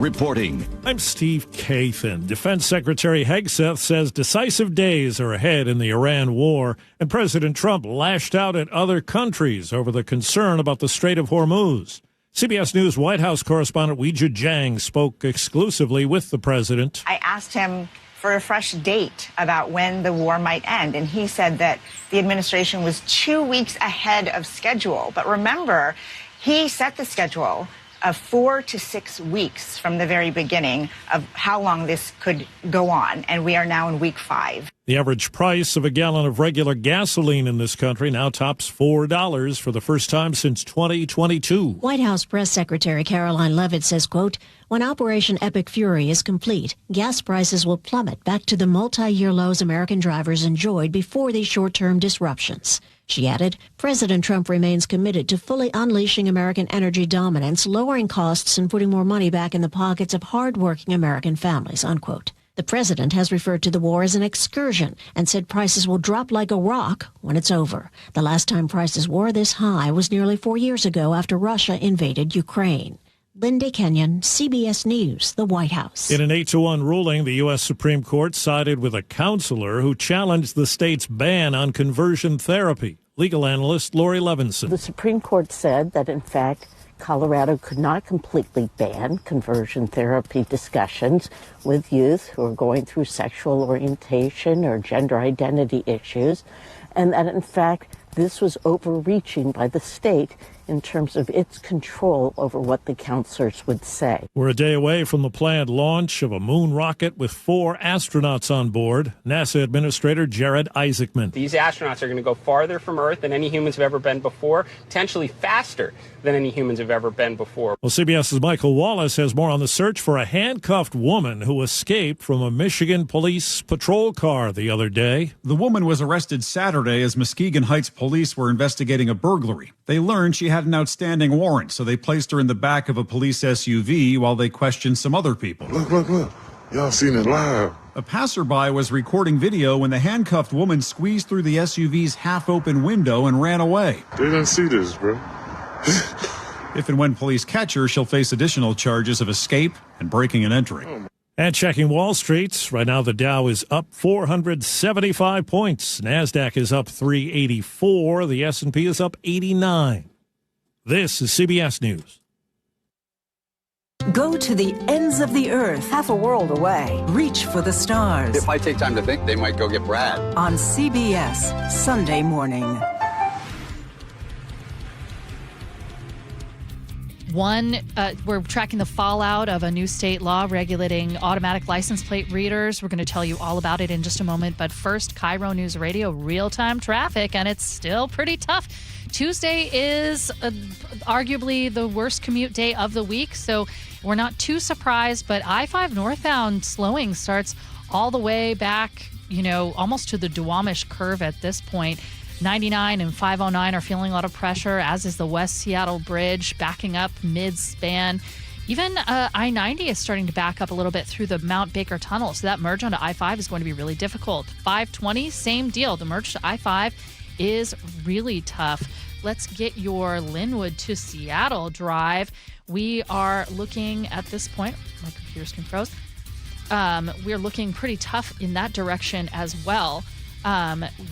Reporting. I'm Steve Kathan. Defense Secretary Hegseth says decisive days are ahead in the Iran war, and President Trump lashed out at other countries over the concern about the Strait of Hormuz. CBS News White House correspondent Weijia Jiang spoke exclusively with the president. I asked him for a fresh date about when the war might end, and he said that the administration was 2 weeks ahead of schedule. But remember, he set the schedule of 4 to 6 weeks from the very beginning of how long this could go on, and we are now in week 5. The average price of a gallon of regular gasoline in this country now tops $4 for the first time since 2022. White House Press Secretary Caroline Leavitt says, quote, when Operation Epic Fury is complete, gas prices will plummet back to the multi-year lows American drivers enjoyed before these short-term disruptions. She added, President Trump remains committed to fully unleashing American energy dominance, lowering costs, and putting more money back in the pockets of hardworking American families, unquote. The president has referred to the war as an excursion and said prices will drop like a rock when it's over. The last time prices were this high was nearly 4 years ago after Russia invaded Ukraine. Linda Kenyon, CBS News, the White House. In an 8-1 ruling, the U.S. Supreme Court sided with a counselor who challenged the state's ban on conversion therapy. Legal analyst Lori Levinson. The Supreme Court said that, in fact, Colorado could not completely ban conversion therapy discussions with youth who are going through sexual orientation or gender identity issues, and that, in fact, this was overreaching by the state in terms of its control over what the counselors would say. We're a day away from the planned launch of a moon rocket with 4 astronauts on board. NASA Administrator Jared Isaacman. These astronauts are going to go farther from Earth than any humans have ever been before, potentially faster than any humans have ever been before. Well, CBS's Michael Wallace has more on the search for a handcuffed woman who escaped from a Michigan police patrol car the other day. The woman was arrested Saturday as Muskegon Heights police were investigating a burglary. They learned she had an outstanding warrant, so they placed her in the back of a police SUV while they questioned some other people. Look. Y'all seen it live. A passerby was recording video when the handcuffed woman squeezed through the SUV's half-open window and ran away. They didn't see this, bro. If and when police catch her, she'll face additional charges of escape and breaking and entering. And checking Wall Street, right now the Dow is up 475 points. NASDAQ is up 384. The S&P is up 89. This is CBS News. Go to the ends of the earth. Half a world away. Reach for the stars. If I take time to think, they might go get Brad. On CBS, Sunday morning. We're tracking the fallout of a new state law regulating automatic license plate readers. We're going to tell you all about it in just a moment. But first, KIRO News Radio real-time traffic, and it's still pretty tough. Tuesday is arguably the worst commute day of the week, so we're not too surprised. But I-5 northbound slowing starts all the way back, almost to the Duwamish curve at this point. 99 and 509 are feeling a lot of pressure, as is the West Seattle Bridge, backing up mid-span. Even I-90 is starting to back up a little bit through the Mount Baker Tunnel, so that merge onto I-5 is going to be really difficult. 520, same deal. The merge to I-5 is really tough. Let's get your Linwood to Seattle drive. We are looking at this point, my computer screen froze. We're looking pretty tough in that direction as well.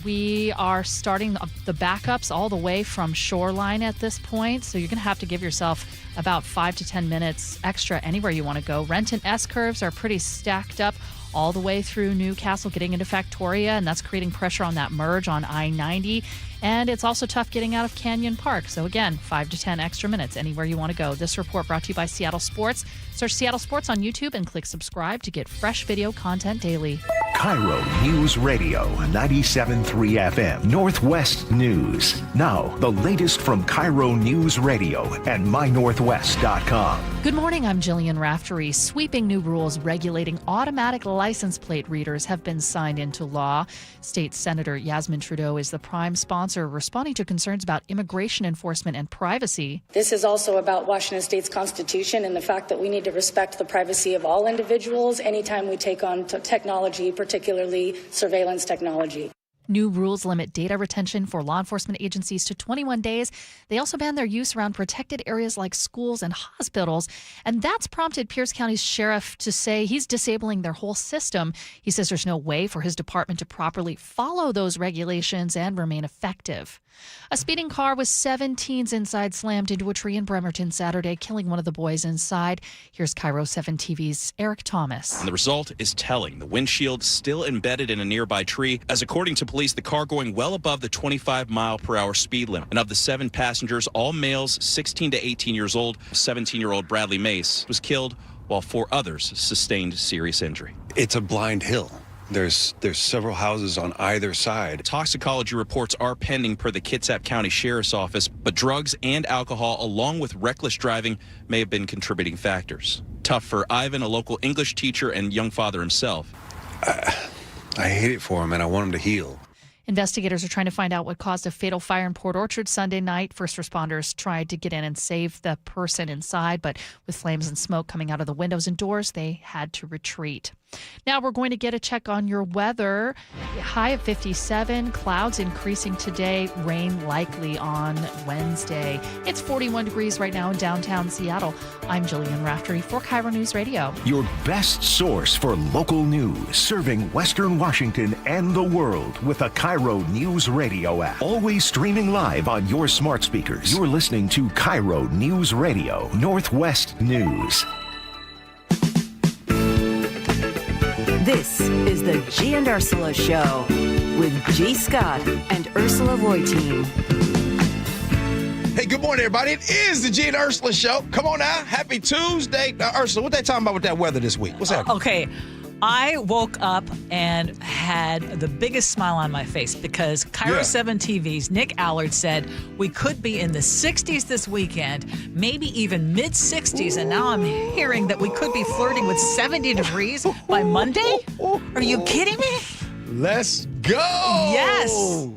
We are starting the backups all the way from Shoreline at this point, so you're going to have to give yourself about 5 to 10 minutes extra anywhere you want to go. Renton S-curves are pretty stacked up all the way through Newcastle, getting into Factoria, and that's creating pressure on that merge on I-90. And it's also tough getting out of Canyon Park. So again, 5 to 10 extra minutes anywhere you want to go. This report brought to you by Seattle Sports. Search Seattle Sports on YouTube and click subscribe to get fresh video content daily. KIRO News Radio 97.3 FM Northwest News. Now, the latest from KIRO News Radio and mynorthwest.com. Good morning, I'm Jillian Raftery. Sweeping new rules regulating automatic license plate readers have been signed into law. State Senator Yasmin Trudeau is the prime sponsor, responding to concerns about immigration enforcement and privacy. This is also about Washington State's Constitution and the fact that we need to respect the privacy of all individuals anytime we take on technology, particularly surveillance technology. New rules limit data retention for law enforcement agencies to 21 days. They also ban their use around protected areas like schools and hospitals. And that's prompted Pierce County's sheriff to say he's disabling their whole system. He says there's no way for his department to properly follow those regulations and remain effective. A speeding car with 7 teens inside slammed into a tree in Bremerton Saturday, killing one of the boys inside. Here's KIRO 7 TV's Eric Thomas. And the result is telling. The windshield still embedded in a nearby tree, as according to police, the car going well above the 25-mile-per-hour speed limit. And of the 7 passengers, all males 16 to 18 years old, 17-year-old Bradley Mace was killed, while 4 others sustained serious injury. It's a blind hill. There's several houses on either side. Toxicology reports are pending per the Kitsap County Sheriff's Office, but drugs and alcohol, along with reckless driving, may have been contributing factors. Tough for Ivan, a local English teacher and young father himself. I hate it for him, and I want him to heal. Investigators are trying to find out what caused a fatal fire in Port Orchard Sunday night. First responders tried to get in and save the person inside, but with flames and smoke coming out of the windows and doors, they had to retreat. Now we're going to get a check on your weather. High of 57, clouds increasing today, rain likely on Wednesday. It's 41 degrees right now in downtown Seattle. I'm Jillian Raftery for KIRO News Radio. Your best source for local news, serving Western Washington and the world with a KIRO Newsradio app. Always streaming live on your smart speakers. You're listening to KIRO Newsradio, Northwest News. This is the Gee and Ursula Show with G. Scott and Ursula Reutin. Hey, good morning, everybody. It is the Gee and Ursula Show. Come on now. Happy Tuesday. Ursula, what they talking about with that weather this week? What's happening? Okay. I woke up and had the biggest smile on my face because KIRO 7 TV's Nick Allard said we could be in the 60s this weekend, maybe even mid-60s, and now I'm hearing that we could be flirting with 70 degrees by Monday? Are you kidding me? Let's go! Yes!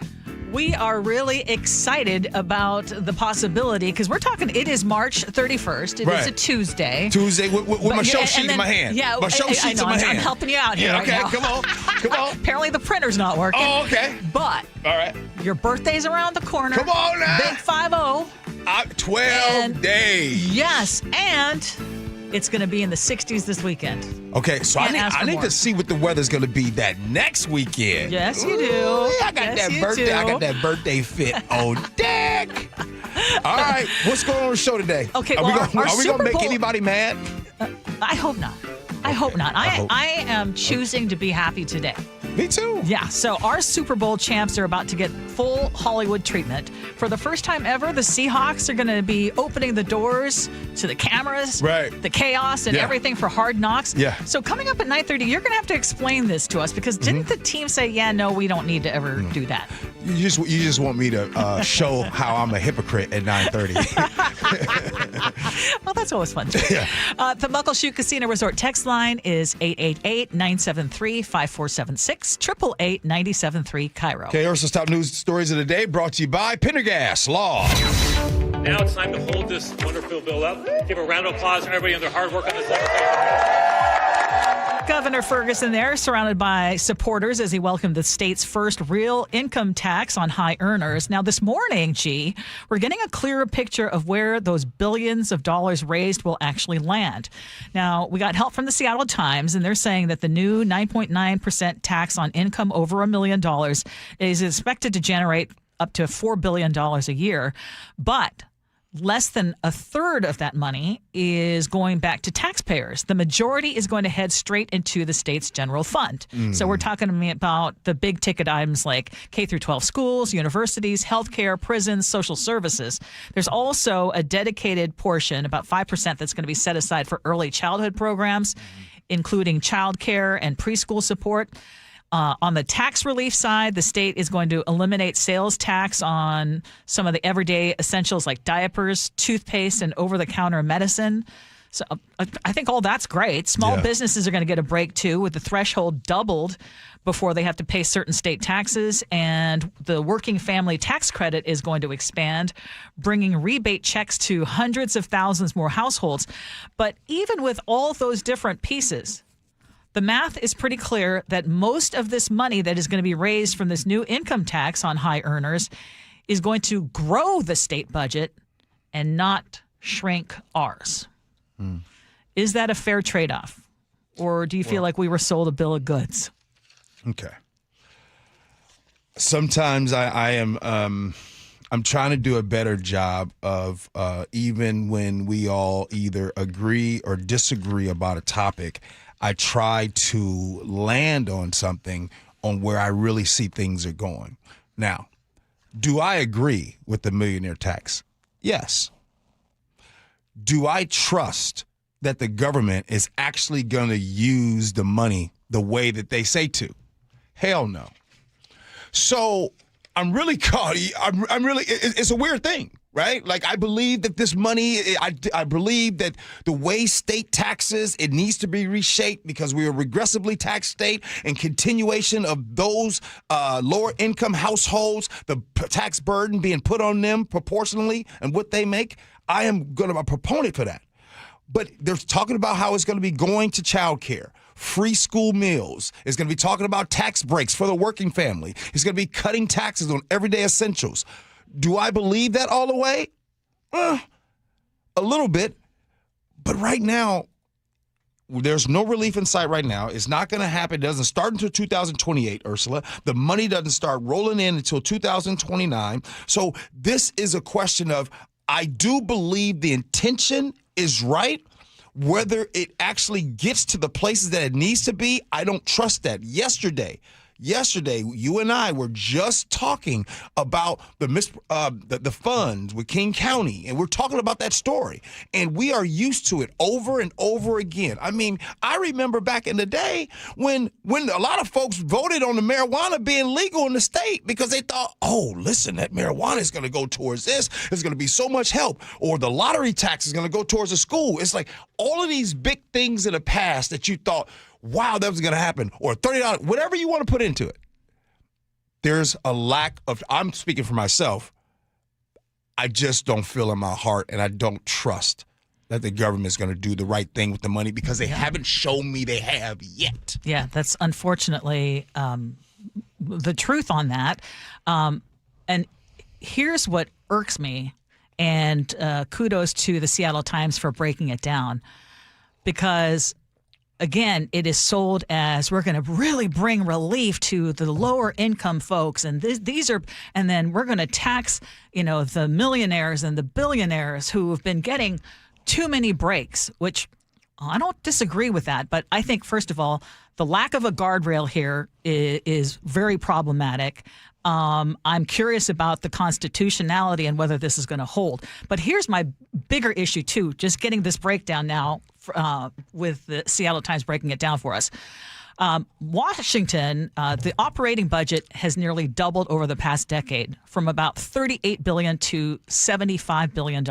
We are really excited about the possibility because we're talking, it is March 31st. It is a Tuesday. Tuesday with my show sheet in my hand. Yeah, my show sheet's in my hand. I'm helping you out here. Yeah, right okay, now. come on. Come on. Apparently the printer's not working. Oh, okay. But all right, your birthday's around the corner. Come on now. Big 5-0. 12 days. Yes, and it's going to be in the 60s this weekend. Okay, so I need to see what the weather's going to be that next weekend. Yes, you do. I got that birthday fit on deck. All right, what's going on the show today? Okay, are we going to make anybody mad? I hope not. I hope not. I am choosing to be happy today. Me too. Yeah, so our Super Bowl champs are about to get full Hollywood treatment. For the first time ever, the Seahawks are going to be opening the doors to the cameras, the chaos, and everything for Hard Knocks. Yeah. So coming up at 9:30, you're going to have to explain this to us because didn't the team say, yeah, no, we don't need to ever do that? You just want me to show how I'm a hypocrite at 9:30. Well, that's always fun. Yeah. The Muckleshoot Casino Resort text line is 888-973-5476. 888-973 KIRO. Okay, Ursula's top news stories of the day brought to you by Pendergas Law. Now it's time to hold this wonderful bill up. Give a round of applause for everybody and their hard work on this legislation. Governor Ferguson there, surrounded by supporters as he welcomed the state's first real income tax on high earners. Now, this morning, G, we're getting a clearer picture of where those billions of dollars raised will actually land. Now, we got help from the Seattle Times, and they're saying that the new 9.9% tax on income over $1 million is expected to generate up to $4 billion a year. But less than a third of that money is going back to taxpayers. The majority is going to head straight into the state's general fund. So we're talking about the big ticket items like K through 12 schools, universities, healthcare, prisons, social services. There's also a dedicated portion, about 5%, that's going to be set aside for early childhood programs, including childcare and preschool support. On the tax relief side, the state is going to eliminate sales tax on some of the everyday essentials like diapers, toothpaste, and over-the-counter medicine. So I think all that's great. Small businesses are going to get a break, too, with the threshold doubled before they have to pay certain state taxes. And the working family tax credit is going to expand, bringing rebate checks to hundreds of thousands more households. But even with all those different pieces, The math is pretty clear that most of this money that is going to be raised from this new income tax on high earners is going to grow the state budget and not shrink ours. Is that a fair trade-off? Or do you feel like we were sold a bill of goods? Okay. Sometimes I'm trying to do a better job of even when we all either agree or disagree about a topic, I try to land on something on where I really see things are going. Now, do I agree with the millionaire tax? Yes. Do I trust that the government is actually going to use the money the way that they say to? Hell no. So I'm really caught. It's a weird thing, right? Like, I believe that this money, I believe that the way state taxes, it needs to be reshaped because we are a regressively taxed state, and continuation of those lower income households, the tax burden being put on them proportionally and what they make. I am going to be a proponent for that. But they're talking about how it's going to be going to child care, free school meals. It's going to be talking about tax breaks for the working family. It's going to be cutting taxes on everyday essentials. Do I believe that all the way? A little bit. But right now, there's no relief in sight right now. It's not going to happen. It doesn't start until 2028, Ursula. The money doesn't start rolling in until 2029. So this is a question of, I do believe the intention is right. Whether it actually gets to the places that it needs to be, I don't trust that. Yesterday, you and I were just talking about the funds with King County, and we're talking about that story, and we are used to it over and over again. I mean, I remember back in the day when a lot of folks voted on the marijuana being legal in the state because they thought, oh, listen, that marijuana is going to go towards this. There's going to be so much help, or the lottery tax is going to go towards the school. It's like all of these big things in the past that you thought, wow, that was going to happen, or $30, whatever you want to put into it. There's a lack of, I'm speaking for myself, I just don't feel in my heart, and I don't trust that the government is going to do the right thing with the money because they haven't shown me they have yet. Yeah, that's unfortunately the truth on that. And here's what irks me, and kudos to the Seattle Times for breaking it down, because again, it is sold as we're going to really bring relief to the lower income folks, and and then we're going to tax, the millionaires and the billionaires who have been getting too many breaks, which I don't disagree with that. But I think, first of all, the lack of a guardrail here is very problematic. I'm curious about the constitutionality and whether this is going to hold. But here's my bigger issue, too, just getting this breakdown now with the Seattle Times breaking it down for us. Washington, the operating budget has nearly doubled over the past decade, from about $38 billion to $75 billion.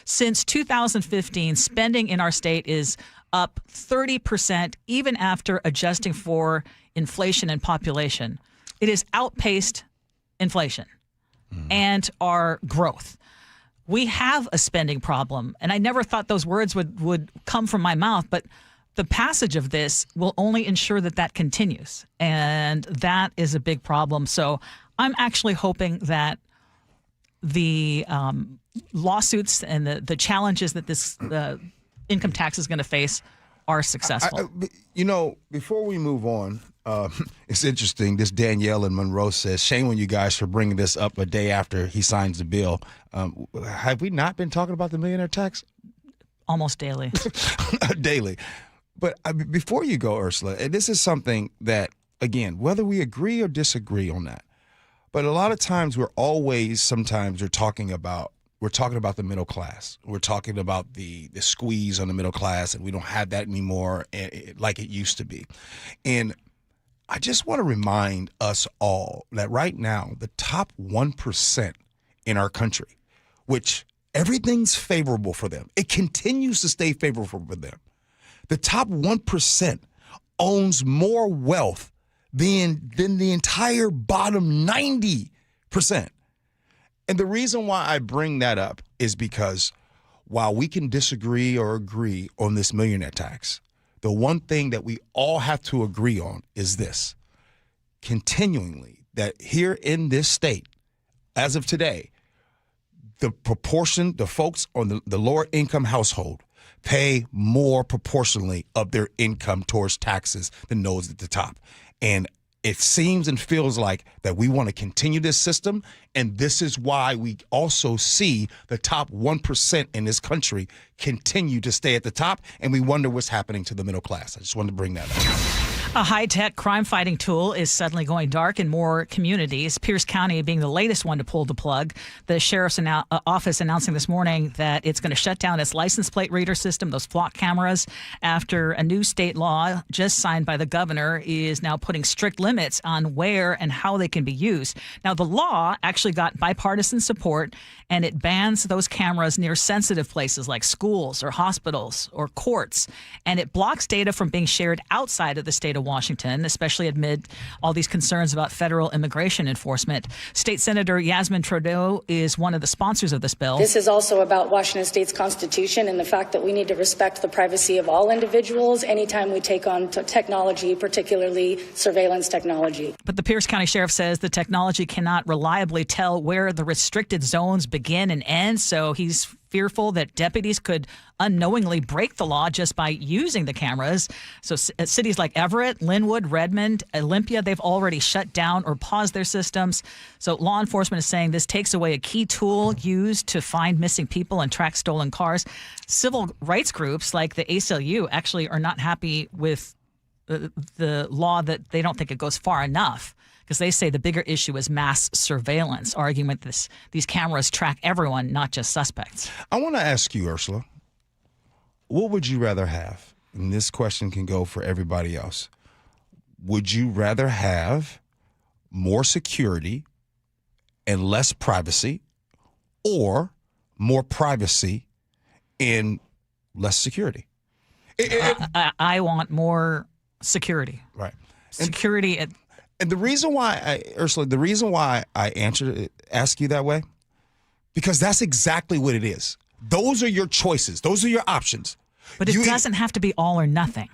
Since 2015, spending in our state is up 30%, even after adjusting for inflation and population. It has outpaced inflation and our growth. We have a spending problem, and I never thought those words would come from my mouth, but the passage of this will only ensure that continues, and that is a big problem. So I'm actually hoping that the lawsuits and the challenges that this income tax is going to face are successful. Before we move on, it's interesting. This Danielle in Monroe says, shame on you guys for bringing this up a day after he signs the bill. Have we not been talking about the millionaire tax? Almost daily. Daily. But before you go, Ursula, and this is something that, again, whether we agree or disagree on that, but a lot of times we're talking about the middle class. We're talking about the squeeze on the middle class, and we don't have that anymore like it used to be. And I just want to remind us all that right now, the top 1% in our country, which everything's favorable for them, it continues to stay favorable for them. The top 1% owns more wealth than the entire bottom 90%. And the reason why I bring that up is because while we can disagree or agree on this millionaire tax, the one thing that we all have to agree on is this. Continually, that here in this state, as of today, the folks on the lower income household pay more proportionally of their income towards taxes than those at the top. And it seems and feels like that we want to continue this system, and this is why we also see the top 1% in this country continue to stay at the top, and we wonder what's happening to the middle class. I just wanted to bring that up. A high-tech crime-fighting tool is suddenly going dark in more communities, Pierce County being the latest one to pull the plug. The sheriff's office announcing this morning that it's going to shut down its license plate reader system, those flock cameras, after a new state law just signed by the governor is now putting strict limits on where and how they can be used. Now, the law actually got bipartisan support, and it bans those cameras near sensitive places like schools or hospitals or courts, and it blocks data from being shared outside of the state of Washington, especially amid all these concerns about federal immigration enforcement. State Senator Yasmin Trudeau is one of the sponsors of this bill. This is also about Washington State's Constitution and the fact that we need to respect the privacy of all individuals anytime we take on technology, particularly surveillance technology. But the Pierce County Sheriff says the technology cannot reliably tell where the restricted zones begin and end, so he's fearful that deputies could unknowingly break the law just by using the cameras. So cities like Everett, Linwood, Redmond, Olympia, they've already shut down or paused their systems. So law enforcement is saying this takes away a key tool used to find missing people and track stolen cars. Civil rights groups like the ACLU actually are not happy with the law, that they don't think it goes far enough, because they say the bigger issue is mass surveillance, arguing that these cameras track everyone, not just suspects. I want to ask you, Ursula, what would you rather have? And this question can go for everybody else. Would you rather have more security and less privacy, or more privacy and less security? I want more security. Right. Security. And the reason why, Ursula, I ask you that way, because that's exactly what it is. Those are your choices. Those are your options. But it doesn't have to be all or nothing.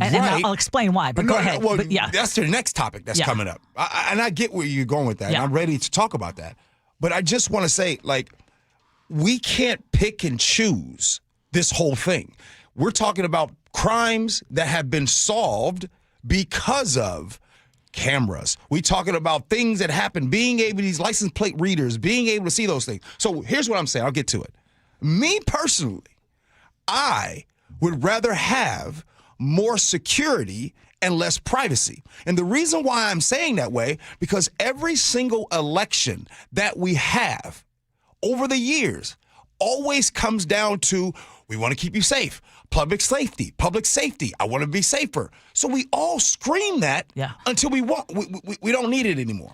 And I'll explain why, but go ahead. Well, but yeah. That's the next topic that's coming up. And I get where you're going with that, and I'm ready to talk about that. But I just want to say, we can't pick and choose this whole thing. We're talking about crimes that have been solved because of cameras. We're talking about things that happen, being able to, these license plate readers, being able to see those things. So here's what I'm saying. I'll get to it. Me personally, I would rather have more security and less privacy. And the reason why I'm saying that way, because every single election that we have over the years always comes down to, we want to keep you safe. Public safety. I want to be safer. So we all scream that until we don't need it anymore.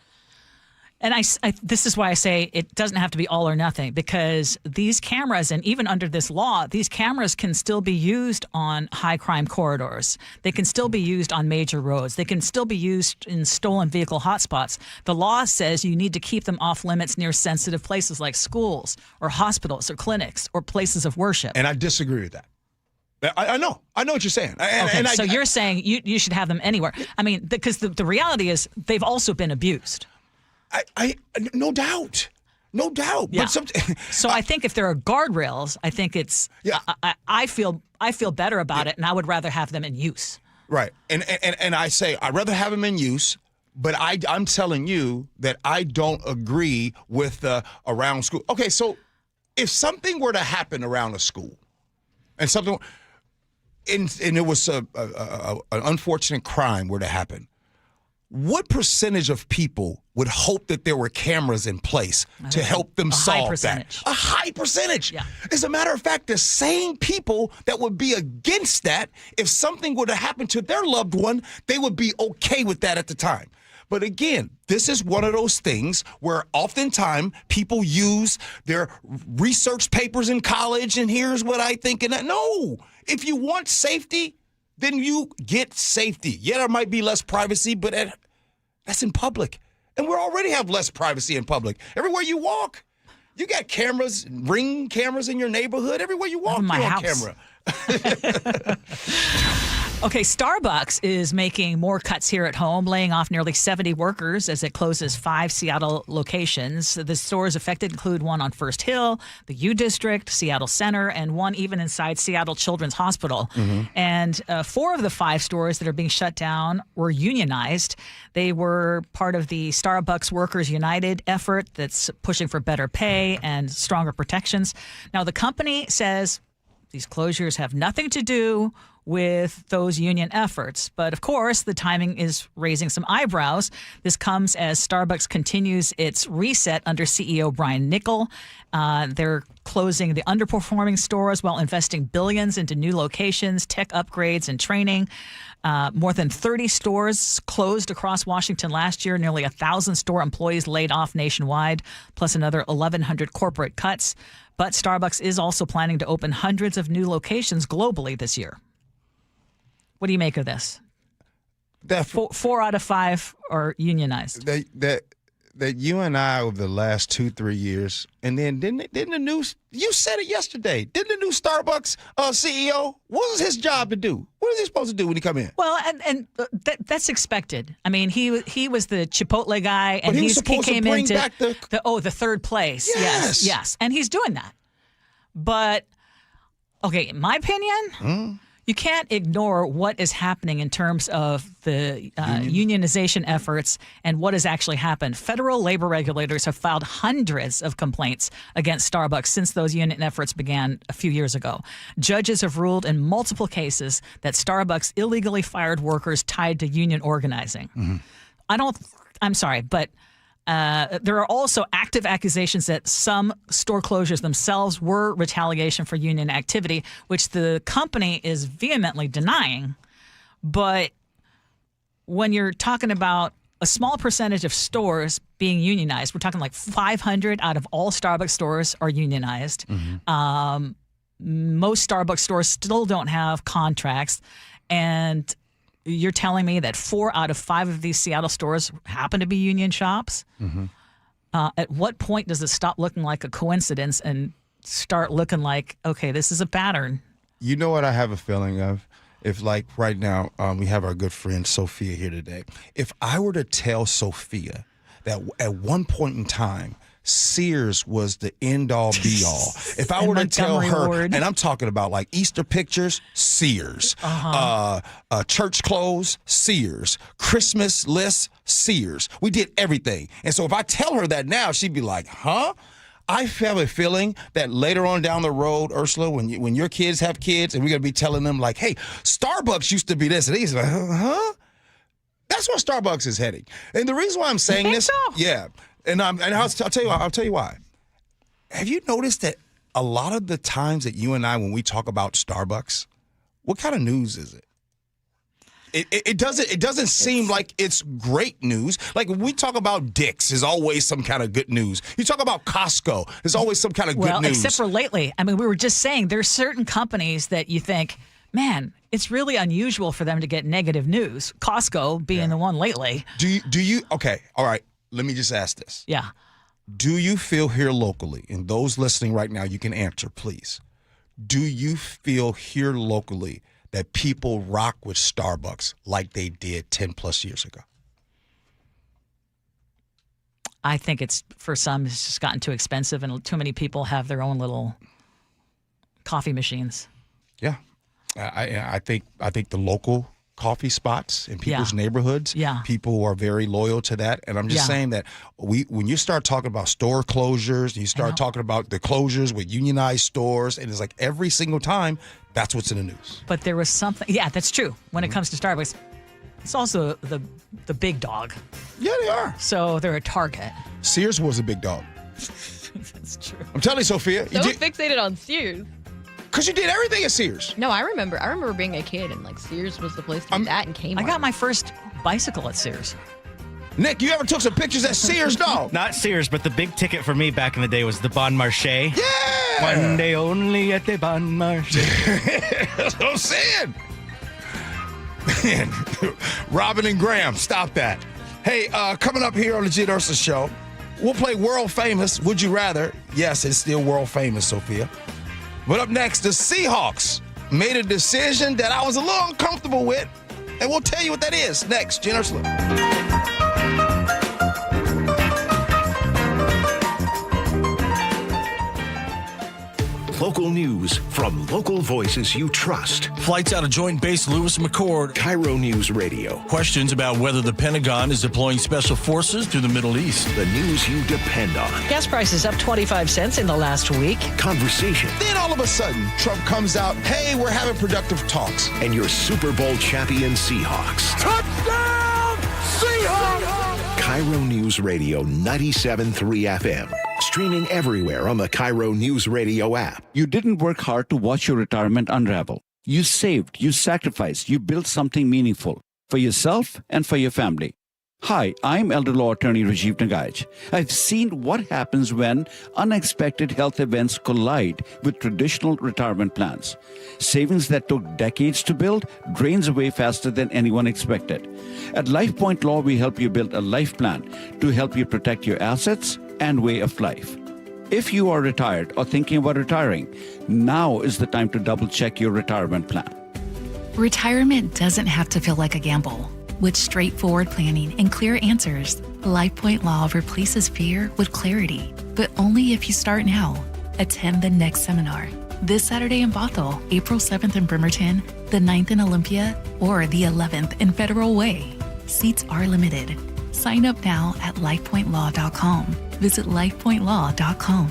And this is why I say it doesn't have to be all or nothing, because these cameras, and even under this law, these cameras can still be used on high crime corridors. They can still be used on major roads. They can still be used in stolen vehicle hotspots. The law says you need to keep them off limits near sensitive places like schools or hospitals or clinics or places of worship. And I disagree with that. I know what you're saying. So you're saying you should have them anywhere. I mean, because the reality is they've also been abused. No doubt. Yeah. But so I think if there are guardrails, I think it's. Yeah. I feel better about it, and I would rather have them in use. Right, and I say I'd rather have them in use, but I'm telling you that I don't agree with around school. Okay, so if something were to happen around a school, and it was an unfortunate crime were to happen, what percentage of people would hope that there were cameras in place to help them solve that? A high percentage. Yeah. As a matter of fact, the same people that would be against that, if something were to happen to their loved one, they would be okay with that at the time. But again, this is one of those things where oftentimes people use their research papers in college, and here's what I think. And that. No, if you want safety, then you get safety. Yeah, there might be less privacy, but that's in public. And we already have less privacy in public. Everywhere you walk, you got cameras, Ring cameras in your neighborhood. Everywhere you walk, in my you're on house. camera. Okay, Starbucks is making more cuts here at home, laying off nearly 70 workers as it closes 5 Seattle locations. The stores affected include one on First Hill, the U District, Seattle Center, and one even inside Seattle Children's Hospital. And 4 of the 5 stores that are being shut down were unionized. They were part of the Starbucks Workers United effort that's pushing for better pay and stronger protections. Now, the company says these closures have nothing to do with those union efforts. But of course, the timing is raising some eyebrows. This comes as Starbucks continues its reset under CEO Brian Niccol. They're closing the underperforming stores while investing billions into new locations, tech upgrades, and training. More than 30 stores closed across Washington last year. Nearly 1,000 store employees laid off nationwide, plus another 1,100 corporate cuts. But Starbucks is also planning to open hundreds of new locations globally this year. What do you make of this? That 4 out of 5 are unionized. That you and I over the last 2-3 years, and then didn't the news? You said it yesterday. Didn't the new Starbucks CEO? What was his job to do? What is he supposed to do when he come in? Well, and that's expected. I mean, he was the Chipotle guy, and he came bring into back the 3rd place. Yes, and he's doing that. But okay, in my opinion. You can't ignore what is happening in terms of the unionization efforts and what has actually happened. Federal labor regulators have filed hundreds of complaints against Starbucks since those union efforts began a few years ago. Judges have ruled in multiple cases that Starbucks illegally fired workers tied to union organizing. I'm sorry, but there are also active accusations that some store closures themselves were retaliation for union activity, which the company is vehemently denying. But when you're talking about a small percentage of stores being unionized, we're talking like 500 out of all Starbucks stores are unionized. Most Starbucks stores still don't have contracts. And you're telling me that 4 out of 5 of these Seattle stores happen to be union shops? At what point does it stop looking like a coincidence and start looking like, okay, this is a pattern? You know what I have a feeling of? If, like, right now, we have our good friend Sophia here today. If I were to tell Sophia that at one point in time, Sears was the end-all, be-all. If I were to tell her, and I'm talking about like Easter pictures, Sears. Church clothes, Sears. Christmas lists, Sears. We did everything. And so if I tell her that now, she'd be like, huh? I have a feeling that later on down the road, Ursula, when your kids have kids, and we're going to be telling them like, hey, Starbucks used to be this. And he's like, huh? That's where Starbucks is heading. And the reason why I'm saying this, yeah. And I'll tell you why. Have you noticed that a lot of the times that you and I, when we talk about Starbucks, what kind of news is it? It doesn't seem like it's great news. Like when we talk about Dick's, there's always some kind of good news. You talk about Costco, there's always some kind of good news. Well, except for lately. I mean, we were just saying there's certain companies that you think, man, it's really unusual for them to get negative news. Costco being the one lately. Do you? Okay, all right. Let me just ask this. Yeah. Do you feel here locally, and those listening right now, you can answer, please. Do you feel here locally that people rock with Starbucks like they did 10 plus years ago? I think for some, it's just gotten too expensive, and too many people have their own little coffee machines. Yeah. I think the local coffee spots in people's neighborhoods. People are very loyal to that. And I'm just saying that when you start talking about store closures, you start talking about the closures with unionized stores, and it's like every single time, that's what's in the news. But there was something, that's true. When it comes to Starbucks, it's also the big dog. Yeah, they are. So they're a target. Sears was a big dog. That's true. I'm telling you, Sophia. So fixated on Sears. Because you did everything at Sears. No, I remember being a kid, and like Sears was the place to do that, and Kmart. I got my first bicycle at Sears. Nick, you ever took some pictures at Sears? No. Not Sears, but the big ticket for me back in the day was the Bon Marché. Yeah! One day only at the Bon Marché. That's what I'm saying. Man, Robin and Graham, stop that. Hey, coming up here on the Gee Ursula Show, we'll play World Famous, Would You Rather? Yes, it's still world famous, Sophia. But up next, the Seahawks made a decision that I was a little uncomfortable with, and we'll tell you what that is next. Gee Ursula. Local news from local voices you trust. Flights out of Joint Base Lewis McChord. KIRO News Radio. Questions about whether the Pentagon is deploying special forces to the Middle East. The news you depend on. Gas prices up 25 cents in the last week. Conversation. Then all of a sudden, Trump comes out, hey, we're having productive talks. And your Super Bowl champion Seahawks. Touchdown, Seahawks! KIRO News Radio 97.3 FM. Streaming everywhere on the KIRO Newsradio app. You didn't work hard to watch your retirement unravel. You saved, you sacrificed, you built something meaningful for yourself and for your family. Hi, I'm elder law attorney Rajiv Nagaich. I've seen what happens when unexpected health events collide with traditional retirement plans. Savings that took decades to build drains away faster than anyone expected. At LifePoint Law, we help you build a life plan to help you protect your assets and way of life. If you are retired or thinking about retiring, now is the time to double-check your retirement plan. Retirement doesn't have to feel like a gamble. With straightforward planning and clear answers, LifePoint Law replaces fear with clarity, but only if you start now. Attend the next seminar this Saturday in Bothell, April 7th in Bremerton, the 9th in Olympia, or the 11th in Federal Way. Seats are limited. Sign up now at lifepointlaw.com. Visit lifepointlaw.com.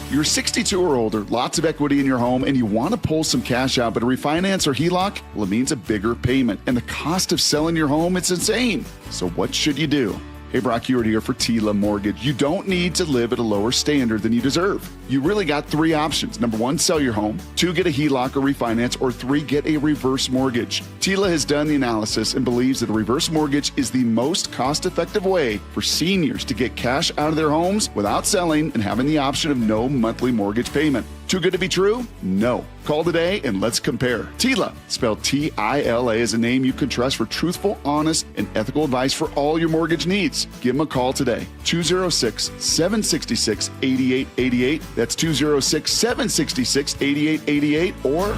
You're 62 or older, lots of equity in your home, and you want to pull some cash out, but a refinance or HELOC, well, it means a bigger payment. And the cost of selling your home, it's insane. So what should you do? Hey, Brock Hewitt here for Tila Mortgage. You don't need to live at a lower standard than you deserve. You really got three options. Number one, sell your home. 2, get a HELOC or refinance. Or 3, get a reverse mortgage. Tila has done the analysis and believes that a reverse mortgage is the most cost-effective way for seniors to get cash out of their homes without selling and having the option of no monthly mortgage payment. Too good to be true? No. Call today and let's compare. Tila, spelled T-I-L-A, is a name you can trust for truthful, honest, and ethical advice for all your mortgage needs. Give them a call today. 206-766-8888. That's 206-766-8888 or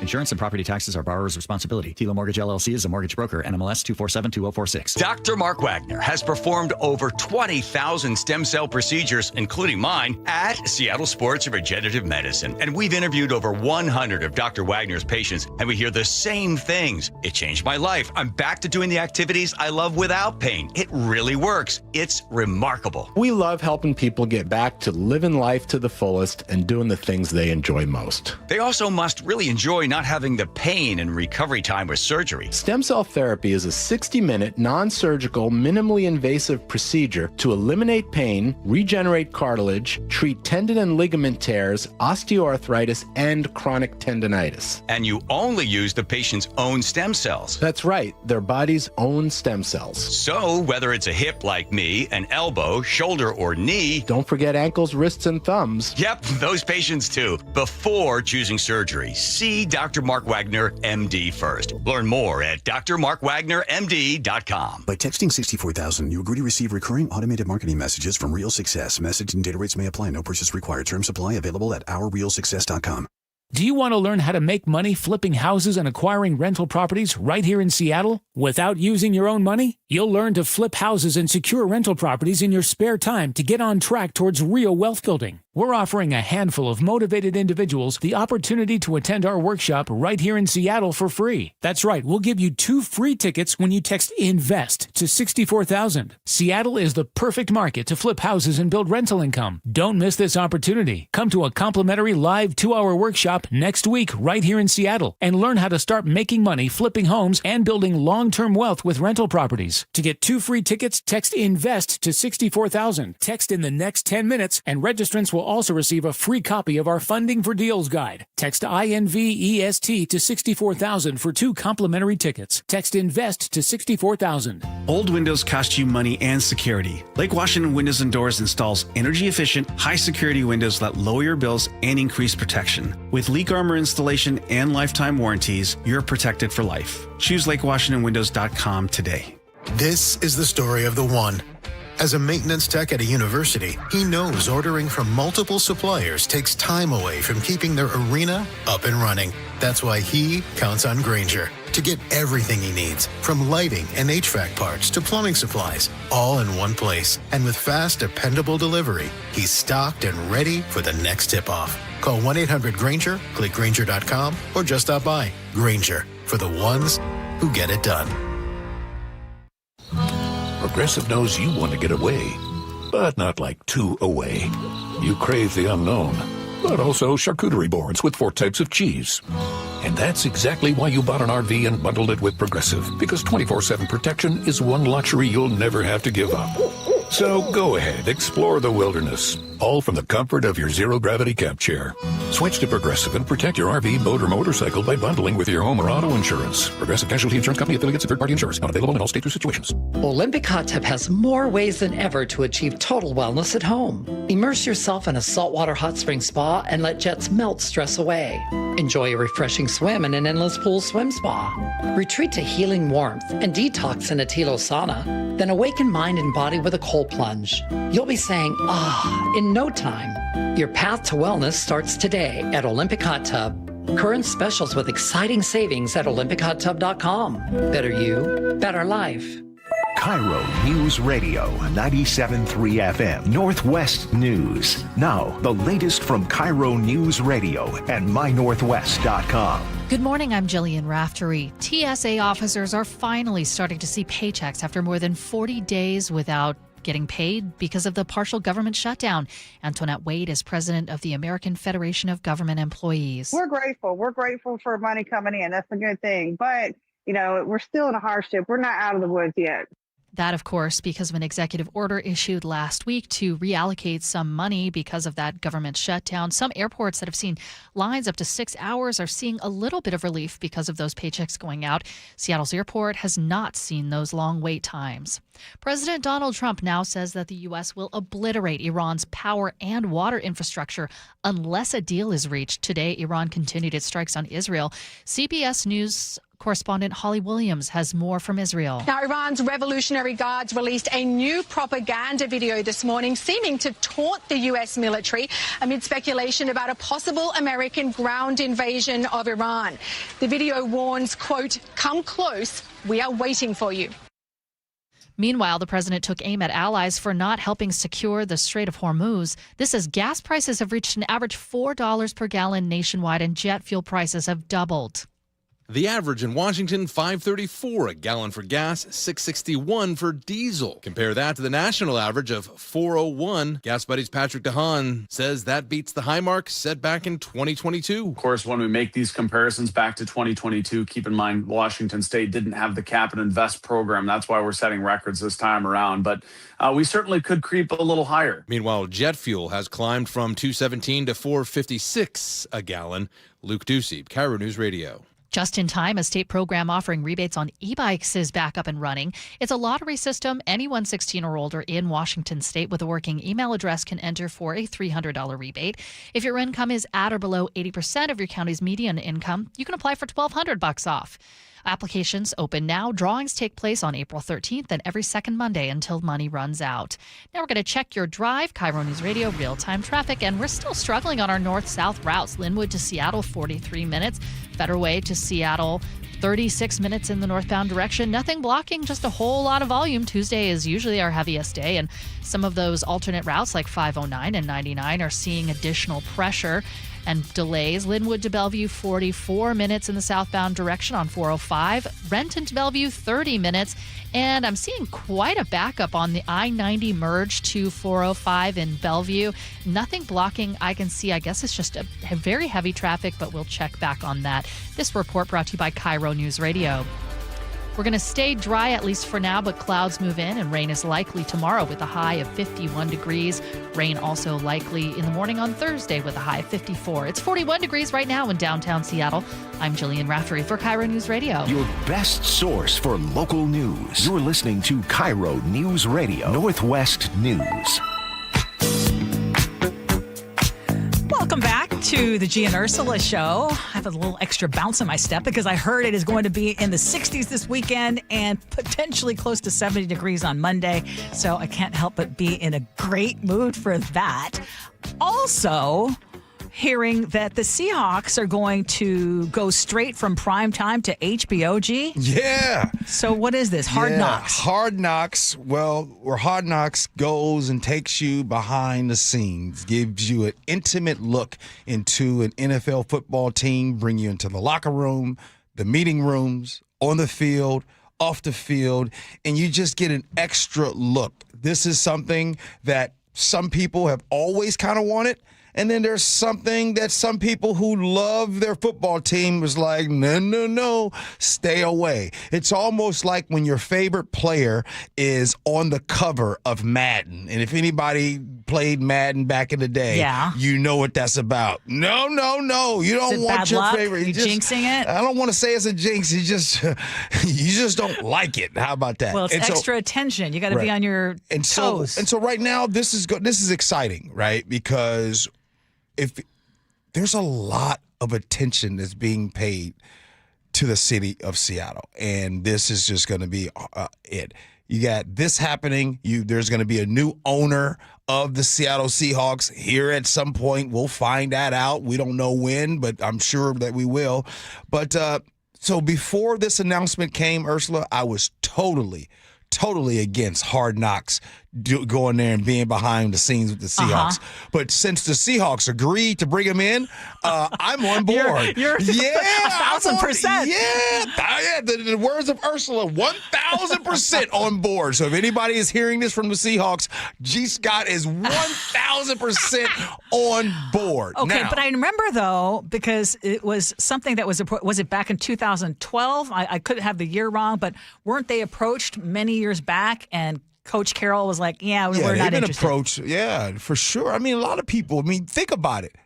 Insurance and property taxes are borrower's responsibility. Tila Mortgage LLC is a mortgage broker. NMLS 2472046. Dr. Mark Wagner has performed over 20,000 stem cell procedures, including mine, at Seattle Sports Regenerative Medicine. And we've interviewed over 100 of Dr. Wagner's patients, and we hear the same things. It changed my life. I'm back to doing the activities I love without pain. It really works. It's remarkable. We love helping people get back to living life to the fullest and doing the things they enjoy most. They also must really enjoy not having the pain and recovery time with surgery. Stem cell therapy is a 60-minute, non-surgical, minimally invasive procedure to eliminate pain, regenerate cartilage, treat tendon and ligament tears, osteoarthritis, and chronic tendinitis. And you only use the patient's own stem cells. That's right, their body's own stem cells. So whether it's a hip like me, an elbow, shoulder, or knee. Don't forget ankles, wrists, and thumbs. Yep, those patients too. Before choosing surgery, see Dr. Mark Wagner, MD first. Learn more at drmarkwagnermd.com. By texting 64,000, you agree to receive recurring automated marketing messages from Real Success. Message and data rates may apply. No purchase required. Terms apply. Available at ourrealsuccess.com. Do you want to learn how to make money flipping houses and acquiring rental properties right here in Seattle without using your own money? You'll learn to flip houses and secure rental properties in your spare time to get on track towards real wealth building. We're offering a handful of motivated individuals the opportunity to attend our workshop right here in Seattle for free. That's right, we'll give you 2 free tickets when you text INVEST to 64,000. Seattle is the perfect market to flip houses and build rental income. Don't miss this opportunity. Come to a complimentary live 2-hour workshop next week right here in Seattle and learn how to start making money flipping homes and building long-term wealth with rental properties. To get 2 free tickets, text INVEST to 64,000. Text in the next 10 minutes and registrants will also receive a free copy of our Funding for Deals guide. Text INVEST to 64,000 for 2 complimentary tickets. Text INVEST to 64,000. Old windows cost you money and security. Lake Washington Windows and Doors installs energy-efficient, high-security windows that lower your bills and increase protection. With leak armor installation and lifetime warranties, you're protected for life. Choose LakeWashingtonWindows.com today. This is the story of the one. As a maintenance tech at a university, he knows ordering from multiple suppliers takes time away from keeping their arena up and running. That's why he counts on Grainger to get everything he needs, from lighting and HVAC parts to plumbing supplies, all in one place. And with fast, dependable delivery, he's stocked and ready for the next tip-off. Call 1-800-GRAINGER, click Grainger.com, or just stop by. Grainger, for the ones who get it done. Progressive knows you want to get away, but not like too away. You crave the unknown, but also charcuterie boards with 4 types of cheese. And that's exactly why you bought an RV and bundled it with Progressive, because 24/7 protection is one luxury you'll never have to give up. So go ahead, explore the wilderness, all from the comfort of your zero-gravity camp chair. Switch to Progressive and protect your RV, boat, or motorcycle by bundling with your home or auto insurance. Progressive Casualty Insurance Company, affiliates, and third-party insurers. Not available in all states or situations. Olympic Hot Tub has more ways than ever to achieve total wellness at home. Immerse yourself in a saltwater hot spring spa and let jets melt stress away. Enjoy a refreshing swim in an endless pool swim spa. Retreat to healing warmth and detox in a Tilo sauna. Then awaken mind and body with a cold plunge. You'll be saying, ah, in no time. Your path to wellness starts today at Olympic Hot Tub. Current specials with exciting savings at olympichottub.com. Better you, better life. KIRO News Radio 97.3 FM Northwest News. Now, the latest from KIRO News Radio and mynorthwest.com. Good morning, I'm Jillian Raftery. TSA officers are finally starting to see paychecks after more than 40 days without getting paid because of the partial government shutdown. Antoinette Wade is president of the American Federation of Government Employees. We're grateful. We're grateful for money coming in. That's a good thing. But, we're still in a hardship. We're not out of the woods yet. That, of course, because of an executive order issued last week to reallocate some money because of that government shutdown. Some airports that have seen lines up to 6 hours are seeing a little bit of relief because of those paychecks going out. Seattle's airport has not seen those long wait times. President Donald Trump now says that the U.S. will obliterate Iran's power and water infrastructure unless a deal is reached. Today, Iran continued its strikes on Israel. CBS News correspondent Holly Williams has more from Israel. Now, Iran's Revolutionary Guards released a new propaganda video this morning seeming to taunt the U.S. military amid speculation about a possible American ground invasion of Iran. The video warns, quote, "Come close, we are waiting for you." Meanwhile, the president took aim at allies for not helping secure the Strait of Hormuz. This as gas prices have reached an average $4 per gallon nationwide and jet fuel prices have doubled. The average in Washington, $5.34 a gallon for gas, $6.61 for diesel. Compare that to the national average of $4.01. Gas Buddy's Patrick DeHaan says that beats the high mark set back in 2022. Of course, when we make these comparisons back to 2022, keep in mind Washington State didn't have the Cap and Invest program. That's why we're setting records this time around. But we certainly could creep a little higher. Meanwhile, jet fuel has climbed from $2.17 to $4.56 a gallon. Luke Ducey, KIRO News Radio. Just in time, a state program offering rebates on e-bikes is back up and running. It's a lottery system. Anyone 16 or older in Washington state with a working email address can enter for a $300 rebate. If your income is at or below 80% of your county's median income, you can apply for $1,200 off. Applications open now. Drawings take place on April 13th and every second Monday until money runs out. Now we're going to check your drive. KIRO News Radio, real-time traffic, and we're still struggling on our north-south routes. Linwood to Seattle, 43 minutes. Federal Way to Seattle, 36 minutes in the northbound direction. Nothing blocking, just a whole lot of volume. Tuesday is usually our heaviest day, and some of those alternate routes like 509 and 99 are seeing additional pressure and delays. Linwood to Bellevue, 44 minutes in the southbound direction on 405. Renton to Bellevue, 30 minutes. And I'm seeing quite a backup on the I-90 merge to 405 in Bellevue. Nothing blocking I can see. I guess it's just a very heavy traffic, but we'll check back on that. This report brought to you by KIRO News Radio. We're going to stay dry, at least for now, but clouds move in and rain is likely tomorrow with a high of 51 degrees. Rain also likely in the morning on Thursday with a high of 54. It's 41 degrees right now in downtown Seattle. I'm Jillian Raftery for KIRO News Radio. Your best source for local news. You're listening to KIRO News Radio, Northwest News. Welcome back to the Gee and Ursula Show. I have a little extra bounce in my step because I heard it is going to be in the 60s this weekend and potentially close to 70 degrees on Monday. So I can't help but be in a great mood for that. Also, hearing that the Seahawks are going to go straight from prime time to HBO, G? Yeah. So what is this? Hard Knocks? Hard Knocks. Well, where Hard Knocks goes and takes you behind the scenes, gives you an intimate look into an NFL football team, bring you into the locker room, the meeting rooms, on the field, off the field, and you just get an extra look. This is something that some people have always kind of wanted. And then there's something that some people who love their football team was like, no, stay away. It's almost like when your favorite player is on the cover of Madden. And if anybody played Madden back in the day, you know what that's about. No. You don't want your favorite. You jinxing it? I don't want to say it's a jinx. You just don't like it. How about that? Well, it's extra attention. You got to be on your toes. So right now, this is exciting, right? Because if there's a lot of attention that's being paid to the city of Seattle, and this is just going to be it. You got this happening. There's going to be a new owner of the Seattle Seahawks here at some point. We'll find that out. We don't know when, but I'm sure that we will. But so before this announcement came, Ursula, I was totally against Hard Knocks going there and being behind the scenes with the Seahawks. But since the Seahawks agreed to bring him in, I'm on board. You're 1,000%. Yeah. The words of Ursula, 1,000% on board. So if anybody is hearing this from the Seahawks, G. Scott is 1,000% on board. Okay, but I remember, though, because it was something that was it back in 2012? I couldn't have the year wrong, but weren't they approached many years back, and Coach Carroll was like, we're not interested. Approached, for sure. I mean, a lot of people, think about it.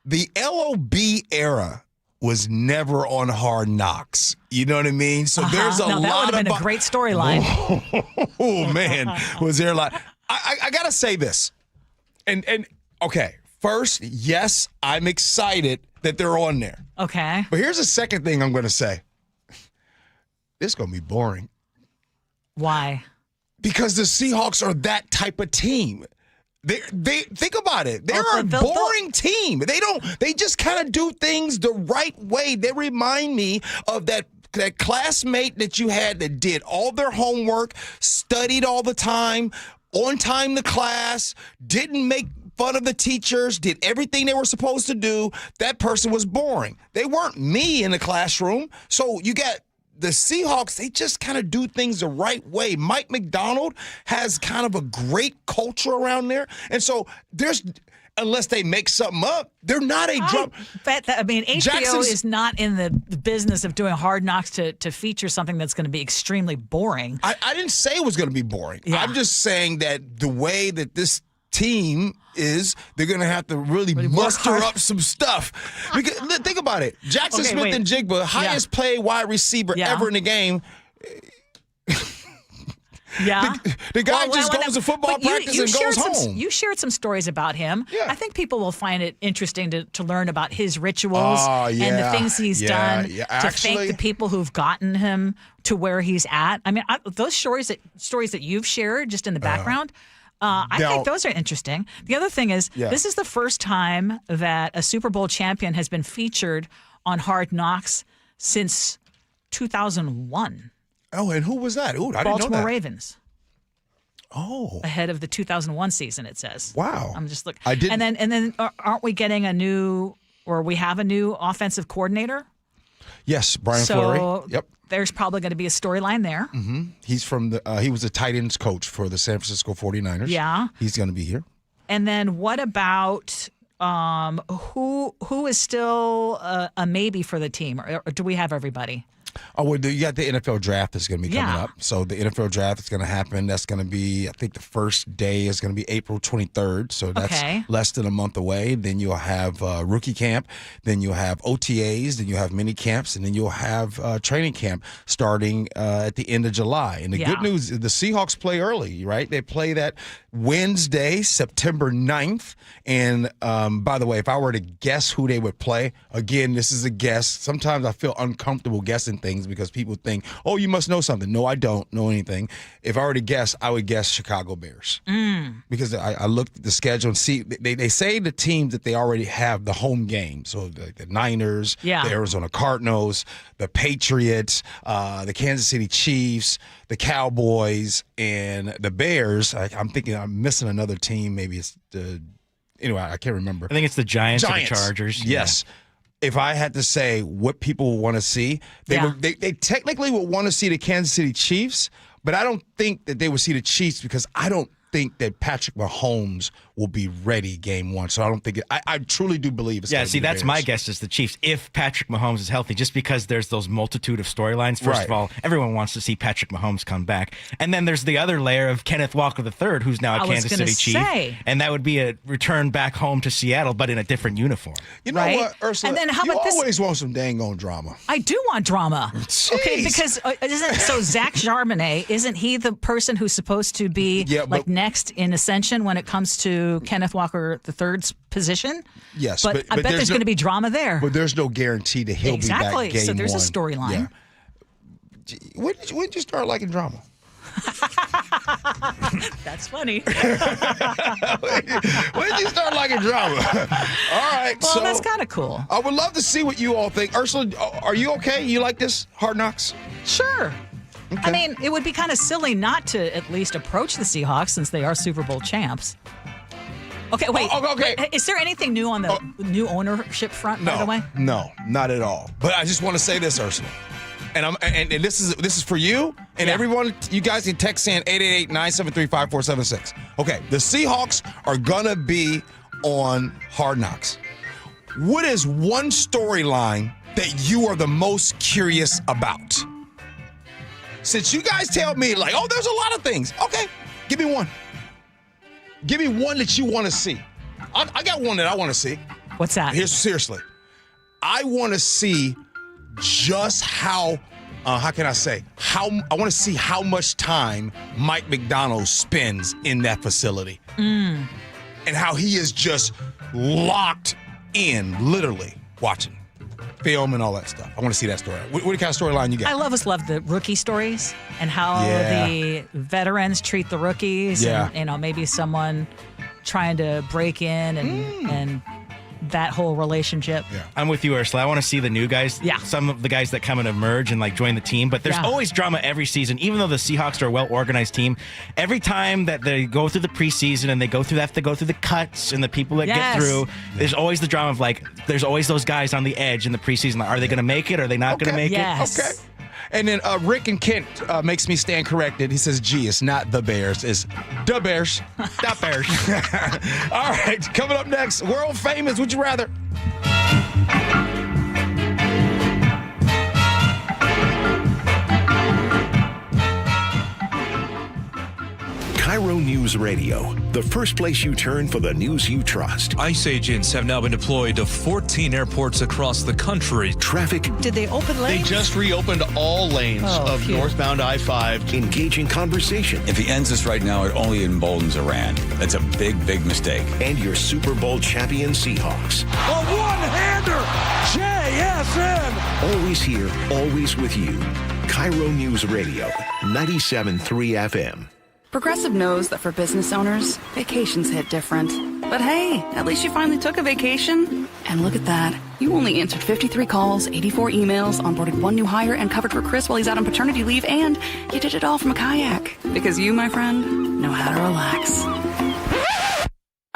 The LOB era was never on Hard Knocks. You know what I mean? So there's a lot that would have been a great storyline. Oh, man. Was there a lot? I got to say this. And okay, first, yes, I'm excited that they're on there. Okay. But here's the second thing I'm going to say. It's going to be boring. Why? Because the Seahawks are that type of team. They think about it. They're a boring team. They just kind of do things the right way. They remind me of that classmate that you had that did all their homework, studied all the time, on time to class, didn't make fun of the teachers, did everything they were supposed to do. That person was boring. They weren't me in the classroom. So you got the Seahawks, they just kind of do things the right way. Mike McDonald has kind of a great culture around there. And so unless they make something up, they're not a drum. HBO is not in the business of doing Hard Knocks to feature something that's going to be extremely boring. I didn't say it was going to be boring. Yeah. I'm just saying that the way that this team is, they're going to have to really muster up some stuff. Because think about it. Jackson Smith and Jigba, highest paid wide receiver ever in the game. The guy just goes to football practice and goes home. You shared some stories about him. Yeah. I think people will find it interesting to learn about his rituals and the things he's done to thank the people who've gotten him to where he's at. I mean, those stories that you've shared just in the background, I think those are interesting. The other thing is, this is the first time that a Super Bowl champion has been featured on Hard Knocks since 2001. Oh, and who was that? Ooh, I didn't know that. Baltimore Ravens. Oh. Ahead of the 2001 season, it says. Wow. I'm just looking. And then aren't we getting we have a new offensive coordinator? Yes, Brian Fleury. Yep. There's probably going to be a storyline there. Mm-hmm. He's from he was a tight ends coach for the San Francisco 49ers. Yeah. He's going to be here. And then what about who is still a maybe for the team, or do we have everybody? Oh, well, you got the NFL draft that's going to be coming up. So the NFL draft is going to happen. That's going to be, I think the first day is going to be April 23rd. So that's less than a month away. Then you'll have rookie camp. Then you'll have OTAs. Then you'll have mini camps. And then you'll have training camp starting at the end of July. And the good news is the Seahawks play early, right? They play that Wednesday, September 9th. And by the way, if I were to guess who they would play, again, this is a guess. Sometimes I feel uncomfortable guessing things because people think, oh, you must know something. No, I don't know anything. If I were to guess, I would guess Chicago Bears. Because I looked at the schedule and see, they say the teams that they already have the home game. So the Niners, the Arizona Cardinals, the Patriots, the Kansas City Chiefs, the Cowboys, and the Bears. I'm thinking I'm missing another team. Maybe it's the... Anyway, I can't remember. I think it's the Giants. Or the Chargers. Yes. Yeah. If I had to say what people want to see, they technically would want to see the Kansas City Chiefs, but I don't think that they would see the Chiefs because I don't think that Patrick Mahomes will be ready game one. So I don't think I truly do believe it's see, that's my guess is the Chiefs if Patrick Mahomes is healthy, just because there's those multitude of storylines. First of all, everyone wants to see Patrick Mahomes come back. And then there's the other layer of Kenneth Walker III, who's now a Kansas City Chief. And that would be a return back home to Seattle, but in a different uniform. You know what, Ursula? And then how you about always want some dang on drama. I do want drama. Jeez. Okay, because Zach Charbonnet, isn't he the person who's supposed to be next in ascension when it comes to Kenneth Walker III's position? Yes, but I bet there's going to be drama there. But there's no guarantee that he'll be back game so there's one. A storyline. Yeah. When did you start liking drama? That's funny. When did you start liking drama? All right. Well, so that's kind of cool. I would love to see what you all think. Ursula, are you okay? You like this? Hard Knocks? Sure. Okay. I mean, it would be kind of silly not to at least approach the Seahawks since they are Super Bowl champs. Okay, wait. Okay. Is there anything new on the new ownership front, by the way? No, not at all. But I just want to say this, Ursula. And this is for you and everyone. You guys can text in 888-973-5476. Okay, the Seahawks are gonna be on Hard Knocks. What is one storyline that you are the most curious about? Since you guys tell me like, oh, there's a lot of things. Okay, give me one. Give me one that you want to see. I got one that I want to see. What's that? Seriously, I want to see just how can I say, I want to see how much time Mike McDonald spends in that facility. And how he is just locked in, literally watching film and all that stuff. I want to see that story. What kind of storyline you got? I love the rookie stories and how the veterans treat the rookies. And, maybe someone trying to break in and that whole relationship. I'm with you, Ursula. I want to see the new guys. Some of the guys that come and emerge and join the team. But there's always drama every season, even though the Seahawks are a well-organized team. Every time that they go through the preseason and they have to go through the cuts and the people that get through, there's always the drama of there's always those guys on the edge in the preseason. Are they going to make it? Are they not going to make it? Okay. And then Rick and Kent makes me stand corrected. He says, gee, it's not the Bears. It's the Bears. The Bears. All right, coming up next, world famous, would you rather? KIRO News Radio, the first place you turn for the news you trust. ICE agents have now been deployed to 14 airports across the country. Traffic. Did they open lanes? They just reopened all lanes of northbound I-5. Engaging conversation. If he ends this right now, it only emboldens Iran. That's a big, big mistake. And your Super Bowl champion Seahawks. A one-hander! JSN! Always here, always with you. KIRO News Radio, 97.3 FM. Progressive knows that for business owners, vacations hit different. But hey, at least you finally took a vacation. And look at that. You only answered 53 calls, 84 emails, onboarded one new hire, and covered for Chris while he's out on paternity leave, and you did it all from a kayak. Because you, my friend, know how to relax.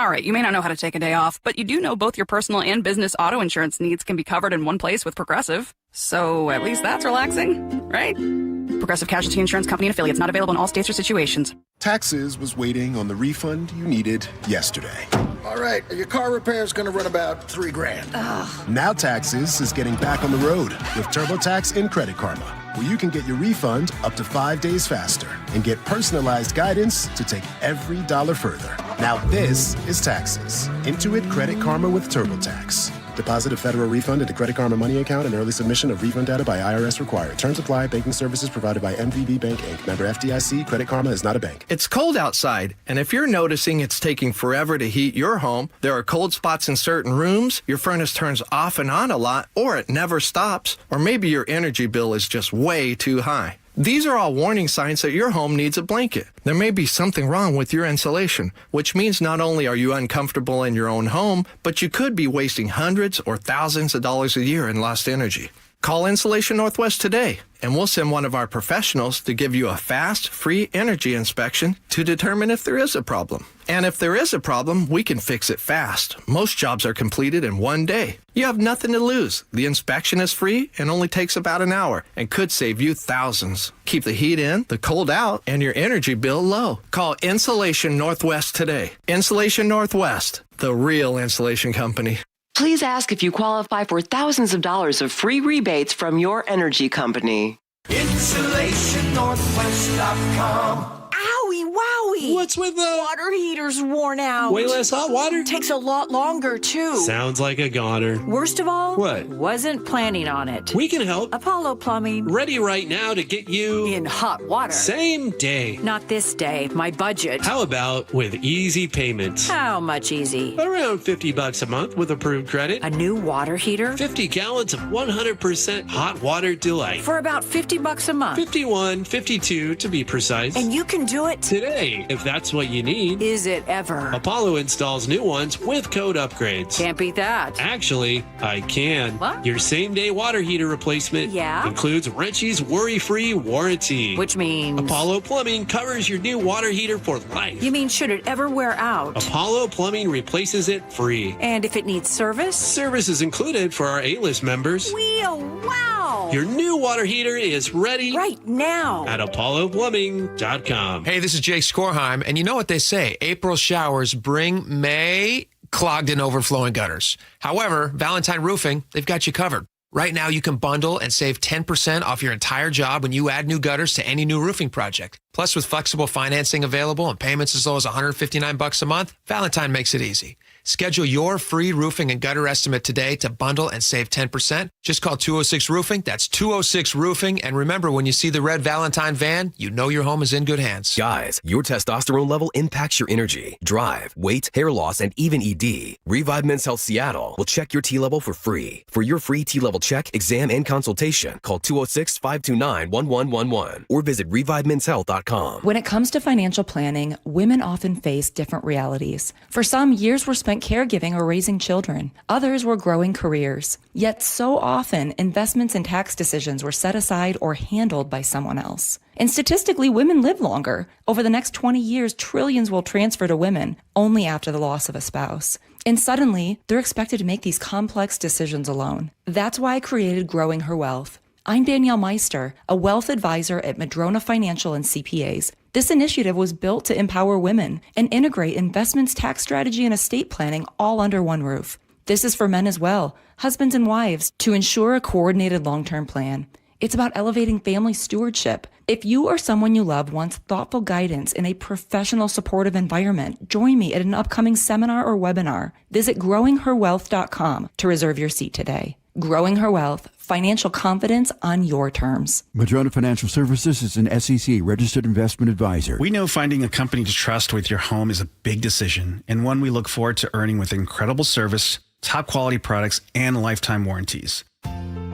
All right, you may not know how to take a day off, but you do know both your personal and business auto insurance needs can be covered in one place with Progressive. So at least that's relaxing, right? Progressive Casualty Insurance Company and affiliates, not available in all states or situations. Taxes was waiting on the refund you needed yesterday. All right, your car repair is going to run about $3,000. Ugh. Now Taxes is getting back on the road with TurboTax and Credit Karma, where you can get your refund up to 5 days faster and get personalized guidance to take every dollar further. Now this is Taxes. Intuit Credit Karma with TurboTax. Deposit a federal refund into Credit Karma Money account and early submission of refund data by IRS required. Terms apply. Banking services provided by MVB Bank, Inc. Member FDIC. Credit Karma is not a bank. It's cold outside, and if you're noticing it's taking forever to heat your home, there are cold spots in certain rooms, your furnace turns off and on a lot, or it never stops, or maybe your energy bill is just way too high. These are all warning signs that your home needs a blanket. There may be something wrong with your insulation, which means not only are you uncomfortable in your own home, but you could be wasting hundreds or thousands of dollars a year in lost energy. Call Insulation Northwest today, and we'll send one of our professionals to give you a fast, free energy inspection to determine if there is a problem. And if there is a problem, we can fix it fast. Most jobs are completed in 1 day. You have nothing to lose. The inspection is free and only takes about an hour and could save you thousands. Keep the heat in, the cold out, and your energy bill low. Call Insulation Northwest today. Insulation Northwest, the real insulation company. Please ask if you qualify for thousands of dollars of free rebates from your energy company. InsulationNorthwest.com. Owie, wowie. What's with the water heater's worn out? Way less hot water? Takes a lot longer, too. Sounds like a goner. Worst of all, what? Wasn't planning on it. We can help. Apollo Plumbing. Ready right now to get you in hot water. Same day. Not this day. My budget. How about with easy payments? How much easy? Around $50 a month with approved credit. A new water heater? 50 gallons of 100% hot water delight. For about $50 a month. 51, 52 to be precise. And you can do it today, if that's what you need. Is it ever? Apollo installs new ones with code upgrades. Can't beat that. Actually, I can. What? Your same-day water heater replacement includes Wrenchie's worry-free warranty. Which means? Apollo Plumbing covers your new water heater for life. You mean should it ever wear out? Apollo Plumbing replaces it free. And if it needs service? Service is included for our A-list members. Wow! Your new water heater is ready right now at ApolloPlumbing.com. Hey, this is Jake Skorheim, and you know what they say, April showers bring May clogged and overflowing gutters. However, Valentine Roofing, they've got you covered. Right now, you can bundle and save 10% off your entire job when you add new gutters to any new roofing project. Plus, with flexible financing available and payments as low as $159 a month, Valentine makes it easy. Schedule your free roofing and gutter estimate today to bundle and save 10%. Just call 206 Roofing. That's 206 Roofing. And remember, when you see the red Valentine van, you know your home is in good hands. Guys, your testosterone level impacts your energy, drive, weight, hair loss, and even ED. Revive Men's Health Seattle will check your T level for free. For your free T level check, exam, and consultation, call 206-529-1111 or visit ReviveMen'sHealth.com. When it comes to financial planning, women often face different realities. For some, years were spent caregiving or raising children. Others were growing careers. Yet so often, investments and tax decisions were set aside or handled by someone else. And statistically, women live longer. Over the next 20 years, trillions will transfer to women only after the loss of a spouse. And suddenly, they're expected to make these complex decisions alone. That's why I created Growing Her Wealth. I'm Danielle Meister, a wealth advisor at Madrona Financial and CPAs. This initiative was built to empower women and integrate investments, tax strategy, and estate planning all under one roof. This is for men as well, husbands and wives, to ensure a coordinated long-term plan. It's about elevating family stewardship. If you or someone you love wants thoughtful guidance in a professional, supportive environment, join me at an upcoming seminar or webinar. Visit growingherwealth.com to reserve your seat today. Growing Her Wealth, financial confidence on your terms. Madrona Financial Services is an SEC registered investment advisor. We know finding a company to trust with your home is a big decision and one we look forward to earning with incredible service, top quality products, and lifetime warranties.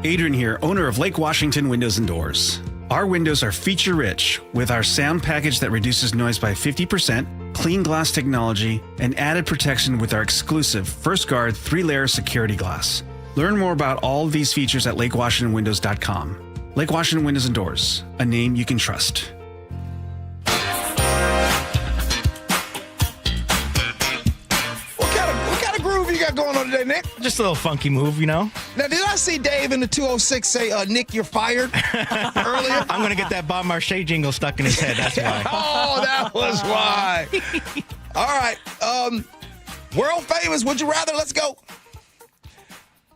Adrian here, owner of Lake Washington Windows and Doors. Our windows are feature-rich with our sound package that reduces noise by 50%, clean glass technology, and added protection with our exclusive First Guard 3-layer security glass. Learn more about all of these features at LakeWashingtonWindows.com. Lake Washington Windows and Doors, a name you can trust. you got going on today, Nick? Just a little funky move, you know? Now, did I see Dave in the 206 say, Nick, you're fired earlier? I'm going to get that Bob Marché jingle stuck in his head. That's why. Oh, that was why. All right. World famous. Would you rather? Let's go.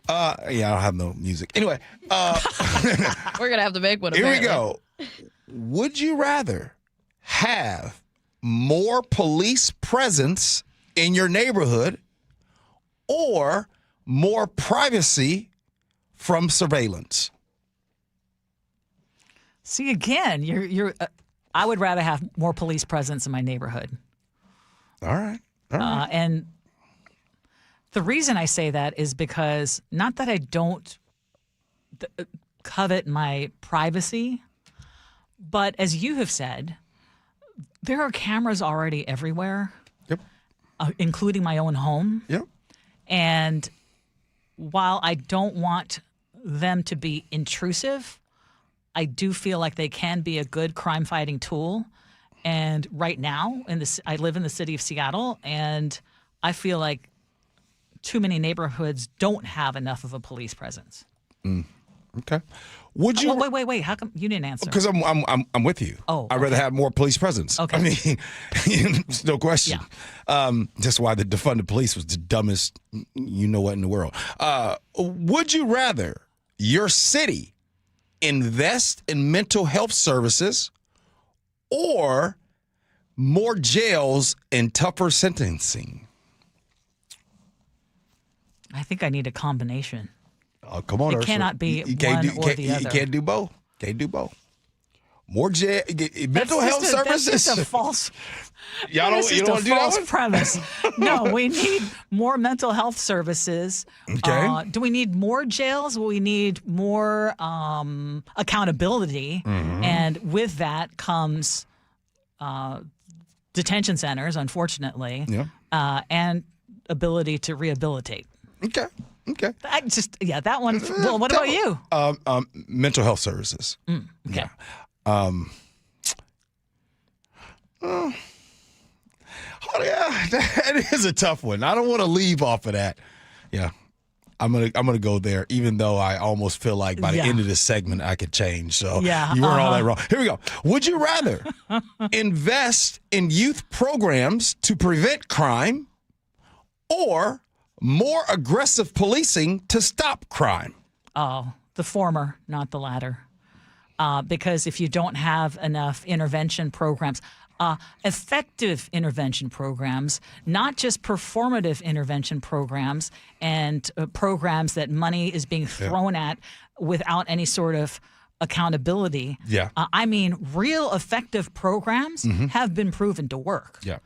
Yeah, I don't have no music. Anyway. We're going to have to make one. Here we go. Would you rather have more police presence in your neighborhood or more privacy from surveillance? See, again, you're. I would rather have more police presence in my neighborhood. All right. And the reason I say that is because not that I don't covet my privacy, but as you have said, there are cameras already everywhere. Yep. Including my own home. Yep. And while I don't want them to be intrusive, I do feel like they can be a good crime-fighting tool. And right now, I live in the city of Seattle, and I feel like too many neighborhoods don't have enough of a police presence. Okay. Would you? Wait. How come you didn't answer? Because I'm with you. Oh, I'd rather have more police presence. Okay. I mean, there's no question. Yeah. That's why the defund the police was the dumbest, you know what, in the world. Would you rather your city invest in mental health services or more jails and tougher sentencing? I think I need a combination. Oh, come on, It Ursula. cannot be You can't one or the other. You can't do both. More mental health services. That's just a false. Y'all don't want to do that false one? premise. No, we need more mental health services. Okay. Do we need more jails? We need more accountability, and with that comes detention centers, unfortunately, and ability to rehabilitate. Okay. That one. Well, what about you? Mental health services. Okay. That is a tough one. I don't want to leave off of that. Yeah. I'm gonna go there, even though I almost feel like by the end of this segment I could change. So you weren't all that wrong. Here we go. Would you rather invest in youth programs to prevent crime or more aggressive policing to stop crime? Oh, the former, not the latter. Because if you don't have enough intervention programs, effective intervention programs, not just performative intervention programs and programs that money is being thrown at without any sort of accountability. Yeah. I mean, real effective programs have been proven to work. Yeah.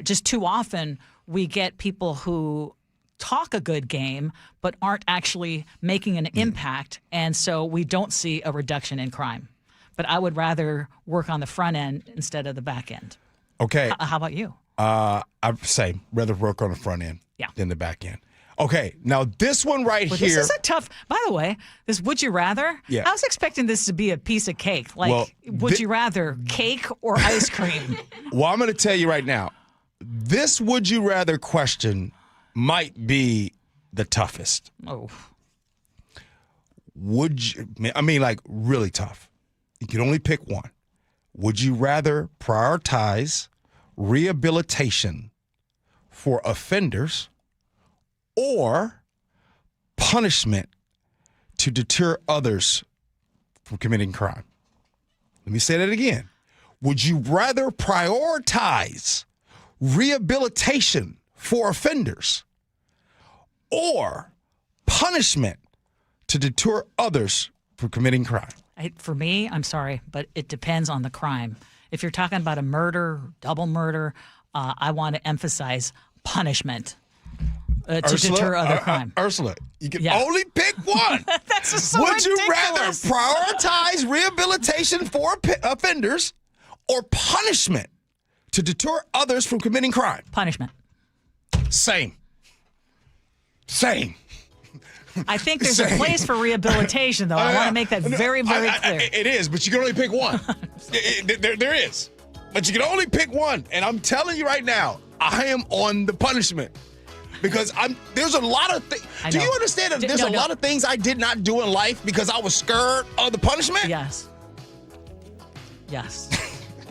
Just too often we get people who talk a good game but aren't actually making an impact, and so we don't see a reduction in crime. But I would rather work on the front end instead of the back end. Okay. How about you? Same. Rather work on the front end than the back end. Okay. Now this one right here. This is a tough. By the way, this would you rather? Yeah. I was expecting this to be a piece of cake. Like, would you rather cake or ice cream? Well, I'm going to tell you right now. This would you rather question might be the toughest. Oh. Would you? I mean, like really tough. You can only pick one. Would you rather prioritize rehabilitation for offenders or punishment to deter others from committing crime? Let me say that again. Would you rather prioritize rehabilitation for offenders or punishment to deter others from committing crime? For me, I'm sorry, but it depends on the crime. If you're talking about a murder, double murder, I want to emphasize punishment to deter other crime. Ursula, you can only pick one. That's just so Would ridiculous. you rather prioritize rehabilitation for offenders or punishment to deter others from committing crime? Punishment. Same. I think there's a place for rehabilitation, though. I want to make that very, very clear. It is, but you can only pick one. There is. But you can only pick one. And I'm telling you right now, I am on the punishment. Because there's a lot of things. Do you understand that there's a lot of things I did not do in life because I was scared of the punishment? Yes.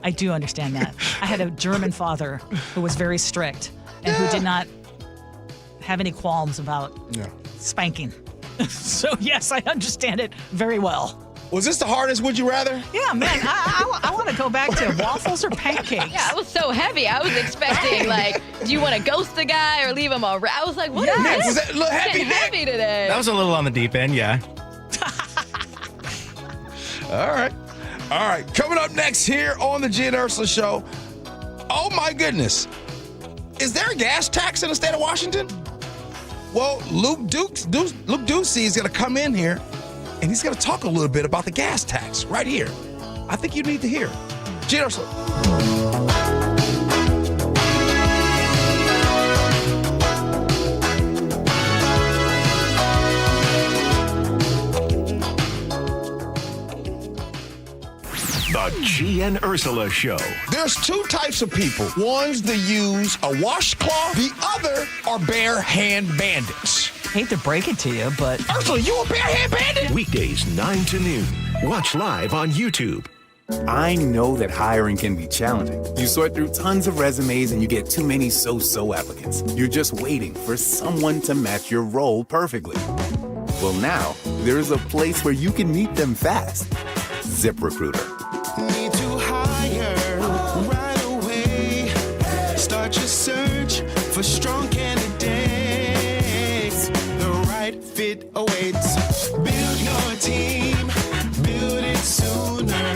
I do understand that. I had a German father who was very strict and who did not have any qualms about spanking. So, yes, I understand it very well. Was this the hardest Would You Rather? Yeah, man, I want to go back to waffles or pancakes. Yeah, it was so heavy. I was expecting, do you want to ghost the guy or leave him around? I was like, what is this? Was that a little heavy, It's heavy today. That was a little on the deep end, yeah. All right. Coming up next here on the Gee and Ursula Show. Oh, my goodness. Is there a gas tax in the state of Washington? Well, Luke Ducey is going to come in here, and he's going to talk a little bit about the gas tax right here. I think you need to hear. Gee and Ursula. The Gee and Ursula Show. There's two types of people. One's that use a washcloth. The other are bare hand bandits. Hate to break it to you, but... Ursula, you a bare hand bandit? Weekdays 9 to noon. Watch live on YouTube. I know that hiring can be challenging. You sort through tons of resumes and you get too many so-so applicants. You're just waiting for someone to match your role perfectly. Well, now, there's a place where you can meet them fast. ZipRecruiter. Need to hire right away. Start your search for strong candidates. The right fit awaits. Build your team. Build it sooner.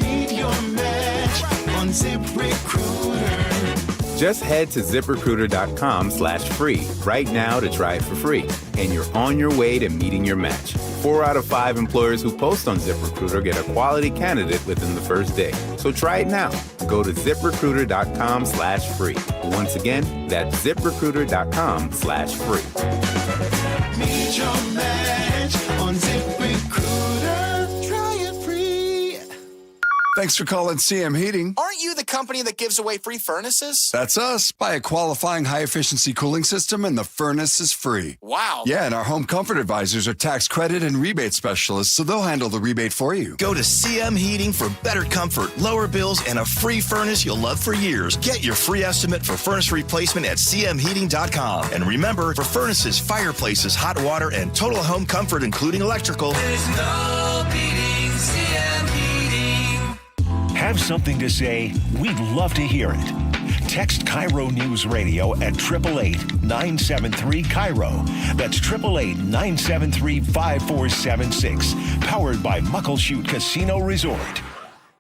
Meet your match on ZipRecruiter. Just head to ZipRecruiter.com/free right now to try it for free. And you're on your way to meeting your match. 4 out of 5 employers who post on ZipRecruiter get a quality candidate within the first day. So try it now. Go to ZipRecruiter.com/free. Once again, that's ZipRecruiter.com/free. Meet your match on ZipRecruiter. Try it free. Thanks for calling CM Heating. Aren't you the company that gives away free furnaces? That's us. Buy a qualifying high-efficiency cooling system and the furnace is free. Wow. Yeah, and our home comfort advisors are tax credit and rebate specialists, so they'll handle the rebate for you. Go to CM Heating for better comfort, lower bills, and a free furnace you'll love for years. Get your free estimate for furnace replacement at cmheating.com. And remember, for furnaces, fireplaces, hot water, and total home comfort, including electrical, there's no beating CM Heating. Have something to say? We'd love to hear it. Text KIRO News Radio at 888-973-KIRO. That's 888-973-5476. Powered by Muckleshoot Casino Resort.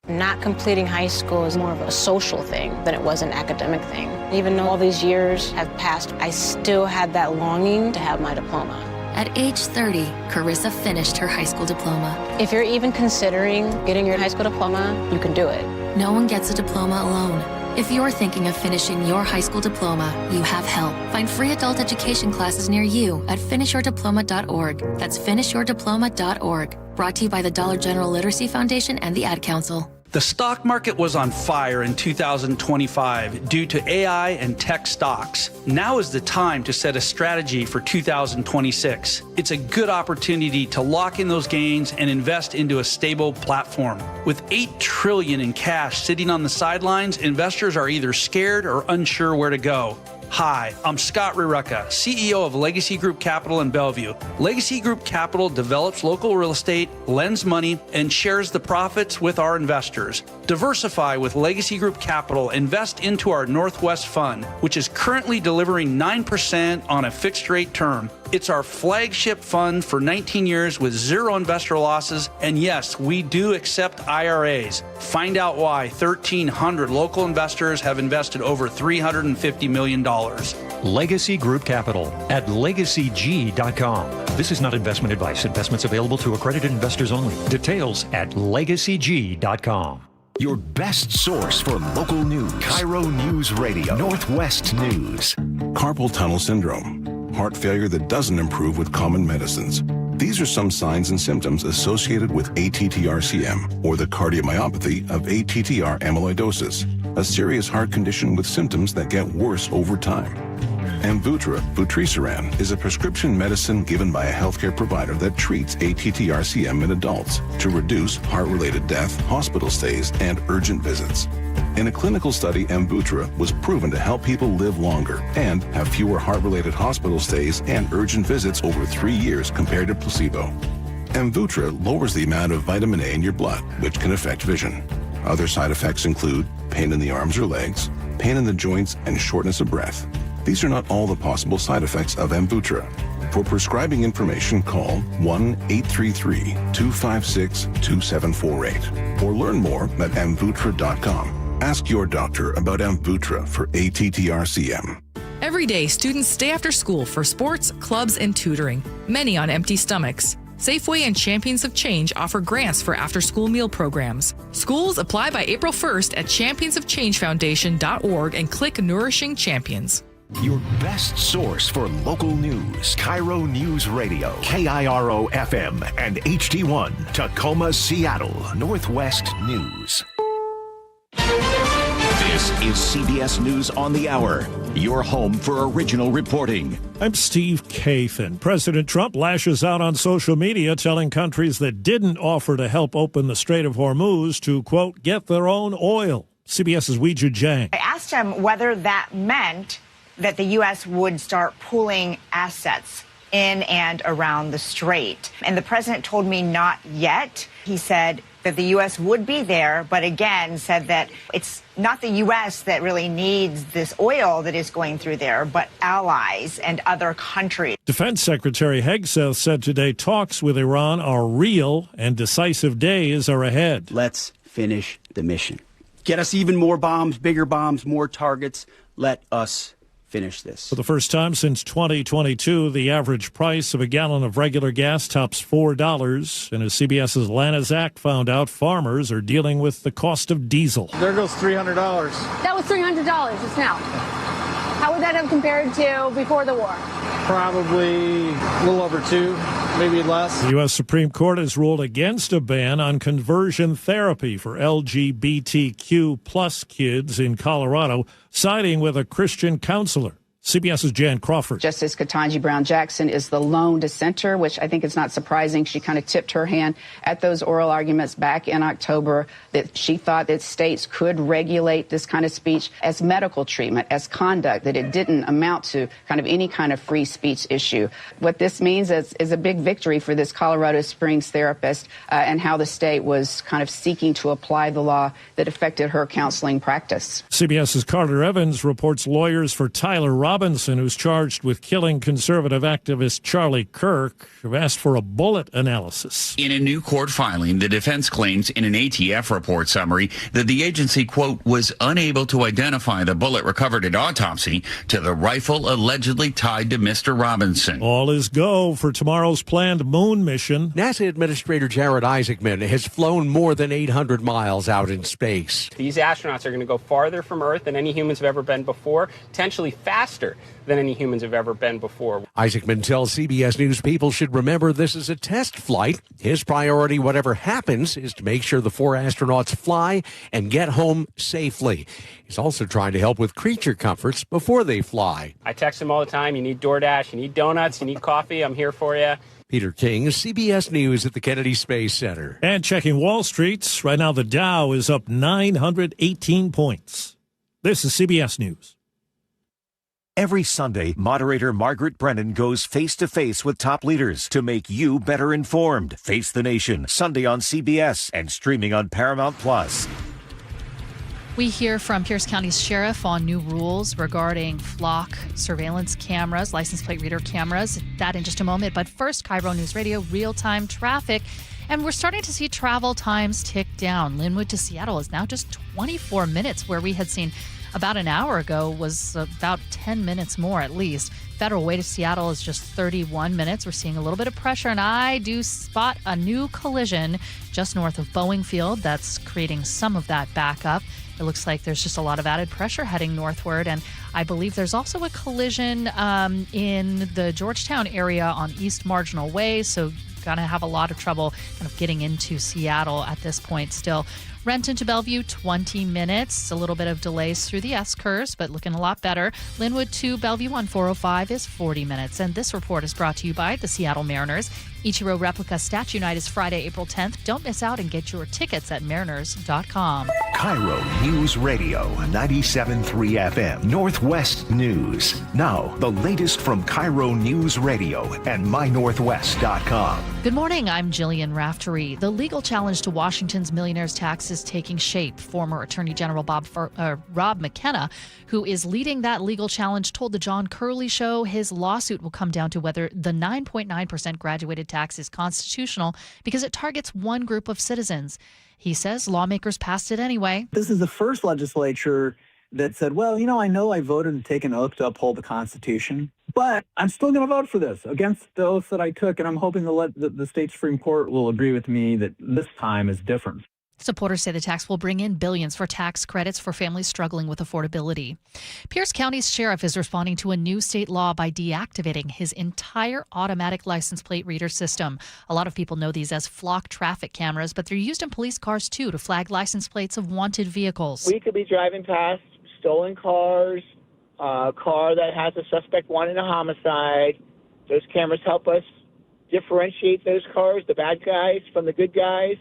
Not completing high school is more of a social thing than it was an academic thing. Even though all these years have passed, I still had that longing to have my diploma. At age 30, Carissa finished her high school diploma. If you're even considering getting your high school diploma, you can do it. No one gets a diploma alone. If you're thinking of finishing your high school diploma, you have help. Find free adult education classes near you at finishyourdiploma.org. That's finishyourdiploma.org. Brought to you by the Dollar General Literacy Foundation and the Ad Council. The stock market was on fire in 2025 due to AI and tech stocks. Now is the time to set a strategy for 2026. It's a good opportunity to lock in those gains and invest into a stable platform. With $8 trillion in cash sitting on the sidelines, investors are either scared or unsure where to go. Hi, I'm Scott Rurecka, CEO of Legacy Group Capital in Bellevue. Legacy Group Capital develops local real estate, lends money, and shares the profits with our investors. Diversify with Legacy Group Capital. Invest into our Northwest Fund, which is currently delivering 9% on a fixed rate term. It's our flagship fund for 19 years with 0 investor losses. And yes, we do accept IRAs. Find out why 1,300 local investors have invested over $350 million. Legacy Group Capital at LegacyG.com. This is not investment advice. Investments available to accredited investors only. Details at LegacyG.com. Your best source for local news. KIRO News Radio. Northwest News. Carpal tunnel syndrome. Heart failure that doesn't improve with common medicines. These are some signs and symptoms associated with ATTR-CM, or the cardiomyopathy of ATTR amyloidosis, a serious heart condition with symptoms that get worse over time. Amvuttra, vutrisiran, is a prescription medicine given by a healthcare provider that treats ATTR-CM in adults to reduce heart-related death, hospital stays, and urgent visits. In a clinical study, Amvuttra was proven to help people live longer and have fewer heart-related hospital stays and urgent visits over 3 years compared to placebo. Amvuttra lowers the amount of vitamin A in your blood, which can affect vision. Other side effects include pain in the arms or legs, pain in the joints, and shortness of breath. These are not all the possible side effects of Amvuttra. For prescribing information, call 1-833-256-2748 or learn more at amvuttra.com. Ask your doctor about Amvuttra for ATTR-CM. Every day, students stay after school for sports, clubs, and tutoring, many on empty stomachs. Safeway and Champions of Change offer grants for after-school meal programs. Schools apply by April 1st at championsofchangefoundation.org and click Nourishing Champions. Your best source for local news. KIRO News Radio, KIRO FM and HD1, Tacoma, Seattle, Northwest News. This is CBS News on the Hour, your home for original reporting. I'm Steve Kathan. President Trump lashes out on social media, telling countries that didn't offer to help open the Strait of Hormuz to, quote, get their own oil. CBS's Weiju Jiang. I asked him whether that meant that the U.S. would start pooling assets in and around the strait. And the president told me not yet. He said that the U.S. would be there, but again said that it's not the U.S. that really needs this oil that is going through there, but allies and other countries. Defense Secretary Hegseth said today talks with Iran are real and decisive days are ahead. Let's finish the mission. Get us even more bombs, bigger bombs, more targets. Let us finish this. For the first time since 2022, the average price of a gallon of regular gas tops $4. And as CBS's Lana Zach found out, farmers are dealing with the cost of diesel. There goes $300. That was $300 just now. How would that have compared to before the war? Probably a little over $2, maybe less. The U.S. Supreme Court has ruled against a ban on conversion therapy for LGBTQ plus kids in Colorado, siding with a Christian counselor. CBS's Jan Crawford. Justice Ketanji Brown Jackson is the lone dissenter, which I think is not surprising. She kind of tipped her hand at those oral arguments back in October that she thought that states could regulate this kind of speech as medical treatment, as conduct, that it didn't amount to kind of any kind of free speech issue. What this means is a big victory for this Colorado Springs therapist and how the state was kind of seeking to apply the law that affected her counseling practice. CBS's Carter Evans reports lawyers for Tyler Robinson, who's charged with killing conservative activist Charlie Kirk, have asked for a bullet analysis. In a new court filing, the defense claims in an ATF report summary that the agency, quote, was unable to identify the bullet recovered at autopsy to the rifle allegedly tied to Mr. Robinson. All is go for tomorrow's planned moon mission. NASA Administrator Jared Isaacman has flown more than 800 miles out in space. These astronauts are going to go farther from Earth than any humans have ever been before, potentially faster than any humans have ever been before. Isaacman tells CBS News people should remember this is a test flight. His priority, whatever happens, is to make sure the 4 astronauts fly and get home safely. He's also trying to help with creature comforts before they fly. I text him all the time. You need DoorDash, you need donuts, you need coffee. I'm here for you. Peter King, CBS News at the Kennedy Space Center. And checking Wall Street, right now the Dow is up 918 points. This is CBS News. Every Sunday, moderator Margaret Brennan goes face-to-face with top leaders to make you better informed. Face the Nation, Sunday on CBS and streaming on Paramount+. We hear from Pierce County's sheriff on new rules regarding flock surveillance cameras, license plate reader cameras. That in just a moment. But first, KIRO News Radio, real-time traffic. And we're starting to see travel times tick down. Linwood to Seattle is now just 24 minutes, where we had seen about an hour ago was about 10 minutes more at least. Federal Way to Seattle is just 31 minutes. We're seeing a little bit of pressure, and I do spot a new collision just north of Boeing Field that's creating some of that backup. It looks like there's just a lot of added pressure heading northward, and I believe there's also a collision in the Georgetown area on East Marginal Way, so going to have a lot of trouble kind of getting into Seattle at this point still. Renton to Bellevue, 20 minutes. A little bit of delays through the S-curves, but looking a lot better. Linwood to Bellevue on 405 is 40 minutes. And this report is brought to you by the Seattle Mariners. Ichiro Replica Statue Night is Friday, April 10th. Don't miss out and get your tickets at mariners.com. KIRO News Radio 97.3 FM Northwest News. Now, the latest from KIRO News Radio and mynorthwest.com. Good morning, I'm Jillian Raftery. The legal challenge to Washington's millionaires tax is taking shape. Former Attorney General Rob McKenna, who is leading that legal challenge, told the John Curley Show his lawsuit will come down to whether the 9.9% graduated tax is constitutional because it targets one group of citizens. He says lawmakers passed it anyway. This is the first legislature that said, well, I know I voted and take an oath to uphold the Constitution, but I'm still going to vote for this against the oath that I took, and I'm hoping the state Supreme Court will agree with me that this time is different. Supporters say the tax will bring in billions for tax credits for families struggling with affordability. Pierce County's sheriff is responding to a new state law by deactivating his entire automatic license plate reader system. A lot of people know these as flock traffic cameras, but they're used in police cars too to flag license plates of wanted vehicles. We could be driving past stolen cars, a car that has a suspect wanting a homicide. Those cameras help us differentiate those cars, the bad guys from the good guys.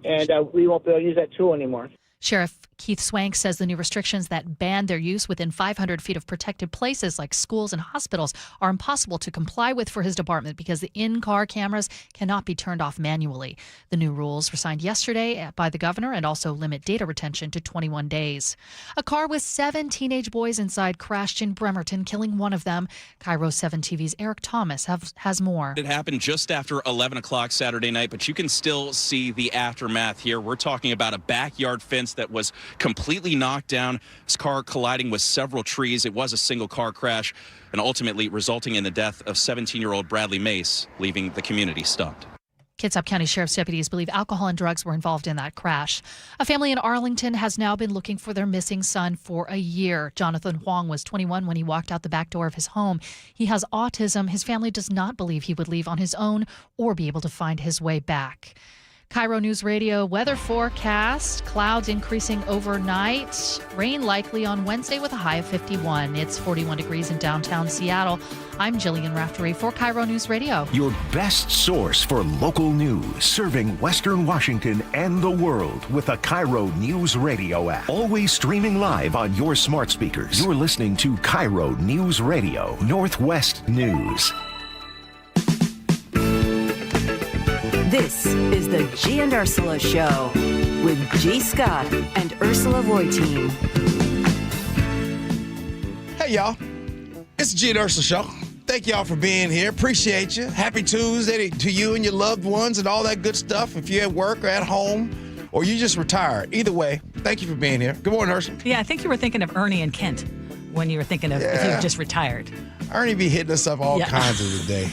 And we won't be able to use that tool anymore. Sheriff Keith Swank says the new restrictions that ban their use within 500 feet of protected places like schools and hospitals are impossible to comply with for his department because the in-car cameras cannot be turned off manually. The new rules were signed yesterday by the governor and also limit data retention to 21 days. A car with 7 teenage boys inside crashed in Bremerton, killing one of them. KIRO 7 TV's Eric Thomas has more. It happened just after 11 o'clock Saturday night, but you can still see the aftermath here. We're talking about a backyard fence that was completely knocked down. This car colliding with several trees. It was a single car crash and ultimately resulting in the death of 17-year-old Bradley Mace, leaving the community stunned. Kitsap County Sheriff's deputies believe alcohol and drugs were involved in that crash. A family in Arlington has now been looking for their missing son for a year. Jonathan Huang was 21 when he walked out the back door of his home. He has autism. His family does not believe he would leave on his own or be able to find his way back. KIRO News Radio weather forecast. Clouds increasing overnight. Rain likely on Wednesday with a high of 51. It's 41 degrees in downtown Seattle. I'm Jillian Raftery for KIRO News Radio. Your best source for local news, serving Western Washington and the world with the KIRO News Radio app. Always streaming live on your smart speakers. You're listening to KIRO News Radio, Northwest News. This is the Gee and Ursula Show with G. Scott and Ursula Reutin. Hey, y'all. It's the Gee and Ursula Show. Thank y'all for being here. Appreciate you. Happy Tuesday to you and your loved ones and all that good stuff. If you're at work or at home or you just retired. Either way, thank you for being here. Good morning, Ursula. Yeah, I think you were thinking of Ernie and Kent when you were thinking of if you just retired. Ernie be hitting us up all kinds of the day.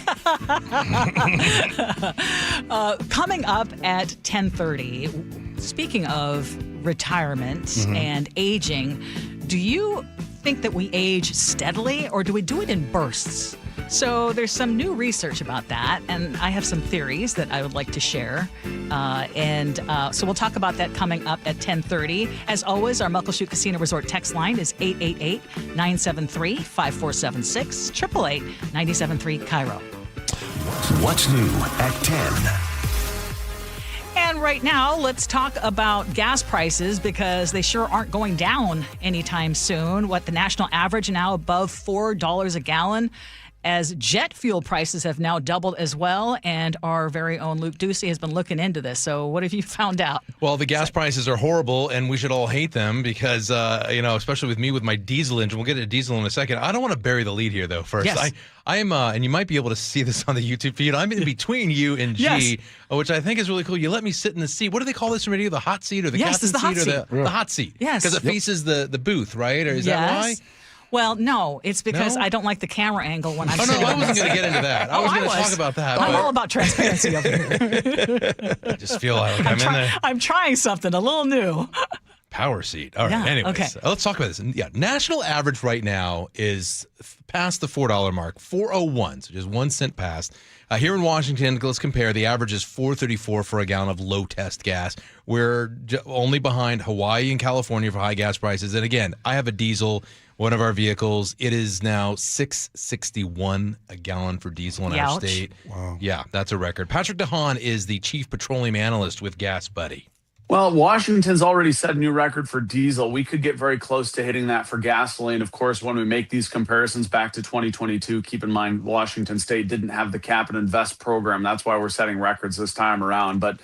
Coming up at 10:30, speaking of retirement and aging, do you think that we age steadily or do we do it in bursts? So there's some new research about that, and I have some theories that I would like to share. So we'll talk about that coming up at 10:30. As always, our Muckleshoot Casino Resort text line is 888-973-5476, 888-973 KIRO. What's new at 10? And right now, let's talk about gas prices because they sure aren't going down anytime soon. The national average now above $4 a gallon, as jet fuel prices have now doubled as well. And our very own Luke Ducey has been looking into this. So what have you found out? Well, the gas prices are horrible, and we should all hate them because, especially with me with my diesel engine. We'll get to diesel in a second. I don't want to bury the lead here, though, first. Yes. I am, and you might be able to see this on the YouTube feed. I'm in between you and G, which I think is really cool. You let me sit in the seat. What do they call this in radio? The hot seat or the captain's seat? The hot seat. Yes. Because it faces the booth, right? Or is that why? Well, no, it's because I don't like the camera angle when I'm I wasn't going to get into that. I was going to talk about that. I'm all about transparency over here. I just feel like I'm in there. I'm trying something a little new. Power seat. All right. Yeah, Anyways, okay. Let's talk about this. Yeah, national average right now is past the $4 mark, $4.01, so just 1 cent past. Here in Washington, let's compare. The average is $4.34 for a gallon of low test gas. We're only behind Hawaii and California for high gas prices. And again, I have a diesel, one of our vehicles. It is now $6.61 a gallon for diesel in our state. Wow. Yeah, that's a record. Patrick DeHaan is the chief petroleum analyst with Gas Buddy. Well, Washington's already set a new record for diesel. We could get very close to hitting that for gasoline. Of course, when we make these comparisons back to 2022, keep in mind Washington State didn't have the Cap and Invest program. That's why we're setting records this time around. But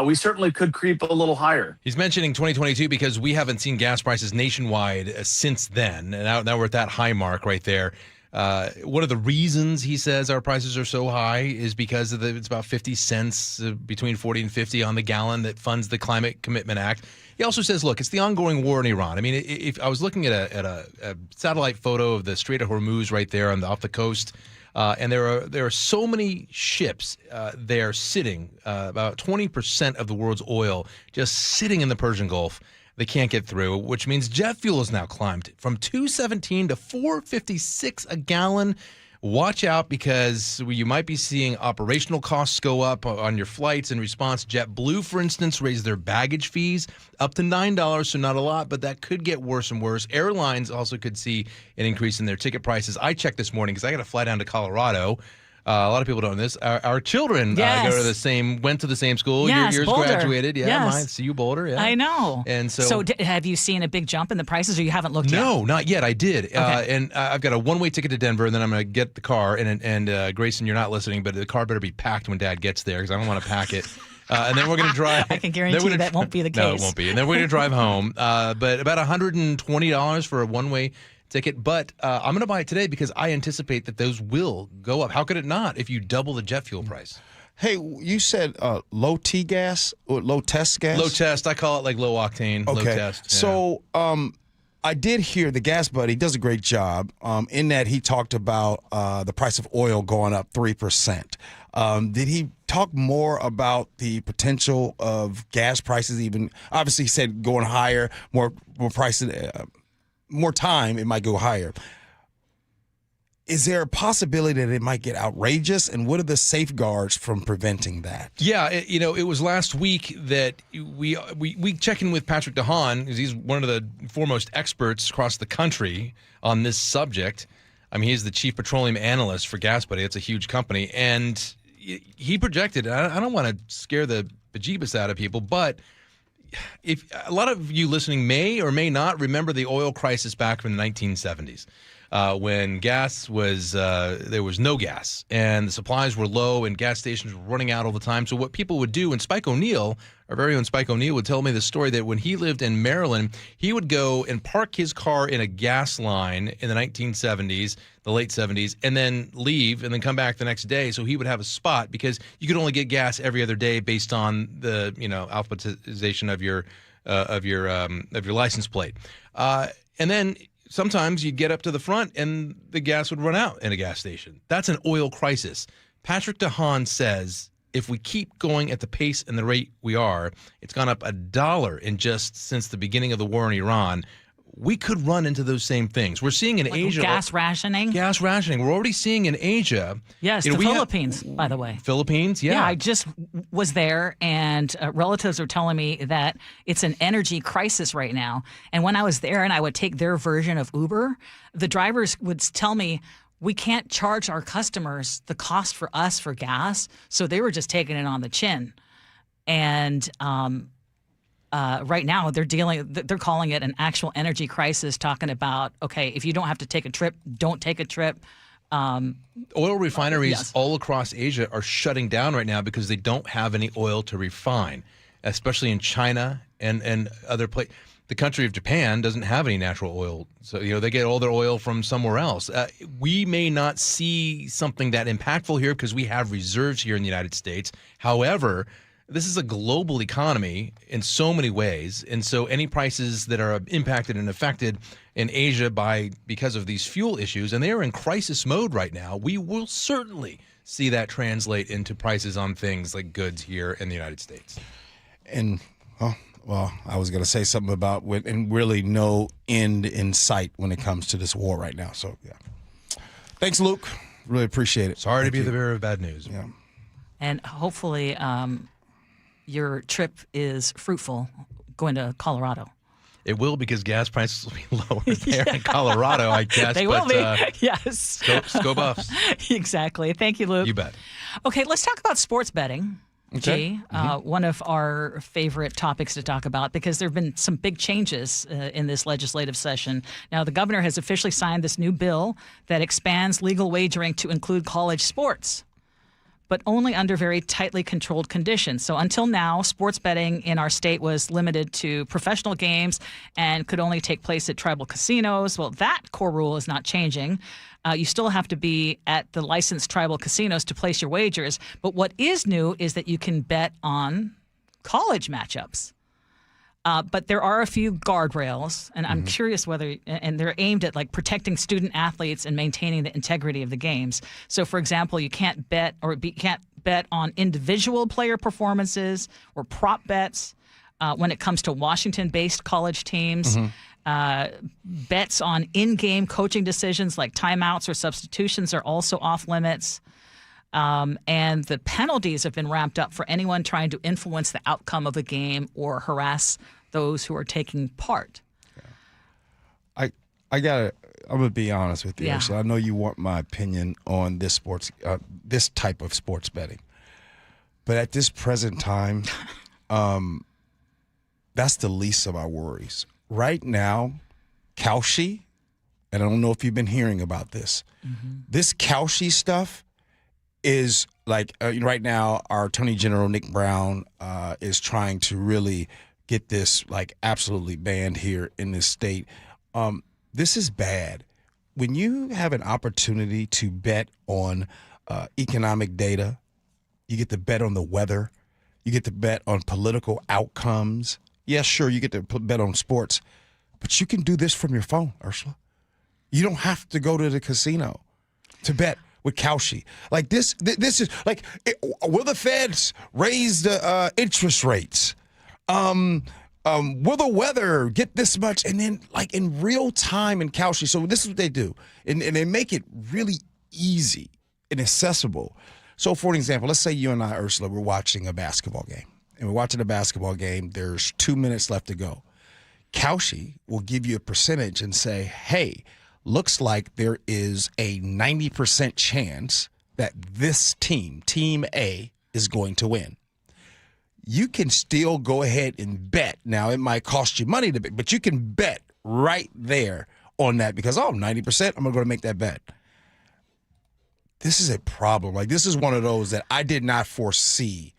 we certainly could creep a little higher. He's mentioning 2022 because we haven't seen gas prices nationwide since then. And now we're at that high mark right there. One of the reasons he says our prices are so high is because it's about 50 cents, between 40 and 50 on the gallon that funds the Climate Commitment Act. He also says, look, it's the ongoing war in Iran. I mean, if I was looking at a satellite photo of the Strait of Hormuz right there off the coast, and there are so many ships there sitting, about 20% of the world's oil just sitting in the Persian Gulf. They can't get through, which means jet fuel has now climbed from $2.17 to $4.56 a gallon. Watch out, because you might be seeing operational costs go up on your flights in response. JetBlue, for instance, raised their baggage fees up to $9, so not a lot, but that could get worse and worse. Airlines also could see an increase in their ticket prices. I checked this morning because I got to fly down to Colorado. A lot of people don't know this. Our children went to the same school. Yes, Yours Boulder. graduated. Yeah, Yes. mine. CU Boulder. Yeah, I know. And so have you seen a big jump in the prices, or you haven't looked yet? No, not yet. I did. And I've got a one-way ticket to Denver, and then I'm going to get the car. And Grayson, you're not listening, but the car better be packed when Dad gets there, because I don't want to pack it. And then we're going to drive. I can guarantee you that won't be the case. No, it won't be. And then we're going to drive home. But about $120 for a one-way ticket, but I'm going to buy it today because I anticipate that those will go up. How could it not if you double the jet fuel price? Hey, you said low T gas or low test gas? Low test. I call it like low octane, low test. Yeah. So I did hear the Gas Buddy does a great job in that he talked about the price of oil going up 3%. Did he talk more about the potential of gas prices even? Obviously, he said going higher, more prices. More time, it might go higher. Is there a possibility that it might get outrageous? And what are the safeguards from preventing that? Yeah, it was last week that we check in with Patrick DeHaan, because he's one of the foremost experts across the country on this subject. I mean, he's the chief petroleum analyst for Gas Buddy. It's a huge company. And he projected, I don't want to scare the bejeebus out of people, but if a lot of you listening may or may not remember the oil crisis back from the 1970s, when gas was there was no gas and the supplies were low and gas stations were running out all the time. So what people would do, and Spike O'Neill, our very own Spike O'Neill, would tell me the story that when he lived in Maryland, he would go and park his car in a gas line in the 1970s, the late 70s, and then leave and then come back the next day. So he would have a spot, because you could only get gas every other day based on the alphabetization of your license plate. And then sometimes you'd get up to the front and the gas would run out in a gas station. That's an oil crisis. Patrick DeHaan says if we keep going at the pace and the rate we are, it's gone up $1 in just since the beginning of the war in Iran. We could run into those same things. We're seeing in Asia. Gas rationing? Gas rationing. We're already seeing in Asia. Yes, the Philippines, by the way. Philippines, yeah. Yeah, I just was there, and relatives are telling me that it's an energy crisis right now. And when I was there and I would take their version of Uber, the drivers would tell me, we can't charge our customers the cost for us for gas. So they were just taking it on the chin. And right now they're calling it an actual energy crisis, talking about, okay, if you don't have to take a trip, don't take a trip. Oil refineries all across Asia are shutting down right now because they don't have any oil to refine, especially in China and other places. The country of Japan doesn't have any natural oil, so they get all their oil from somewhere else. We may not see something that impactful here because we have reserves here in the United States. However, this is a global economy in so many ways, and so any prices that are impacted and affected in Asia because of these fuel issues, and they are in crisis mode right now, we will certainly see that translate into prices on things like goods here in the United States. And Well, I was going to say something about and really no end in sight when it comes to this war right now. So, yeah. Thanks, Luke. Really appreciate it. Sorry to be the bearer of bad news. Yeah. And hopefully your trip is fruitful going to Colorado. It will, because gas prices will be lower there in Colorado, I guess. They will be. Yes. Go Buffs. Exactly. Thank you, Luke. You bet. Okay, let's talk about sports betting. Okay. Gee, one of our favorite topics to talk about, because there have been some big changes in this legislative session. Now, the governor has officially signed this new bill that expands legal wagering to include college sports, but only under very tightly controlled conditions. So until now, sports betting in our state was limited to professional games and could only take place at tribal casinos. Well, that core rule is not changing. You still have to be at the licensed tribal casinos to place your wagers. But what is new is that you can bet on college matchups. But there are a few guardrails, and I'm curious whether, and they're aimed at like protecting student athletes and maintaining the integrity of the games. So, for example, you can't bet can't bet on individual player performances or prop bets when it comes to Washington-based college teams. Bets on in-game coaching decisions like timeouts or substitutions are also off limits. And the penalties have been ramped up for anyone trying to influence the outcome of a game or harass those who are taking part. I'm gonna be honest with you. Yeah. Ursula. I know you want my opinion on this this type of sports betting, but at this present time, that's the least of our worries. Right now, Kalshi, and I don't know if you've been hearing about this. This Kalshi stuff is like right now, our Attorney General Nick Brown is trying to really get this like absolutely banned here in this state. This is bad. When you have an opportunity to bet on economic data, you get to bet on the weather, you get to bet on political outcomes. Yes, sure, you get to bet on sports, but you can do this from your phone, Ursula. You don't have to go to the casino to bet with Kalshi. Like this is like, will the feds raise the interest rates? Will the weather get this much? And then like in real time in Kalshi. So this is what they do. And they make it really easy and accessible. So for an example, let's say you and I, Ursula, we're watching a basketball game. And we're watching a basketball game. There's 2 minutes left to go. Kalshi will give you a percentage and say, hey, looks like there is a 90% chance that this team, Team A, is going to win. You can still go ahead and bet. Now, it might cost you money to bet, but you can bet right there on that because, 90%, I'm going to go to make that bet. This is a problem. Like, this is one of those that I did not foresee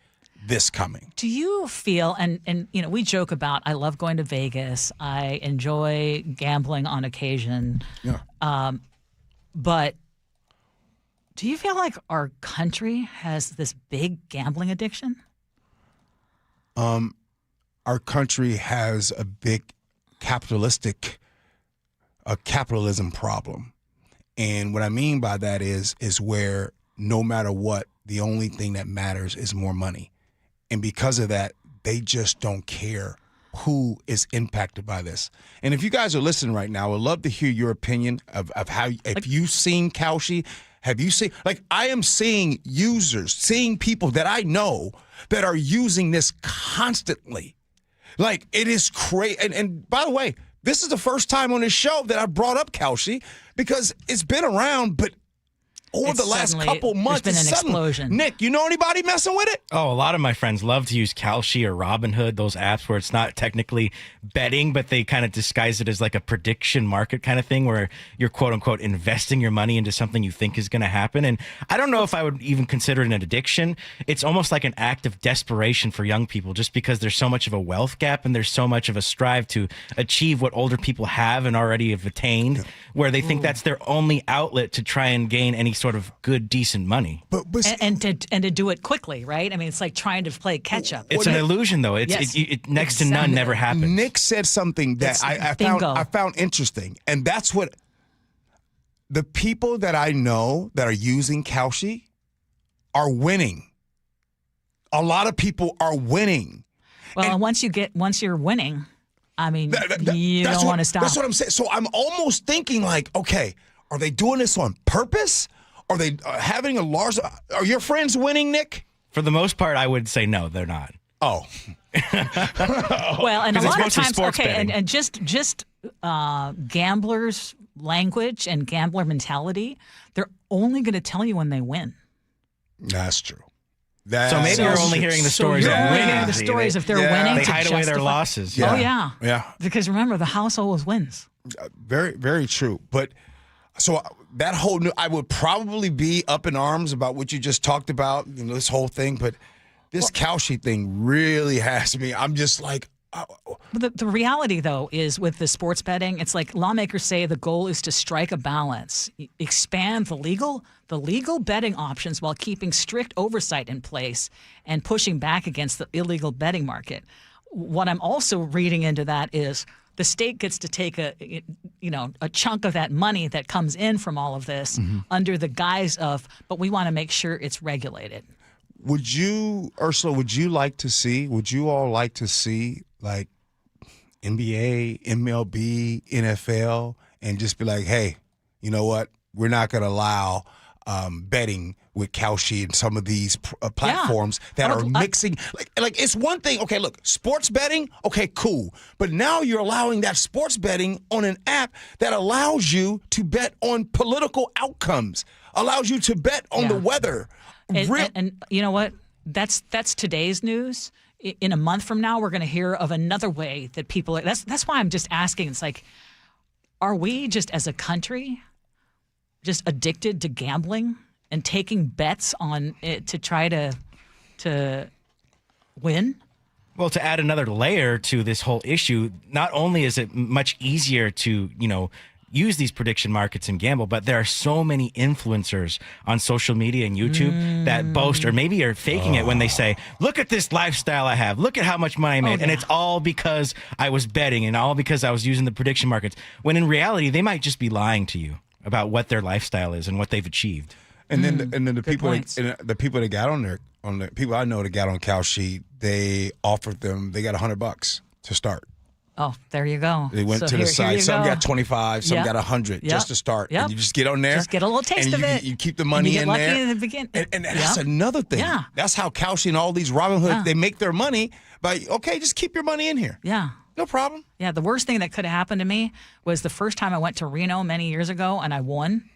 this coming. Do you feel, and you know, we joke about, I love going to Vegas. I enjoy gambling on occasion. Yeah. But do you feel like our country has this big gambling addiction? Our country has a big capitalism problem. And what I mean by that is where no matter what, the only thing that matters is more money. And because of that, they just don't care who is impacted by this. And if you guys are listening right now, I would love to hear your opinion of how, if you've seen Kalshi, have you seen, like I am seeing seeing people that I know that are using this constantly. Like it is crazy. And by the way, this is the first time on this show that I brought up Kalshi because it's been around, but over the last couple months, there's been an explosion. Nick, you know anybody messing with it? Oh, a lot of my friends love to use Kalshi or Robinhood, those apps where it's not technically betting, but they kind of disguise it as like a prediction market kind of thing where you're quote unquote investing your money into something you think is going to happen. And I don't know if I would even consider it an addiction. It's almost like an act of desperation for young people just because there's so much of a wealth gap and there's so much of a strive to achieve what older people have and already have attained, where they think that's their only outlet to try and gain any sort of good, decent money. But and to do it quickly, right? I mean, it's like trying to play catch up. It's an illusion, though. It's next to none never happens. Nick said something that I found interesting, and that's what the people that I know that are using Kalshi are winning. A lot of people are winning. Well, and once you're winning, I mean, you don't want to stop. That's what I'm saying. So I'm almost thinking like, okay, are they doing this on purpose? Are they having a large? Are your friends winning, Nick? For the most part, I would say no, they're not. Oh. Well, and a lot of times, okay, and just gamblers' language and gambler mentality, they're only going to tell you when they win. That's true. So maybe you're only hearing the stories. You're only hearing the stories if they're winning. They to hide away their justify- losses. Oh yeah, yeah. Because remember, the house always wins. Very, very true. But so that whole I would probably be up in arms about what you just talked about, this whole thing. But this Kalshi thing really has me. I'm just like. The reality, though, is with the sports betting, it's like lawmakers say the goal is to strike a balance, expand the legal betting options while keeping strict oversight in place and pushing back against the illegal betting market. What I'm also reading into that is the state gets to take a chunk of that money that comes in from all of this under the guise of, but we want to make sure it's regulated. Would you all like to see like NBA, MLB, NFL, and just be like, hey, you know what? We're not going to allow betting with Kalshi and some of these platforms that are mixing. Like it's one thing. Okay, look, sports betting. Okay, cool. But now you're allowing that sports betting on an app that allows you to bet on political outcomes, allows you to bet on the weather. And you know what? That's today's news. In a month from now, we're going to hear of another way that people. That's why I'm just asking. It's like, are we just as a country just addicted to gambling and taking bets on it to try to win? Well, to add another layer to this whole issue, not only is it much easier to use these prediction markets and gamble, but there are so many influencers on social media and YouTube that boast or maybe are faking it when they say, look at this lifestyle I have. Look at how much money I made. And it's all because I was betting and all because I was using the prediction markets. When in reality, they might just be lying to you about what their lifestyle is and what they've achieved. And then the people that got on there, the people I know that got on Kalshi, they offered them, they got $100 to start. Oh, there you go. They went to the site. Some got 25, some got 100 just to start. And you just get on there. Just get a little taste of it. You keep the money in there. In the beginning. And that's another thing. Yeah. That's how Kalshi and all these Robinhood, they make their money by, okay, just keep your money in here. Yeah. No problem. Yeah, the worst thing that could have happened to me was the first time I went to Reno many years ago and I won.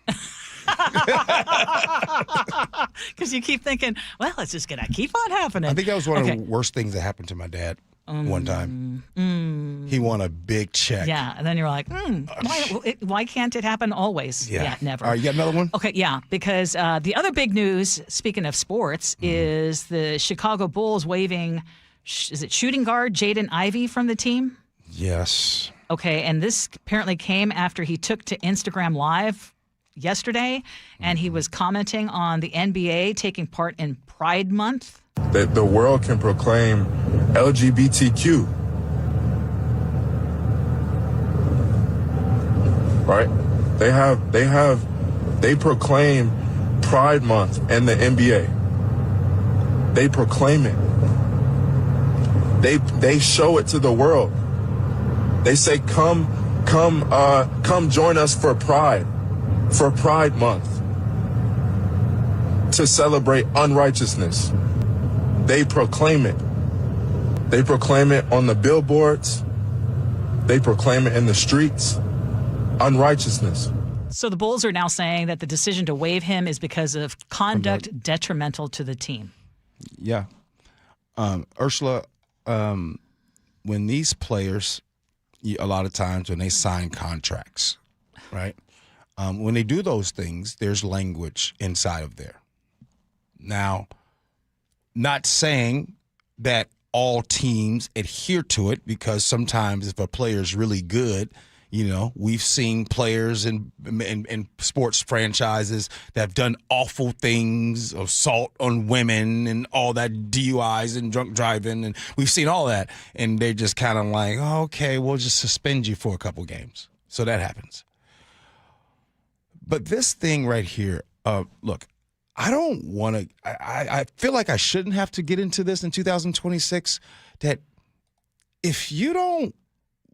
Because you keep thinking, well, it's just going to keep on happening. I think that was one of the worst things that happened to my dad one time. He won a big check. Yeah, and then you're like, why can't it happen always? Yeah, never. All right, you got another one? Okay, yeah, because the other big news, speaking of sports, is the Chicago Bulls waiving, is it shooting guard Jaden Ivey from the team? Yes. Okay, and this apparently came after he took to Instagram Live yesterday, and he was commenting on the NBA taking part in Pride Month. That the world can proclaim LGBTQ, right? They proclaim Pride Month and the NBA. They proclaim it. They show it to the world. They say, come join us for Pride Month, to celebrate unrighteousness. They proclaim it. They proclaim it on the billboards. They proclaim it in the streets. Unrighteousness. So the Bulls are now saying that the decision to waive him is because of conduct detrimental to the team. Yeah. Ursula, when these players, a lot of times when they sign contracts, right? When they do those things, there's language inside of there. Now, not saying that all teams adhere to it, because sometimes if a player is really good, we've seen players in sports franchises that have done awful things, assault on women and all that, DUIs and drunk driving, and we've seen all that. And they're just kind of like, oh, okay, we'll just suspend you for a couple games. So that happens. But this thing right here, look, I don't want to. I feel like I shouldn't have to get into this in 2026. That if you don't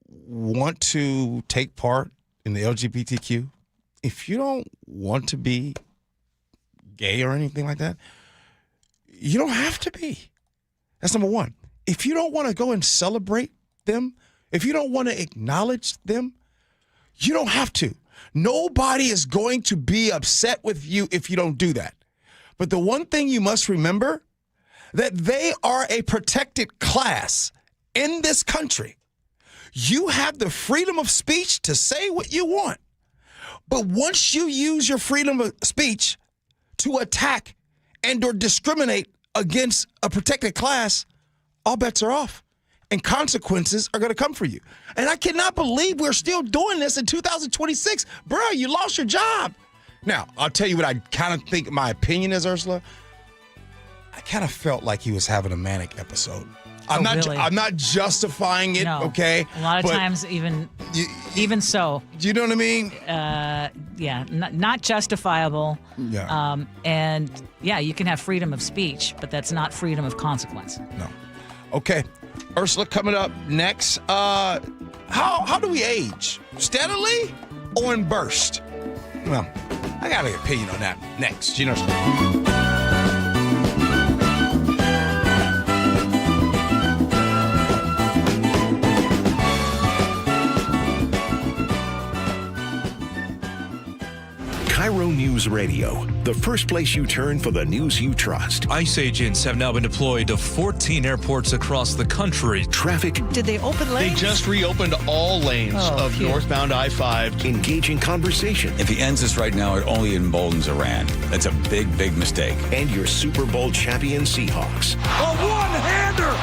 want to take part in the LGBTQ, if you don't want to be gay or anything like that, you don't have to be. That's number one. If you don't want to go and celebrate them, if you don't want to acknowledge them, you don't have to. Nobody is going to be upset with you if you don't do that. But the one thing you must remember, that they are a protected class in this country. You have the freedom of speech to say what you want. But once you use your freedom of speech to attack and or discriminate against a protected class, all bets are off. And consequences are going to come for you. And I cannot believe we're still doing this in 2026. Bro, you lost your job. Now, I'll tell you what I kind of think my opinion is, Ursula. I kind of felt like he was having a manic episode. I'm not justifying it, No. okay? A lot of times, even so. Do you know what I mean? Yeah, not justifiable. Yeah. And yeah, you can have freedom of speech, but that's not freedom of consequence. No. Okay. Ursula, coming up next. How do we age? Steadily or in burst? Well, I got an opinion on that next. You know. KIRO News Radio, the first place you turn for the news you trust. ICE agents have now been deployed to 14 airports across the country. Traffic. Did they open lanes? They just reopened all lanes of northbound I-5. Engaging conversation. If he ends this right now, it only emboldens Iran. That's a big, big mistake. And your Super Bowl champion Seahawks. A one-hander!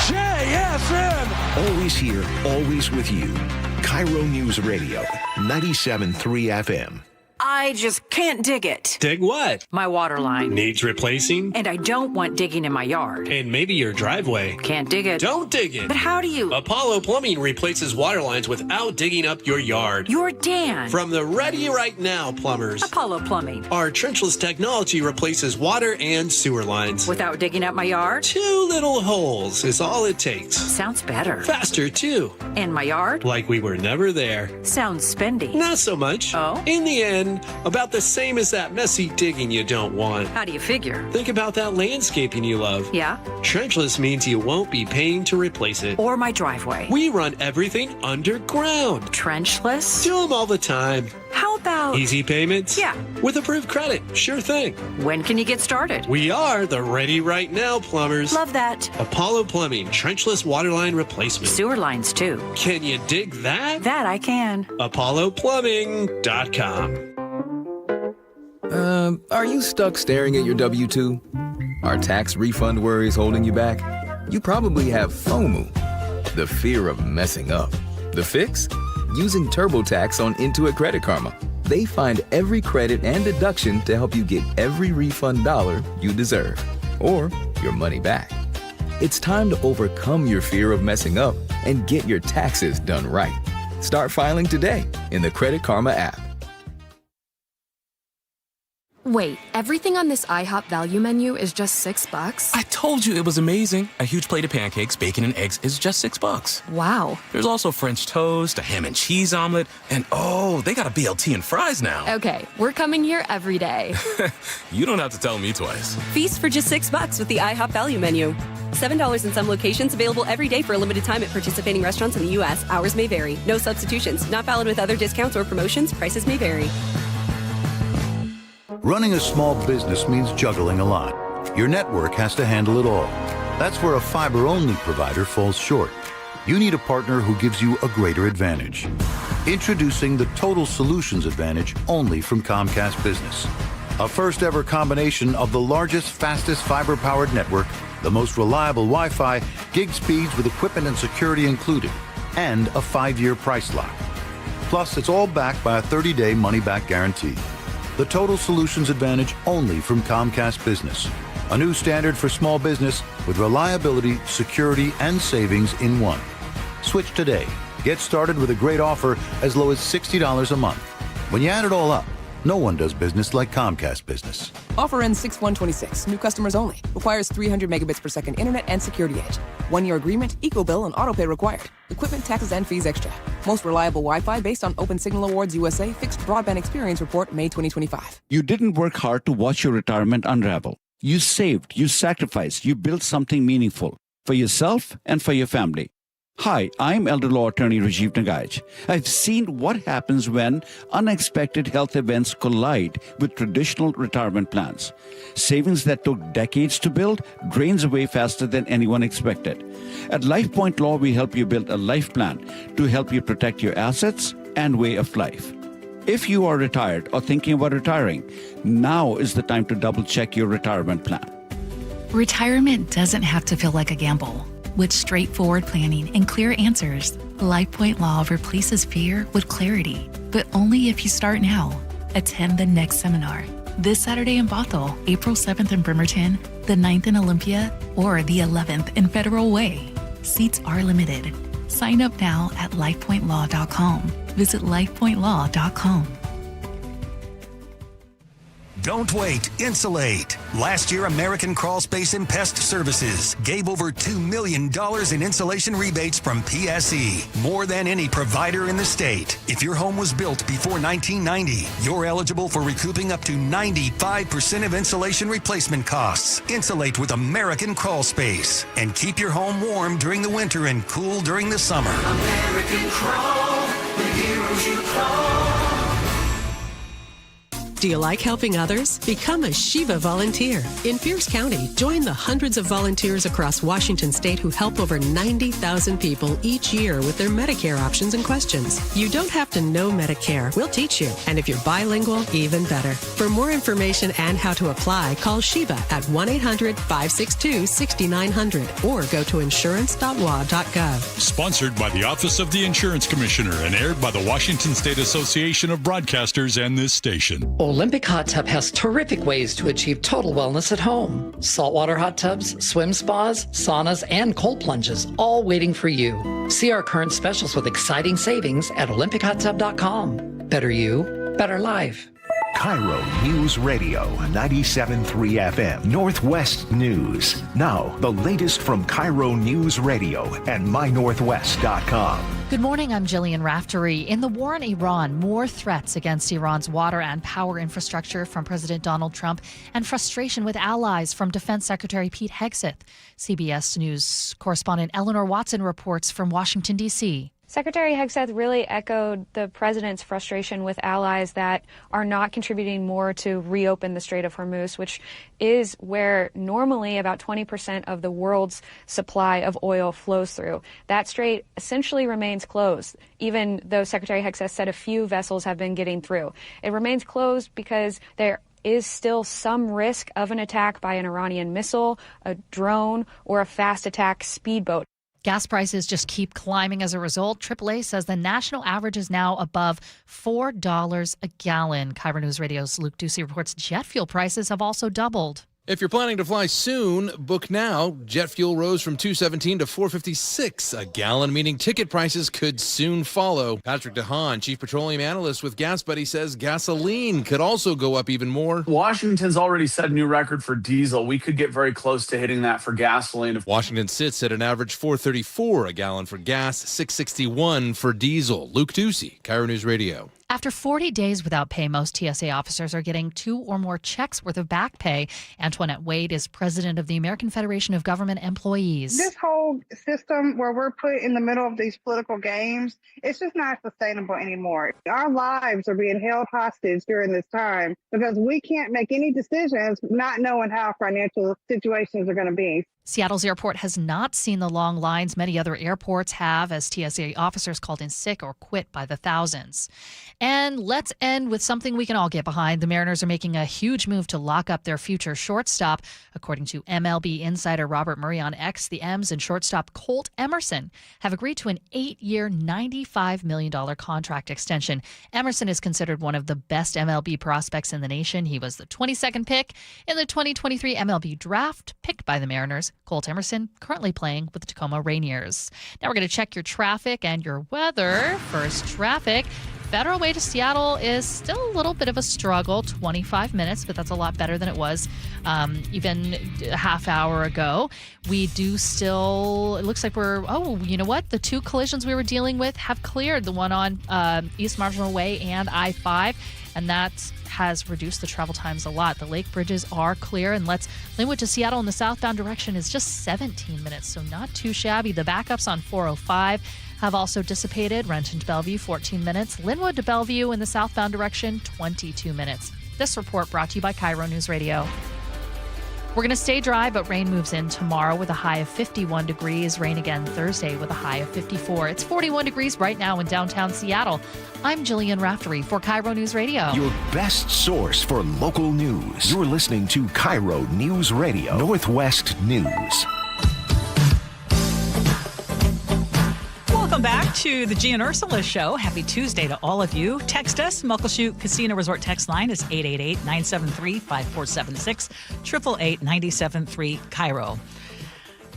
JSN! Always here, always with you. KIRO News Radio, 97.3 FM. I just can't dig it. Dig what? My water line. Needs replacing? And I don't want digging in my yard. And maybe your driveway. Can't dig it. Don't dig it. But how do you? Apollo Plumbing replaces water lines without digging up your yard. You're Dan. From the Ready Right Now plumbers. Apollo Plumbing. Our trenchless technology replaces water and sewer lines. Without digging up my yard? 2 little holes is all it takes. Sounds better. Faster, too. And my yard? Like we were never there. Sounds spendy. Not so much. Oh? In the end, about the same as that messy digging you don't want. How do you figure? Think about that landscaping you love. Yeah? Trenchless means you won't be paying to replace it. Or my driveway. We run everything underground. Trenchless? Do them all the time. How about... Easy payments? Yeah. With approved credit. Sure thing. When can you get started? We are the Ready Right Now plumbers. Love that. Apollo Plumbing, trenchless waterline replacement. Sewer lines, too. Can you dig that? That I can. ApolloPlumbing.com. Are you stuck staring at your W-2? Are tax refund worries holding you back? You probably have FOMO, the fear of messing up. The fix? Using TurboTax on Intuit Credit Karma. They find every credit and deduction to help you get every refund dollar you deserve, or your money back. It's time to overcome your fear of messing up and get your taxes done right. Start filing today in the Credit Karma app. Wait, everything on this IHOP value menu is just $6? I told you it was amazing. A huge plate of pancakes, bacon, and eggs is just $6. Wow. There's also French toast, a ham and cheese omelet, and oh, they got a BLT and fries now. Okay, we're coming here every day. You don't have to tell me twice. Feast for just $6 with the IHOP value menu. $7 in some locations, available every day for a limited time at participating restaurants in the U.S. Hours may vary. No substitutions. Not valid with other discounts or promotions. Prices may vary. Running a small business means juggling a lot. Your network has to handle it all. That's where a fiber-only provider falls short. You need a partner who gives you a greater advantage. Introducing the Total Solutions Advantage only from Comcast Business. A first-ever combination of the largest, fastest fiber-powered network, the most reliable Wi-Fi, gig speeds with equipment and security included, and a 5-year price lock. Plus, it's all backed by a 30-day money-back guarantee. The Total Solutions Advantage only from Comcast Business. A new standard for small business with reliability, security, and savings in one. Switch today. Get started with a great offer as low as $60 a month. When you add it all up, No one does business like Comcast Business. Offer ends 6/126. New customers only. Requires 300 megabits per second internet and security edge. 1-year agreement, eco-bill, and autopay required. Equipment, taxes, and fees extra. Most reliable Wi-Fi based on Open Signal Awards USA Fixed Broadband Experience Report, May 2025. You didn't work hard to watch your retirement unravel. You saved, you sacrificed, you built something meaningful for yourself and for your family. Hi, I'm elder law attorney Rajiv Nagaich. I've seen what happens when unexpected health events collide with traditional retirement plans. Savings that took decades to build drains away faster than anyone expected. At LifePoint Law, we help you build a life plan to help you protect your assets and way of life. If you are retired or thinking about retiring, now is the time to double-check your retirement plan. Retirement doesn't have to feel like a gamble. With straightforward planning and clear answers, LifePoint Law replaces fear with clarity, but only if you start now. Attend the next seminar this Saturday in Bothell, April 7th in Bremerton, the 9th in Olympia, or the 11th in Federal Way. Seats are limited. Sign up now at lifepointlaw.com. Visit lifepointlaw.com. Don't wait. Insulate. Last year, American Crawl Space and Pest Services gave over $2 million in insulation rebates from PSE, more than any provider in the state. If your home was built before 1990, you're eligible for recouping up to 95% of insulation replacement costs. Insulate with American Crawl Space and keep your home warm during the winter and cool during the summer. American Crawl, the heroes you call. Do you like helping others? Become a Shiva volunteer. In Pierce County, join the hundreds of volunteers across Washington state who help over 90,000 people each year with their Medicare options and questions. You don't have to know Medicare. We'll teach you. And if you're bilingual, even better. For more information and how to apply, call Shiva at 1-800-562-6900 or go to insurance.wa.gov. Sponsored by the Office of the Insurance Commissioner and aired by the Washington State Association of Broadcasters and this station. Olympic Hot Tub has terrific ways to achieve total wellness at home. Saltwater hot tubs, swim spas, saunas, and cold plunges, all waiting for you. See our current specials with exciting savings at olympichottub.com. Better you, better life. KIRO News Radio 97.3 FM, Northwest News. Now, the latest from KIRO News Radio and mynorthwest.com. Good morning, I'm Jillian Raftery. In the war in Iran, more threats against Iran's water and power infrastructure from President Donald Trump and frustration with allies from Defense Secretary Pete Hegseth. CBS News correspondent Eleanor Watson reports from Washington, D.C. Secretary Hegseth really echoed the president's frustration with allies that are not contributing more to reopen the Strait of Hormuz, which is where normally about 20% of the world's supply of oil flows through. That strait essentially remains closed, even though Secretary Hegseth said a few vessels have been getting through. It remains closed because there is still some risk of an attack by an Iranian missile, a drone, or a fast attack speedboat. Gas prices just keep climbing as a result. AAA says the national average is now above $4 a gallon. KIRO News Radio's Luke Ducey reports jet fuel prices have also doubled. If you're planning to fly soon, book now. Jet fuel rose from $2.17 to $4.56 a gallon, meaning ticket prices could soon follow. Patrick DeHaan, chief petroleum analyst with Gas Buddy, says gasoline could also go up even more. Washington's already set a new record for diesel. We could get very close to hitting that for gasoline. Washington sits at an average $4.34 a gallon for gas, $6.61 for diesel. Luke Ducey, KIRO News Radio. After 40 days without pay, most TSA officers are getting 2 or more checks worth of back pay. Antoinette Wade is president of the American Federation of Government Employees. This whole system where we're put in the middle of these political games, it's just not sustainable anymore. Our lives are being held hostage during this time because we can't make any decisions not knowing how financial situations are going to be. Seattle's airport has not seen the long lines many other airports have as TSA officers called in sick or quit by the thousands. And let's end with something we can all get behind. The Mariners are making a huge move to lock up their future shortstop. According to MLB insider Robert Murray on X, the M's and shortstop Colt Emerson have agreed to an 8-year, $95 million contract extension. Emerson is considered one of the best MLB prospects in the nation. He was the 22nd pick in the 2023 MLB draft, picked by the Mariners. Colt Emerson currently playing with the Tacoma Rainiers. Now we're going to check your traffic and your weather. First, traffic. Federal Way to Seattle is still a little bit of a struggle, 25 minutes, but that's a lot better than it was even a half hour ago. We do still, it looks like you know what? The two collisions we were dealing with have cleared, the one on East Marginal Way and I-5, and that has reduced the travel times a lot. The lake bridges are clear, and Linwood to Seattle in the southbound direction is just 17 minutes, so not too shabby. The backups on 405 have also dissipated. Renton to Bellevue, 14 minutes. Linwood to Bellevue in the southbound direction, 22 minutes. This report brought to you by KIRO Newsradio. We're going to stay dry, but rain moves in tomorrow with a high of 51 degrees. Rain again Thursday with a high of 54. It's 41 degrees right now in downtown Seattle. I'm Jillian Raftery for KIRO News Radio. Your best source for local news. You're listening to KIRO News Radio, Northwest News. Welcome back to the Gee and Ursula Show. Happy Tuesday to all of you. Text us. Muckleshoot Casino Resort text line is 888-973-5476, 888-973 KIRO.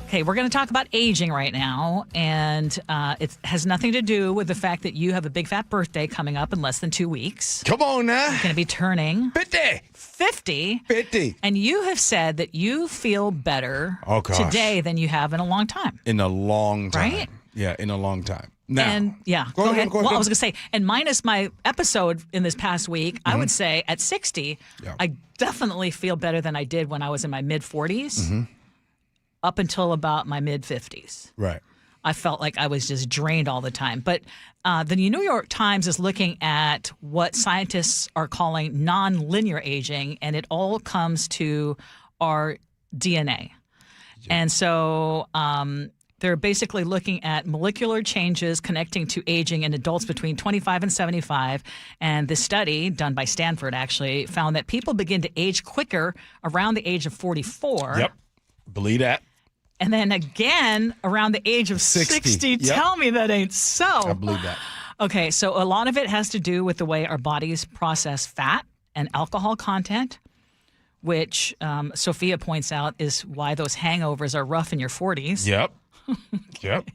Okay, we're going to talk about aging right now, and it has nothing to do with the fact that you have a big fat birthday coming up in less than 2 weeks. Come on now. You're going to be turning 50. And you have said that you feel better today than you have in a long time. In a long time. Right? Yeah, in a long time. Now, and go ahead. Well, I was going to say, and minus my episode in this past week, I would say at 60, I definitely feel better than I did when I was in my mid-40s up until about my mid-50s. Right. I felt like I was just drained all the time. But the New York Times is looking at what scientists are calling non-linear aging, and it all comes to our DNA. And so they're basically looking at molecular changes connecting to aging in adults between 25 and 75. And this study, done by Stanford, actually found that people begin to age quicker around the age of 44. Yep. Believe that. And then again around the age of 60. Yep. Tell me that ain't so. I believe that. Okay, so a lot of it has to do with the way our bodies process fat and alcohol content, which Sophia points out is why those hangovers are rough in your 40s. Yep. Yep.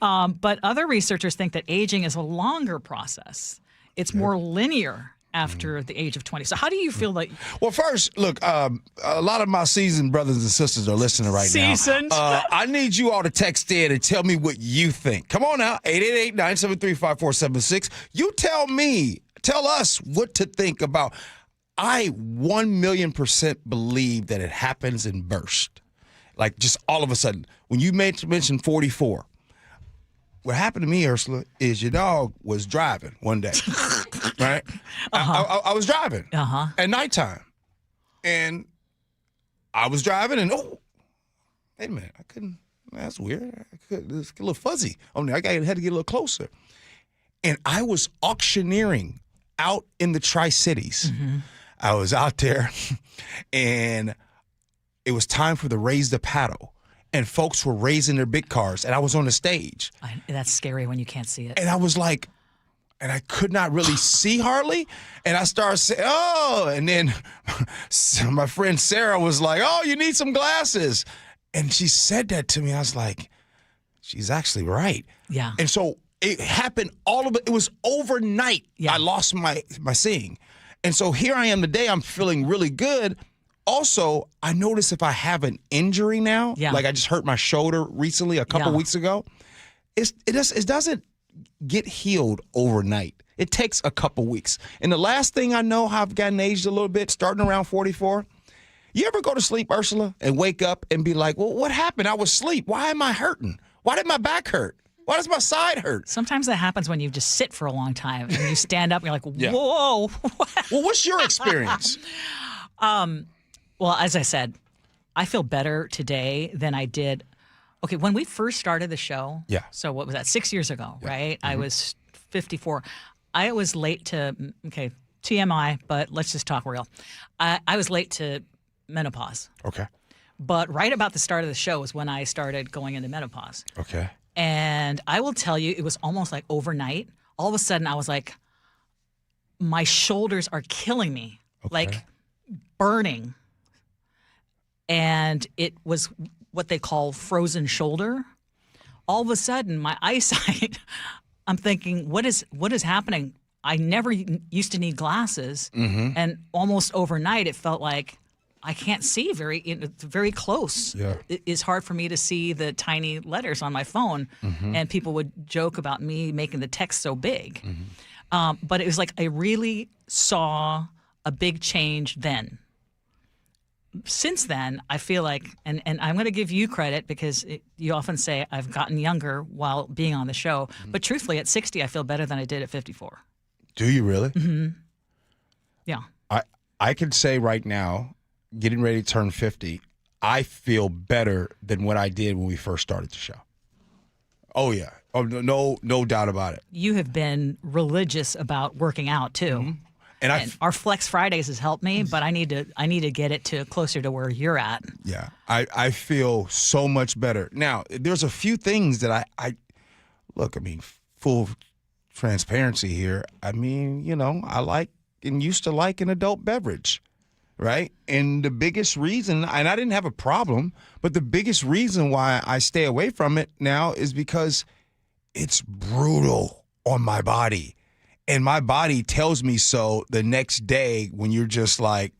But other researchers think that aging is a longer process. It's more linear after the age of 20. So how do you feel like... Well, first, look, a lot of my seasoned brothers and sisters are listening right now. Seasoned? I need you all to text in and tell me what you think. Come on now, 888-973-5476. You tell us what to think about. I 1,000,000% believe that it happens in bursts. Like just all of a sudden. When you mentioned 44, what happened to me, Ursula, is your dog was driving one day, right? I was driving at nighttime. And I was driving and, wait a minute, I couldn't, that's weird. It's a little fuzzy on there. I had to get a little closer. And I was auctioneering out in the Tri-Cities. I was out there and it was time for the raise the paddle. And folks were raising their big cars, and I was on the stage. That's scary when you can't see it. And I was like, and I could not really see hardly. And I started saying, and then my friend Sarah was like, you need some glasses. And she said that to me. I was like, she's actually right. Yeah. And so it happened it was overnight. I lost my seeing. And so here I am today. I'm feeling really good. Also, I notice if I have an injury now, like I just hurt my shoulder recently a couple weeks ago, it doesn't get healed overnight. It takes a couple weeks. And the last thing I know how I've gotten aged a little bit, starting around 44, you ever go to sleep, Ursula, and wake up and be like, well, what happened? I was asleep. Why am I hurting? Why did my back hurt? Why does my side hurt? Sometimes that happens when you just sit for a long time and you stand up and you're like, whoa. Well, what's your experience? Well, as I said, I feel better today than I did. Okay, when we first started the show, so what was that, 6 years ago, right? I was 54. I was late to, TMI, but let's just talk real. I was late to menopause. Okay. But right about the start of the show is when I started going into menopause. Okay. And I will tell you, it was almost like overnight. All of a sudden, I was like, my shoulders are killing me, like burning. And it was what they call frozen shoulder. All of a sudden, my eyesight, I'm thinking, what is happening? I never used to need glasses, and almost overnight it felt like I can't see very close. Yeah. It's hard for me to see the tiny letters on my phone, and people would joke about me making the text so big. But it was like I really saw a big change then. Since then, I feel like, and I'm going to give you credit because you often say I've gotten younger while being on the show. But truthfully, at 60, I feel better than I did at 54. Do you really? Yeah. I can say right now, getting ready to turn 50, I feel better than what I did when we first started the show. Oh, yeah. Oh, no doubt about it. You have been religious about working out, too. And our Flex Fridays has helped me, but I need to get it to closer to where you're at. Yeah, I feel so much better. Now, there's a few things that I look, I mean, full transparency here. I mean, I like and used to like an adult beverage, right? And the biggest reason, and I didn't have a problem, but the biggest reason why I stay away from it now is because it's brutal on my body. And my body tells me so the next day when you're just like,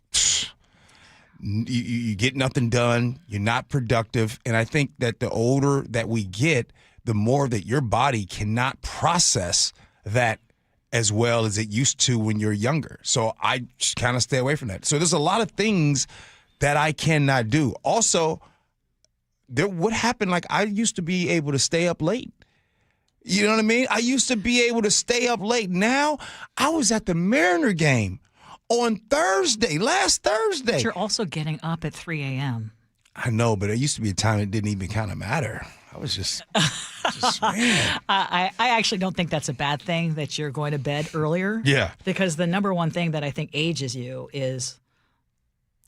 you get nothing done, you're not productive. And I think that the older that we get, the more that your body cannot process that as well as it used to when you're younger. So I just kind of stay away from that. So there's a lot of things that I cannot do. Also, what happened, like I used to be able to stay up late. You know what I mean? I used to be able to stay up late. Now, I was at the Mariner game on last Thursday. But you're also getting up at 3 a.m. I know, but it used to be a time it didn't even kind of matter. I was just man. I actually don't think that's a bad thing that you're going to bed earlier. Yeah. Because the number one thing that I think ages you is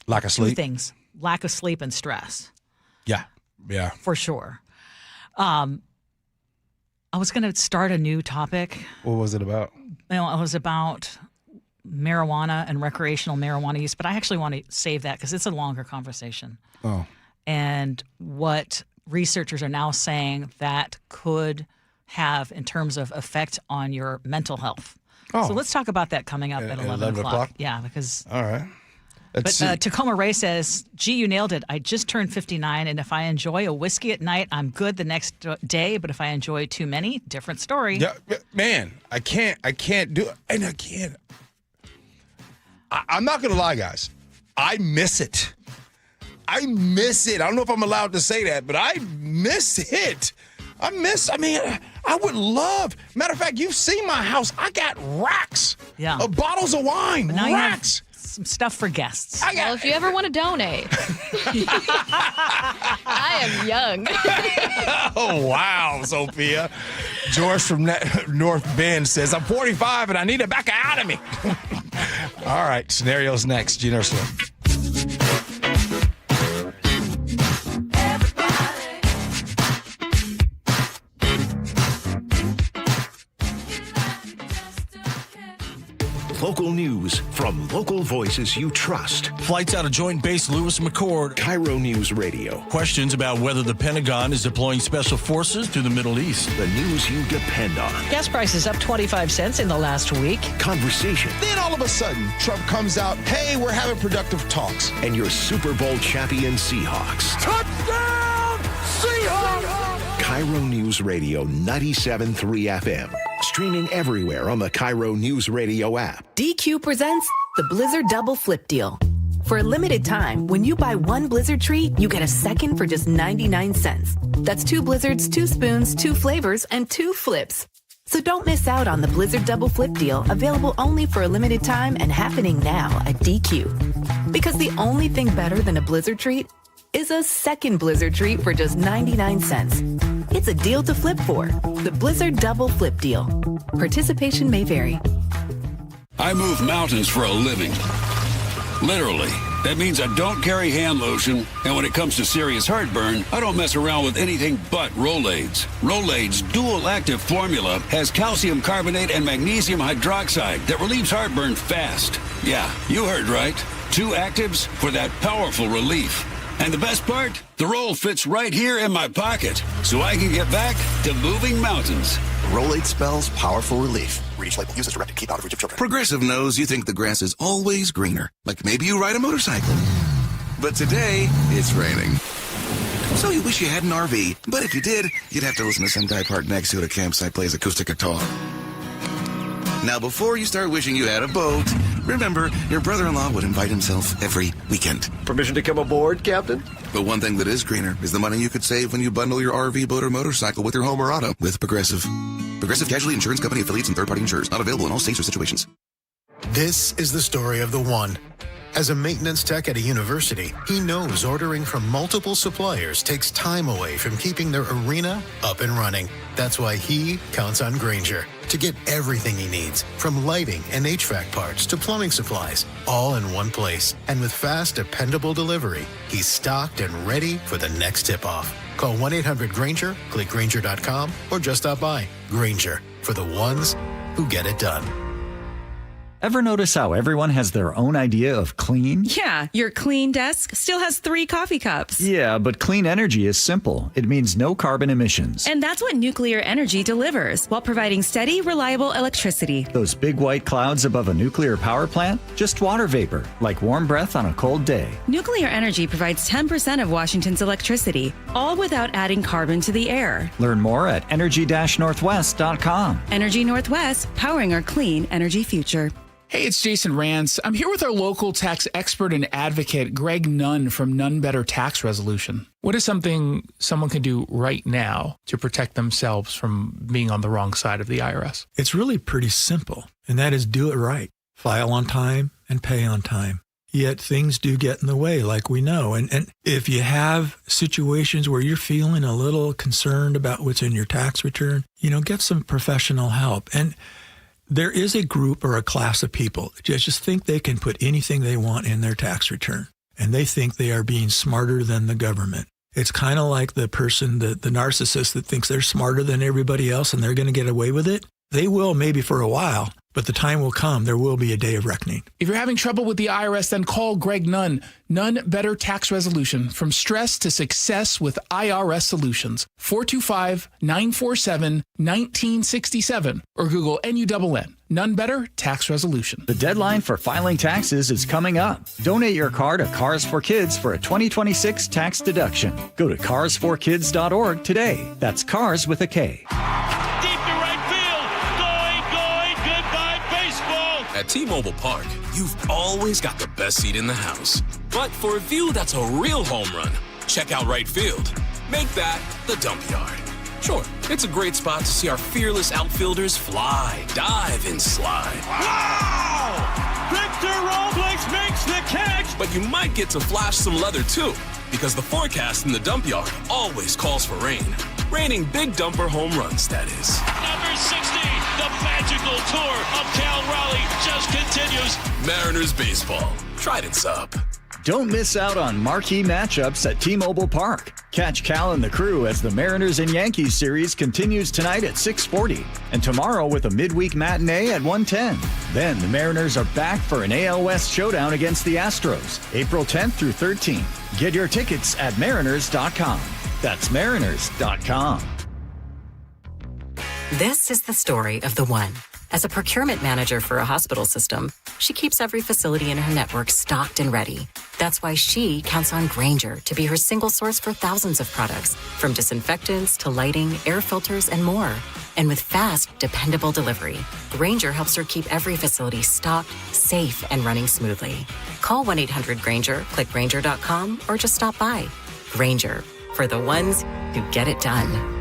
lack of sleep. Two things: lack of sleep and stress. Yeah. For sure. I was going to start a new topic. What was it about? It was about marijuana and recreational marijuana use, but I actually want to save that because it's a longer conversation. Oh. And what researchers are now saying that could have in terms of effect on your mental health. Oh. So let's talk about that coming up at 11 o'clock. Yeah, because... All right. But Tacoma Ray says, gee, you nailed it. I just turned 59, and if I enjoy a whiskey at night, I'm good the next day. But if I enjoy too many, different story. Yeah, man, I can't do it. And I can't. I'm not going to lie, guys. I miss it. I don't know if I'm allowed to say that, but I miss it. I would love. Matter of fact, you've seen my house. I got racks of bottles of wine. But now racks. Some stuff for guests. Well, if you ever want to donate, I am young. Oh, wow, Sophia. George from North Bend says, I'm 45 and I need it back out of me. All right, scenarios next. Gee Ursula. Local news from local voices you trust. Flights out of Joint Base Lewis McChord. KIRO Newsradio. Questions about whether the Pentagon is deploying special forces to the Middle East. The news you depend on. Gas prices up 25 cents in the last week. Conversation. Then all of a sudden, Trump comes out, hey, we're having productive talks. And your Super Bowl champion Seahawks. Touchdown, Seahawks! KIRO Newsradio 97.3 FM. Streaming everywhere on the KIRO Newsradio app. DQ presents the Blizzard Double Flip Deal. For a limited time, when you buy one Blizzard treat, you get a second for just 99 cents. That's 2 Blizzards, 2 spoons, 2 flavors, and 2 flips. So don't miss out on the Blizzard Double Flip Deal, available only for a limited time and happening now at DQ. Because the only thing better than a Blizzard treat is a second Blizzard treat for just 99 cents. It's a deal to flip for. The Blizzard Double Flip Deal. Participation may vary. I move mountains for a living. Literally. That means I don't carry hand lotion, and when it comes to serious heartburn, I don't mess around with anything but Rolaids. Rolaids' dual-active formula has calcium carbonate and magnesium hydroxide that relieves heartburn fast. Yeah, you heard right. 2 actives for that powerful relief. And the best part? The roll fits right here in my pocket, so I can get back to moving mountains. Rolade spells powerful relief. Read each label. Use as directed. Keep out of reach of children. Progressive knows you think the grass is always greener. Like maybe you ride a motorcycle. But today, it's raining. So you wish you had an RV. But if you did, you'd have to listen to some guy parked next to it at a campsite plays acoustic guitar. Now, before you start wishing you had a boat, remember, your brother-in-law would invite himself every weekend. Permission to come aboard, Captain? But one thing that is greener is the money you could save when you bundle your RV, boat, or motorcycle with your home or auto with Progressive. Progressive Casualty Insurance Company affiliates and third-party insurers. Not available in all states or situations. This is the story of the one. As a maintenance tech at a university, he knows ordering from multiple suppliers takes time away from keeping their arena up and running. That's why he counts on Grainger to get everything he needs, from lighting and HVAC parts to plumbing supplies, all in one place. And with fast, dependable delivery, he's stocked and ready for the next tip-off. Call 1-800-GRAINGER, click Grainger.com, or just stop by. Grainger, for the ones who get it done. Ever notice how everyone has their own idea of clean? Yeah, your clean desk still has 3 coffee cups. Yeah, but clean energy is simple. It means no carbon emissions. And that's what nuclear energy delivers, while providing steady, reliable electricity. Those big white clouds above a nuclear power plant? Just water vapor, like warm breath on a cold day. Nuclear energy provides 10% of Washington's electricity, all without adding carbon to the air. Learn more at energy-northwest.com. Energy Northwest, powering our clean energy future. Hey, it's Jason Rance. I'm here with our local tax expert and advocate, Greg Nunn from Nunn Better Tax Resolution. What is something someone can do right now to protect themselves from being on the wrong side of the IRS? It's really pretty simple, and that is do it right. File on time and pay on time. Yet things do get in the way, like we know. And if you have situations where you're feeling a little concerned about what's in your tax return, get some professional help. And there is a group or a class of people that just think they can put anything they want in their tax return, and they think they are being smarter than the government. It's kind of like the person, the narcissist that thinks they're smarter than everybody else and they're going to get away with it. They will, maybe for a while, but the time will come. There will be a day of reckoning. If you're having trouble with the IRS, then call Greg Nunn. Nunn Better Tax Resolution. From stress to success with IRS Solutions. 425-947-1967. Or Google NUNN. Nunn Better Tax Resolution. The deadline for filing taxes is coming up. Donate your car to Cars for Kids for a 2026 tax deduction. Go to carsforkids.org today. That's cars with a K. At T-Mobile Park, you've always got the best seat in the house. But for a view that's a real home run, check out right field. Make that the dump yard. Sure, it's a great spot to see our fearless outfielders fly, dive, and slide. Wow! Victor Robles makes the catch! But you might get to flash some leather too, because the forecast in the dump yard always calls for rain. Raining big dumper home runs, that is. Number 60, the magical tour of Cal Raleigh just continues. Mariners baseball. Trident's up. Don't miss out on marquee matchups at T-Mobile Park. Catch Cal and the crew as the Mariners and Yankees series continues tonight at 6:40 and tomorrow with a midweek matinee at 1:10. Then the Mariners are back for an AL West showdown against the Astros, April 10th through 13th. Get your tickets at mariners.com. That's mariners.com. This is the story of the one. As a procurement manager for a hospital system, she keeps every facility in her network stocked and ready. That's why she counts on Grainger to be her single source for thousands of products, from disinfectants to lighting, air filters, and more. And with fast, dependable delivery, Grainger helps her keep every facility stocked, safe, and running smoothly. Call 1-800-GRAINGER, click Grainger.com, or just stop by. Grainger, for the ones who get it done.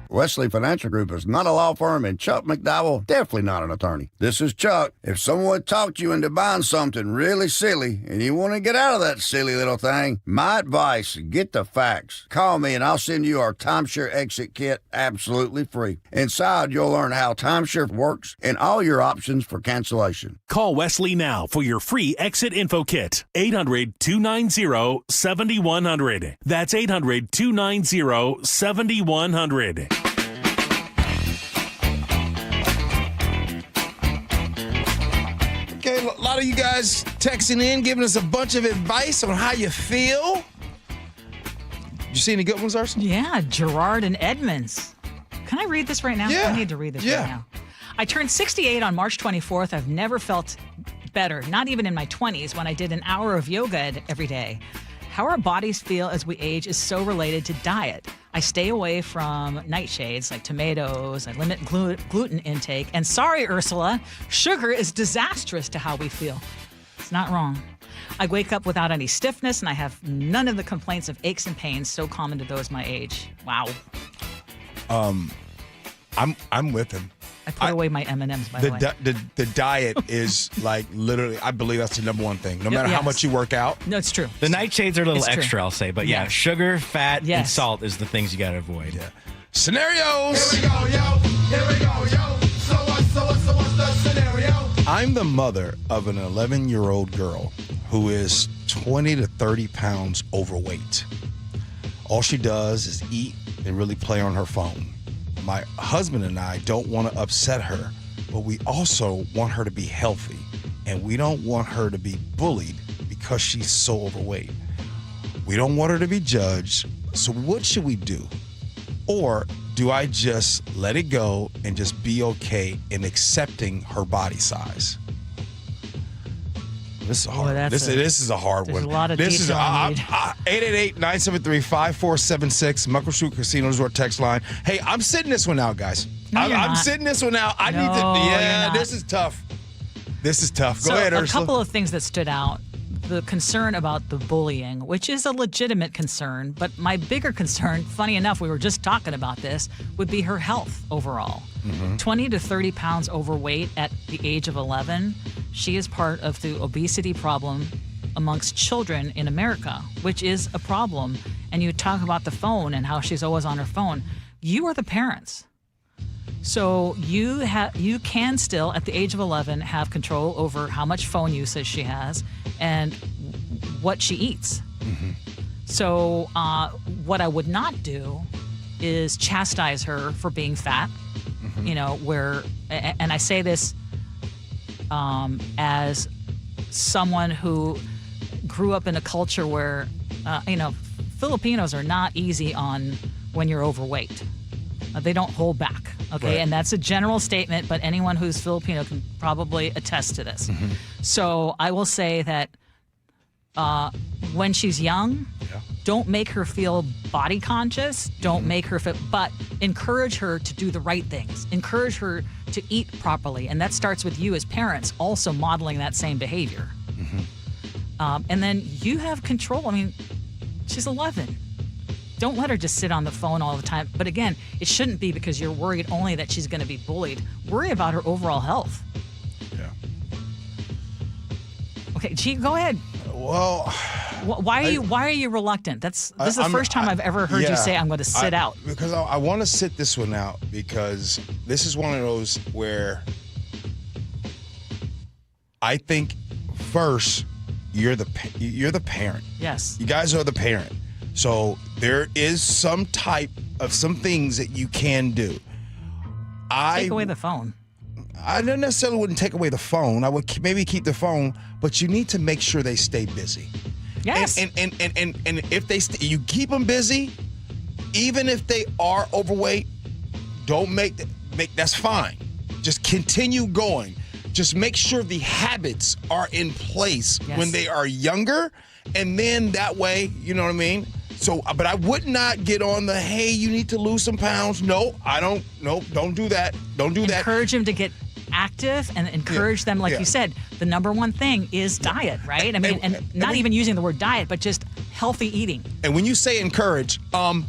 Wesley Financial Group is not a law firm, and Chuck McDowell definitely not an attorney. This is Chuck. If someone talked you into buying something really silly and you want to get out of that silly little thing, my advice, get the facts. Call me and I'll send you our timeshare exit kit absolutely free. Inside, you'll learn how timeshare works and all your options for cancellation. Call Wesley now for your free exit info kit. 800-290-7100. That's 800-290-7100. Okay, a lot of you guys texting in, giving us a bunch of advice on how you feel. You see any good ones, Ursula? Yeah, Gerard and Edmonds. Can I read this right now? Yeah. I need to read this right now. I turned 68 on March 24th. I've never felt better, not even in my 20s when I did an hour of yoga every day. How our bodies feel as we age is so related to diet. I stay away from nightshades like tomatoes. I limit gluten intake. And sorry, Ursula, sugar is disastrous to how we feel. It's not wrong. I wake up without any stiffness, and I have none of the complaints of aches and pains so common to those my age. Wow. I'm with him. I put away my M&Ms, by the way. The diet is like literally, I believe that's the number one thing. No matter how much you work out. No, it's true. The nightshades are a little extra, I'll say. But yeah, sugar, fat, and salt is the things you got to avoid. Yeah. Scenarios. Here we go, yo. Here we go, yo. So what's the scenario? I'm the mother of an 11-year-old girl who is 20 to 30 pounds overweight. All she does is eat and really play on her phone. My husband and I don't want to upset her, but we also want her to be healthy, and we don't want her to be bullied because she's so overweight. We don't want her to be judged, so what should we do? Or do I just let it go and just be okay in accepting her body size? This is hard. This is a hard one. There's a lot of this is detail I need. 888-973-5476, Muckleshoot Casino Resort text line. Hey, I'm sitting this one out, guys. No, I'm sitting this one out. I need to. Yeah, this is tough. This is tough. Go ahead, Ursula. A couple of things that stood out. The concern about the bullying, which is a legitimate concern, but my bigger concern, funny enough, we were just talking about this, would be her health overall. 20 to 30 pounds overweight at the age of 11. She is part of the obesity problem amongst children in America, which is a problem. And you talk about the phone and how she's always on her phone. You are the parents. So you can still, at the age of 11, have control over how much phone usage she has and what she eats. So what I would not do is chastise her for being fat. You know, and I say this as someone who grew up in a culture where, Filipinos are not easy on when you're overweight. They don't hold back, okay? Right. And that's a general statement, but anyone who's Filipino can probably attest to this. So I will say that when she's young, don't make her feel body conscious. Don't make her feel, but encourage her to do the right things. Encourage her to eat properly. And that starts with you as parents also modeling that same behavior. And then you have control. I mean, she's 11. Don't let her just sit on the phone all the time. But again, it shouldn't be because you're worried only that she's going to be bullied. Worry about her overall health. Yeah. Okay, Gee, go ahead. Well, why are you reluctant? This is the first time I've ever heard you say I'm going to sit out. Because I want to sit this one out because this is one of those where I think first you're the parent. Yes. You guys are the parent. So there is some things that you can do. Take away the phone. I don't necessarily wouldn't take away the phone. I would maybe keep the phone, but you need to make sure they stay busy. Yes. And if you keep them busy, even if they are overweight, don't make that's fine. Just continue going. Just make sure the habits are in place when they are younger, and then that way, you know what I mean? So, but I would not get on the, hey, you need to lose some pounds. No, I don't. No, don't do that. Don't do that. Encourage them to get active and encourage them, like you said, the number one thing is diet, right? I mean, and not even using the word diet, but just healthy eating. And when you say encourage,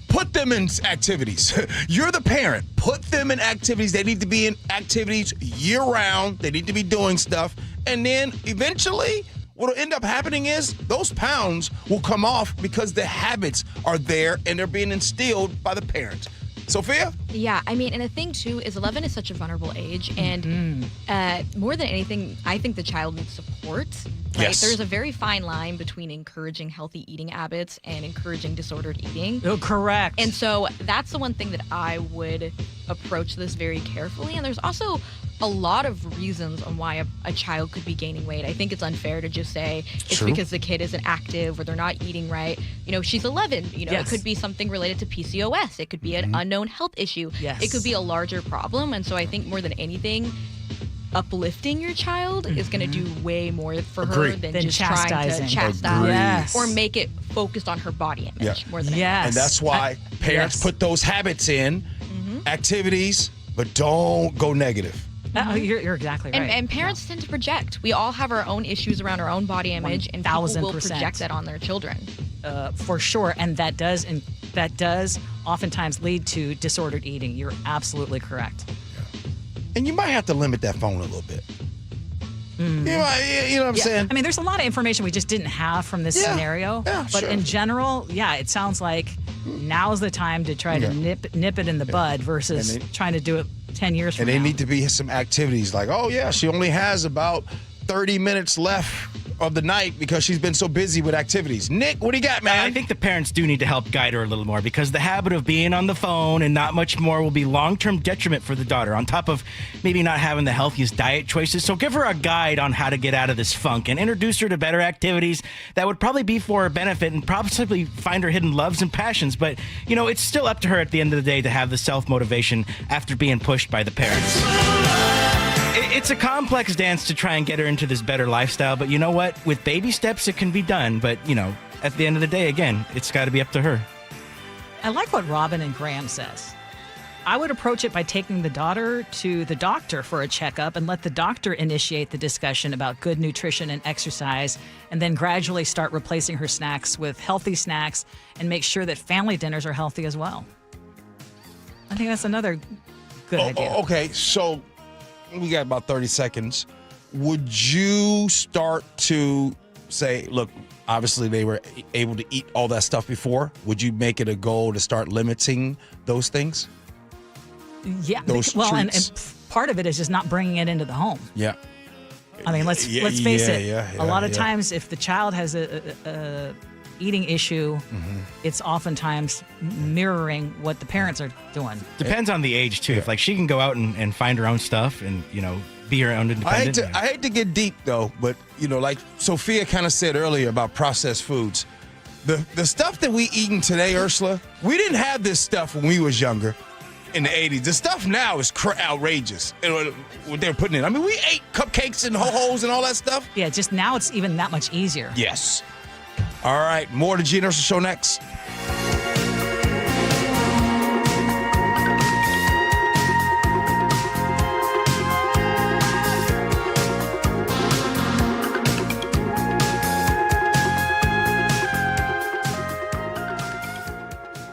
put them in activities. You're the parent. Put them in activities. They need to be in activities year-round. They need to be doing stuff. And then eventually, what will end up happening is those pounds will come off because the habits are there and they're being instilled by the parents. Sophia? Yeah, I mean, and the thing, too, is 11 is such a vulnerable age. And more than anything, I think the child needs support. right? Yes. There's a very fine line between encouraging healthy eating habits and encouraging disordered eating. Oh, correct. And so that's the one thing that I would approach this very carefully. And there's also a lot of reasons on why a child could be gaining weight. I think it's unfair to just say it's True. because the kid isn't active or they're not eating right. You know, she's 11. You know, Yes. it could be something related to PCOS. It could be an unknown health issue. Yes. It could be a larger problem. And so I think more than anything, uplifting your child is going to do way more for her Agreed. than Than just trying chastising. to chastise Agreed. Yes. or make it focused on her body image more than anything. Yes. And that's why parents yes. put those habits in, activities, but don't go negative. You're exactly right. And parents tend to project. We all have our own issues around our own body image, and people will 1000%. project that on their children. For sure, and that does oftentimes lead to disordered eating. You're absolutely correct. And you might have to limit that phone a little bit. You know what I'm saying? I mean, there's a lot of information we just didn't have from this scenario. Yeah, but sure. in general, it sounds like now's the time to try to nip it in the bud versus trying to do it 10 years from And now. they need to be some activities like, oh, yeah, she only has about 30 minutes left of the night because she's been so busy with activities. Nick, what do you got, man? I think the parents do need to help guide her a little more because the habit of being on the phone and not much more will be long-term detriment for the daughter, on top of maybe not having the healthiest diet choices. So give her a guide on how to get out of this funk and introduce her to better activities that would probably be for her benefit and probably find her hidden loves and passions. But, you know, it's still up to her at the end of the day to have the self-motivation after being pushed by the parents. It's a complex dance to try and get her into this better lifestyle, but you know what? With baby steps, it can be done. But, you know, at the end of the day, again, it's got to be up to her. I like what Robin and Graham says. I would approach it by taking the daughter to the doctor for a checkup and let the doctor initiate the discussion about good nutrition and exercise, and then gradually start replacing her snacks with healthy snacks and make sure that family dinners are healthy as well. I think that's another good idea. Okay, so we got about 30 seconds. Would you start to say, look, obviously they were able to eat all that stuff before. Would you make it a goal to start limiting those things? Yeah. Those well, and treats? part of it is just not bringing it into the home. Yeah. I mean, let's face it. A lot of times, if the child has a eating issue, it's oftentimes mirroring what the parents are doing. Depends on the age, too. If, like, she can go out and find her own stuff and, you know, be her own independent. I hate to get deep, though, but, you know, like Sophia kind of said earlier about processed foods. The stuff that we eating today, Ursula, we didn't have this stuff when we was younger in the 80s. The stuff now is outrageous, what they're putting in. I mean, we ate cupcakes and ho-hos and all that stuff. Yeah, just now it's even that much easier. Yes. All right, more of the Gee Ursula Show next.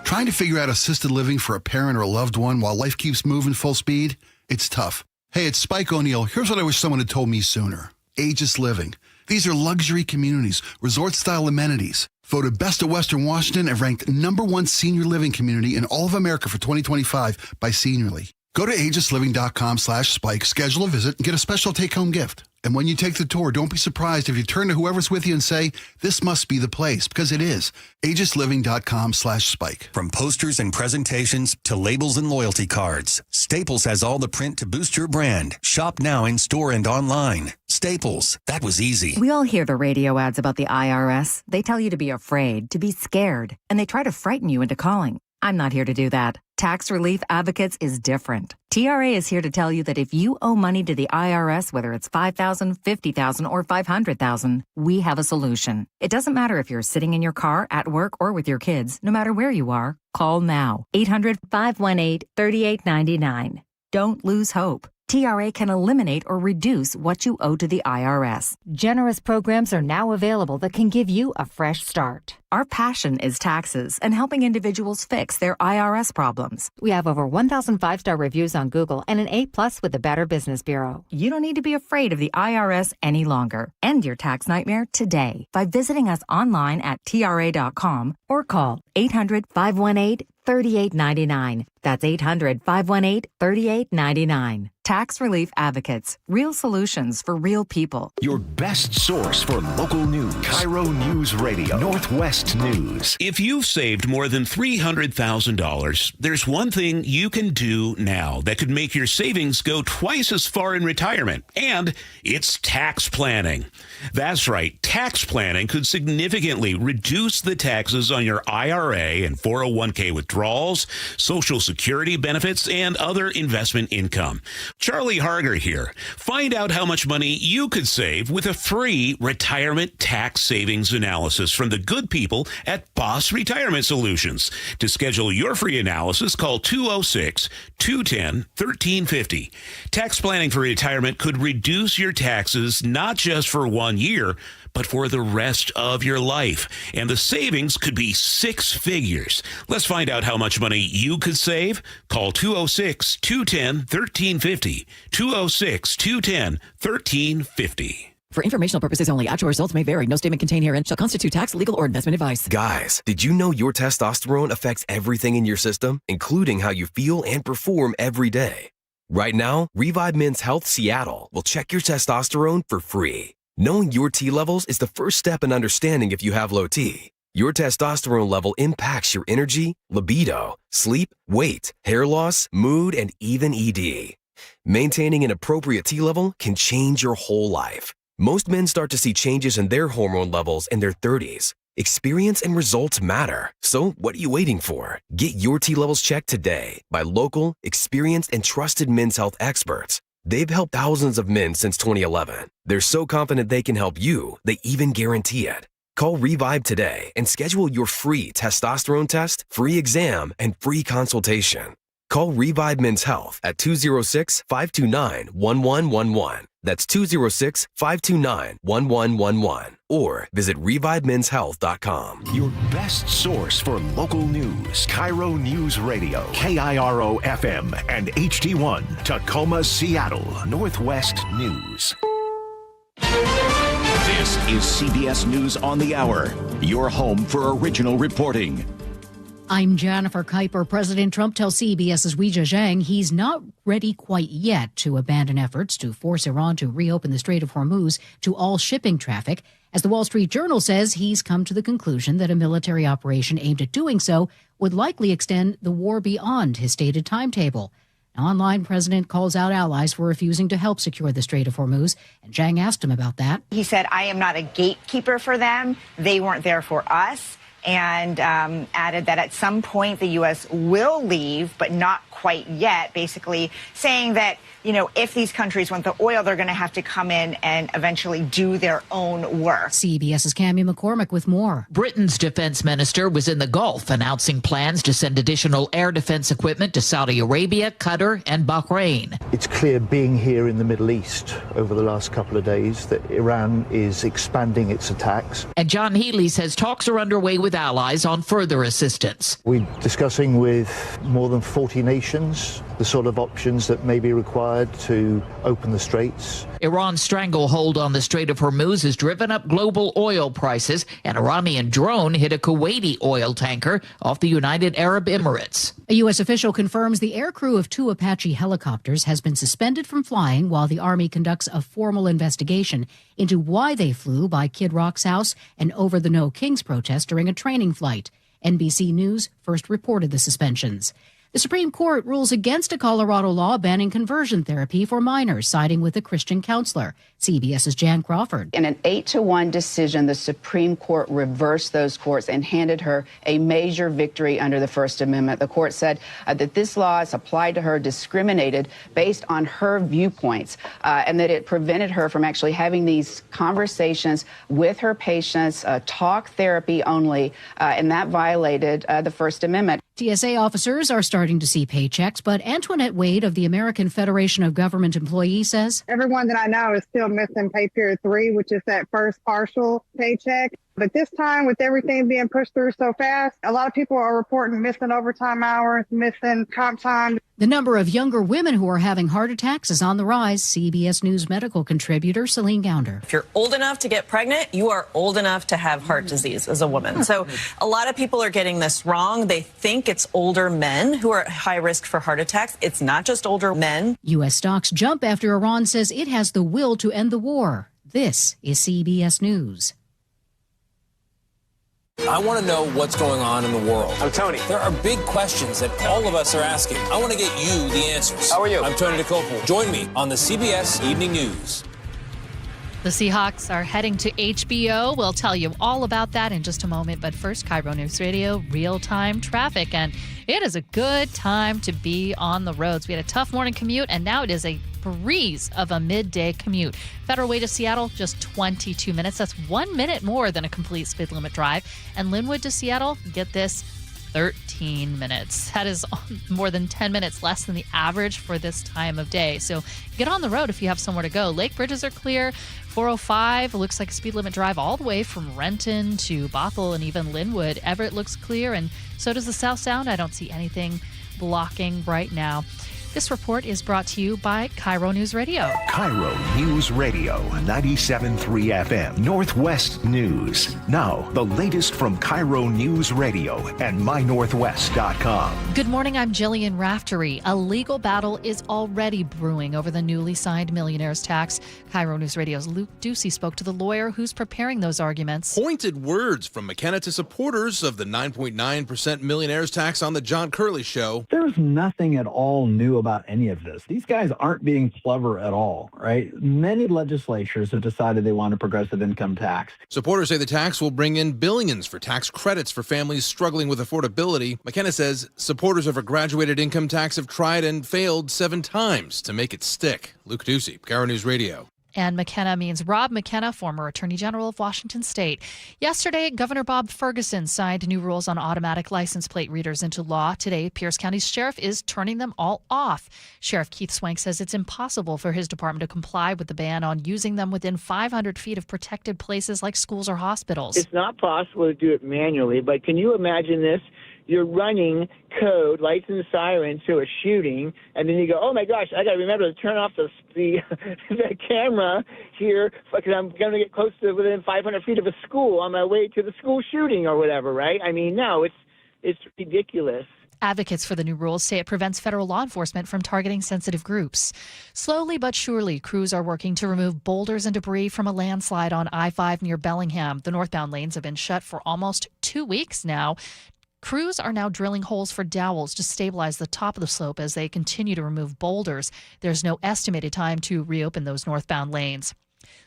Trying to figure out assisted living for a parent or a loved one while life keeps moving full speed? It's tough. Hey, it's Spike O'Neill. Here's what I wish someone had told me sooner. Aegis Living. These are luxury communities, resort-style amenities. Voted Best of Western Washington and ranked #1 senior living community in all of America for 2025 by Seniorly. Go to aegisliving.com/spike, schedule a visit, and get a special take-home gift. And when you take the tour, don't be surprised if you turn to whoever's with you and say, this must be the place, because it is. aegisliving.com/spike. From posters and presentations to labels and loyalty cards, Staples has all the print to boost your brand. Shop now in store and online. Staples, that was easy. We all hear the radio ads about the IRS. They tell you to be afraid, to be scared, and they try to frighten you into calling. I'm not here to do that. Tax Relief Advocates is different. TRA is here to tell you that if you owe money to the IRS, whether it's $5,000, $50,000, or $500,000, we have a solution. It doesn't matter if you're sitting in your car, at work, or with your kids. No matter where you are, call now. 800-518-3899. Don't lose hope. TRA can eliminate or reduce what you owe to the IRS. Generous programs are now available that can give you a fresh start. Our passion is taxes and helping individuals fix their IRS problems. We have over 1,000 5-star reviews on Google and an A+ with the Better Business Bureau. You don't need to be afraid of the IRS any longer. End your tax nightmare today by visiting us online at TRA.com or call 800-518-3899. That's 800-518-3899. Tax Relief Advocates. Real solutions for real people. Your best source for local news. KIRO Newsradio. Northwest News. If you've saved more than $300,000, there's one thing you can do now that could make your savings go twice as far in retirement, and it's tax planning. That's right. Tax planning could significantly reduce the taxes on your IRA and 401k withdrawals, Social Security benefits, and other investment income. Charlie Harger here. Find out how much money you could save with a free retirement tax savings analysis from the good people at Boss Retirement Solutions. To schedule your free analysis, call 206-210-1350. Tax planning for retirement could reduce your taxes not just for 1 year, but for the rest of your life. And the savings could be six figures. Let's find out how much money you could save. Call 206-210-1350. 206-210-1350. For informational purposes only, actual results may vary. No statement contained herein shall constitute tax, legal, or investment advice. Guys, did you know your testosterone affects everything in your system, including how you feel and perform every day? Right now, Revive Men's Health Seattle will check your testosterone for free. Knowing your T levels is the first step in understanding if you have low T. Your testosterone level impacts your energy, libido, sleep, weight, hair loss, mood, and even ED. Maintaining an appropriate T level can change your whole life. Most men start to see changes in their hormone levels in their 30s. Experience and results matter. So what are you waiting for? Get your T levels checked today by local, experienced, and trusted men's health experts. They've helped thousands of men since 2011. They're so confident they can help you, they even guarantee it. Call Revive today and schedule your free testosterone test, free exam, and free consultation. Call Revive Men's Health at 206-529-1111. That's 206-529-1111. Or visit ReviveMen'sHealth.com. Your best source for local news. KIRO Newsradio. KIRO FM and HD1. Tacoma, Seattle. Northwest News. This is CBS News on the Hour, your home for original reporting. I'm Jennifer Kuiper. President Trump tells CBS's Weijia Zhang he's not ready quite yet to abandon efforts to force Iran to reopen the Strait of Hormuz to all shipping traffic. As the Wall Street Journal says, he's come to the conclusion that a military operation aimed at doing so would likely extend the war beyond his stated timetable. Now, online, President calls out allies for refusing to help secure the Strait of Hormuz, and Zhang asked him about that. He said, I am not a gatekeeper for them. They weren't there for us. And added that at some point the U.S. will leave, but not quite yet, basically saying that, you know, if these countries want the oil, they're going to have to come in and eventually do their own work. CBS's Cammie McCormick with more. Britain's defense minister was in the Gulf announcing plans to send additional air defense equipment to Saudi Arabia, Qatar, and Bahrain. It's clear being here in the Middle East over the last couple of days that Iran is expanding its attacks. And John Healey says talks are underway with allies on further assistance. We're discussing with more than 40 nations the sort of options that may be required to open the straits. Iran's stranglehold on the Strait of Hormuz has driven up global oil prices. An Iranian drone hit a Kuwaiti oil tanker off the United Arab Emirates. A U.S. official confirms the aircrew of 2 Apache helicopters has been suspended from flying while the Army conducts a formal investigation into why they flew by Kid Rock's house and over the No Kings protest during a training flight. NBC News first reported the suspensions. The Supreme Court rules against a Colorado law banning conversion therapy for minors, siding with a Christian counselor. CBS's Jan Crawford. In an 8-1 decision, the Supreme Court reversed those courts and handed her a major victory under the First Amendment. The court said that this law is applied to her discriminated based on her viewpoints, and that it prevented her from actually having these conversations with her patients, talk therapy only, and that violated the First Amendment. TSA officers are starting to see paychecks, but Antoinette Wade of the American Federation of Government Employees says everyone that I know is still missing pay period 3, which is that first partial paycheck. But this time, with everything being pushed through so fast, a lot of people are reporting missing overtime hours, missing comp time. The number of younger women who are having heart attacks is on the rise. CBS News medical contributor Celine Gounder. If you're old enough to get pregnant, you are old enough to have heart disease as a woman. So a lot of people are getting this wrong. They think it's older men who are at high risk for heart attacks. It's not just older men. U.S. stocks jump after Iran says it has the will to end the war. This is CBS News. I want to know what's going on in the world. I'm Tony. There are big questions that all of us are asking. I want to get you the answers. How are you? I'm Tony DeCopel. Join me on the CBS Evening News. The Seahawks are heading to HBO. We'll tell you all about that in just a moment. But first, KIRO News Radio, real-time traffic. And it is a good time to be on the roads. We had a tough morning commute, and now it is a breeze of a midday commute. Federal Way to Seattle, just 22 minutes. That's 1 minute more than a complete speed limit drive. And Linwood to Seattle, get this, 13 minutes. That is more than 10 minutes less than the average for this time of day. So get on the road if you have somewhere to go. Lake bridges are clear. 405 looks like a speed limit drive all the way from Renton to Bothell and even Linwood. Everett looks clear, and so does the South Sound. I don't see anything blocking right now. This report is brought to you by KIRO News Radio. KIRO News Radio, 97.3 FM, Northwest News. Now, the latest from KIRO News Radio and mynorthwest.com. Good morning, I'm Jillian Raftery. A legal battle is already brewing over the newly signed Millionaire's tax. KIRO News Radio's Luke Ducey spoke to the lawyer who's preparing those arguments. Pointed words from McKenna to supporters of the 9.9% Millionaire's tax on the John Curley Show. There's nothing at all new about any of this. These guys aren't being clever at all, right? Many legislatures have decided they want a progressive income tax. Supporters say the tax will bring in billions for tax credits for families struggling with affordability. McKenna says supporters of a graduated income tax have tried and failed 7 times to make it stick. Luke Ducey, KIRO News Radio. And McKenna means Rob McKenna, former Attorney General of Washington State. Yesterday, Governor Bob Ferguson signed new rules on automatic license plate readers into law. Today, Pierce County's sheriff is turning them all off. Sheriff Keith Swank says it's impossible for his department to comply with the ban on using them within 500 feet of protected places like schools or hospitals. It's not possible to do it manually, but can you imagine this? You're running code, lights and sirens to a shooting, and then you go, oh my gosh, I got to remember to turn off the camera here because I'm going to get close to within 500 feet of a school on my way to the school shooting or whatever, right? I mean, no, it's ridiculous. Advocates for the new rules say it prevents federal law enforcement from targeting sensitive groups. Slowly but surely, crews are working to remove boulders and debris from a landslide on I-5 near Bellingham. The northbound lanes have been shut for almost 2 weeks now. Crews are now drilling holes for dowels to stabilize the top of the slope as they continue to remove boulders. There's no estimated time to reopen those northbound lanes.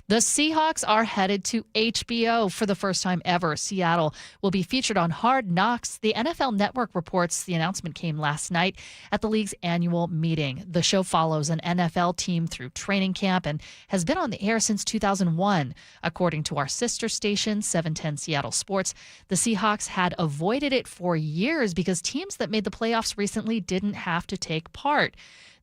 The Seahawks are headed to HBO for the first time ever. Seattle will be featured on Hard Knocks. The NFL Network reports the announcement came last night at the league's annual meeting. The show follows an NFL team through training camp and has been on the air since 2001. According to our sister station, 710 Seattle Sports, the Seahawks had avoided it for years because teams that made the playoffs recently didn't have to take part.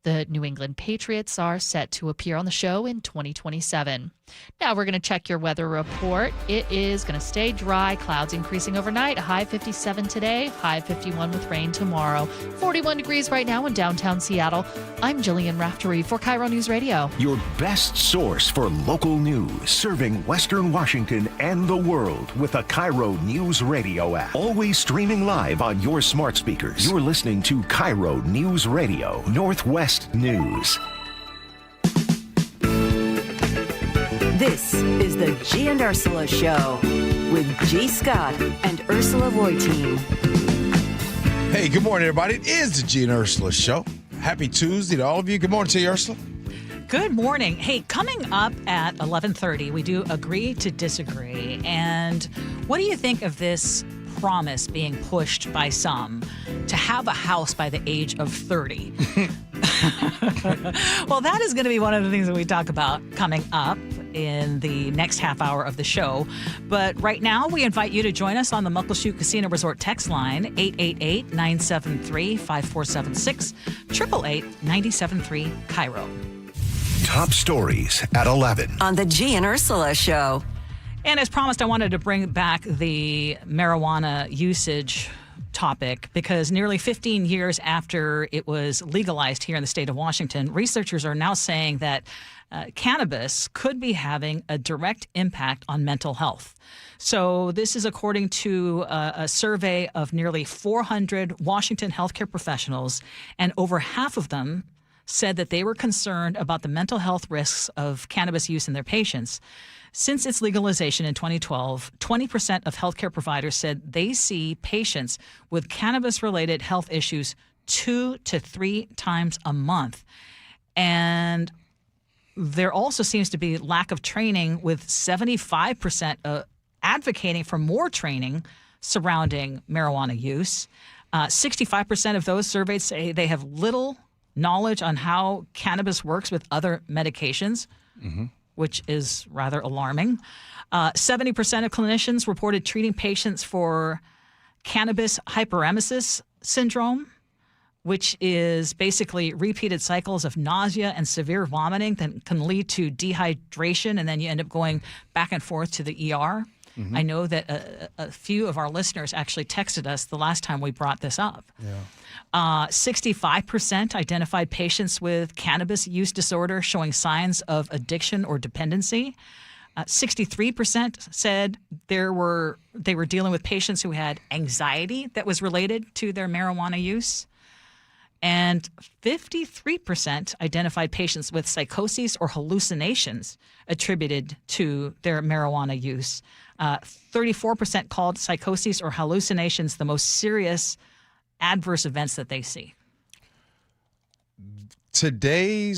The New England Patriots are set to appear on the show in 2027. Now we're going to check your weather report. It is going to stay dry, clouds increasing overnight, high 57 today, high 51 with rain tomorrow. 41 degrees right now in downtown Seattle. I'm Jillian Raftery for KIRO News Radio. Your best source for local news, serving Western Washington and the world with a KIRO News Radio app. Always streaming live on your smart speakers. You're listening to KIRO News Radio, Northwest News. This is the Gee and Ursula Show with G. Scott and Ursula Reutin. Hey, good morning, everybody. It is the Gee and Ursula Show. Happy Tuesday to all of you. Good morning to you, Ursula. Good morning. Hey, coming up at 11:30, we do Agree to Disagree. And what do you think of this promise being pushed by some to have a house by the age of 30? Well, that is going to be one of the things that we talk about coming up in the next half hour of the show. But right now, we invite you to join us on the Muckleshoot Casino Resort text line, 888-973-5476, 888-973-KIRO. Top stories at 11. On the Gee and Ursula Show. And as promised, I wanted to bring back the marijuana usage topic because nearly 15 years after it was legalized here in the state of Washington, researchers are now saying that cannabis could be having a direct impact on mental health. So this is according to a survey of nearly 400 Washington healthcare professionals, and over half of them said that they were concerned about the mental health risks of cannabis use in their patients. Since its legalization in 2012, 20% of healthcare providers said they see patients with cannabis-related health issues 2 to 3 times a month. And there also seems to be lack of training, with 75% advocating for more training surrounding marijuana use. 65% of those surveyed say they have little knowledge on how cannabis works with other medications, which is rather alarming. 70% of clinicians reported treating patients for cannabis hyperemesis syndrome, which is basically repeated cycles of nausea and severe vomiting that can lead to dehydration, and then you end up going back and forth to the ER. I know that a few of our listeners actually texted us the last time we brought this up. 65% identified patients with cannabis use disorder showing signs of addiction or dependency. 63% said they were dealing with patients who had anxiety that was related to their marijuana use. And 53% identified patients with psychoses or hallucinations attributed to their marijuana use. 34% called psychoses or hallucinations the most serious adverse events that they see. Today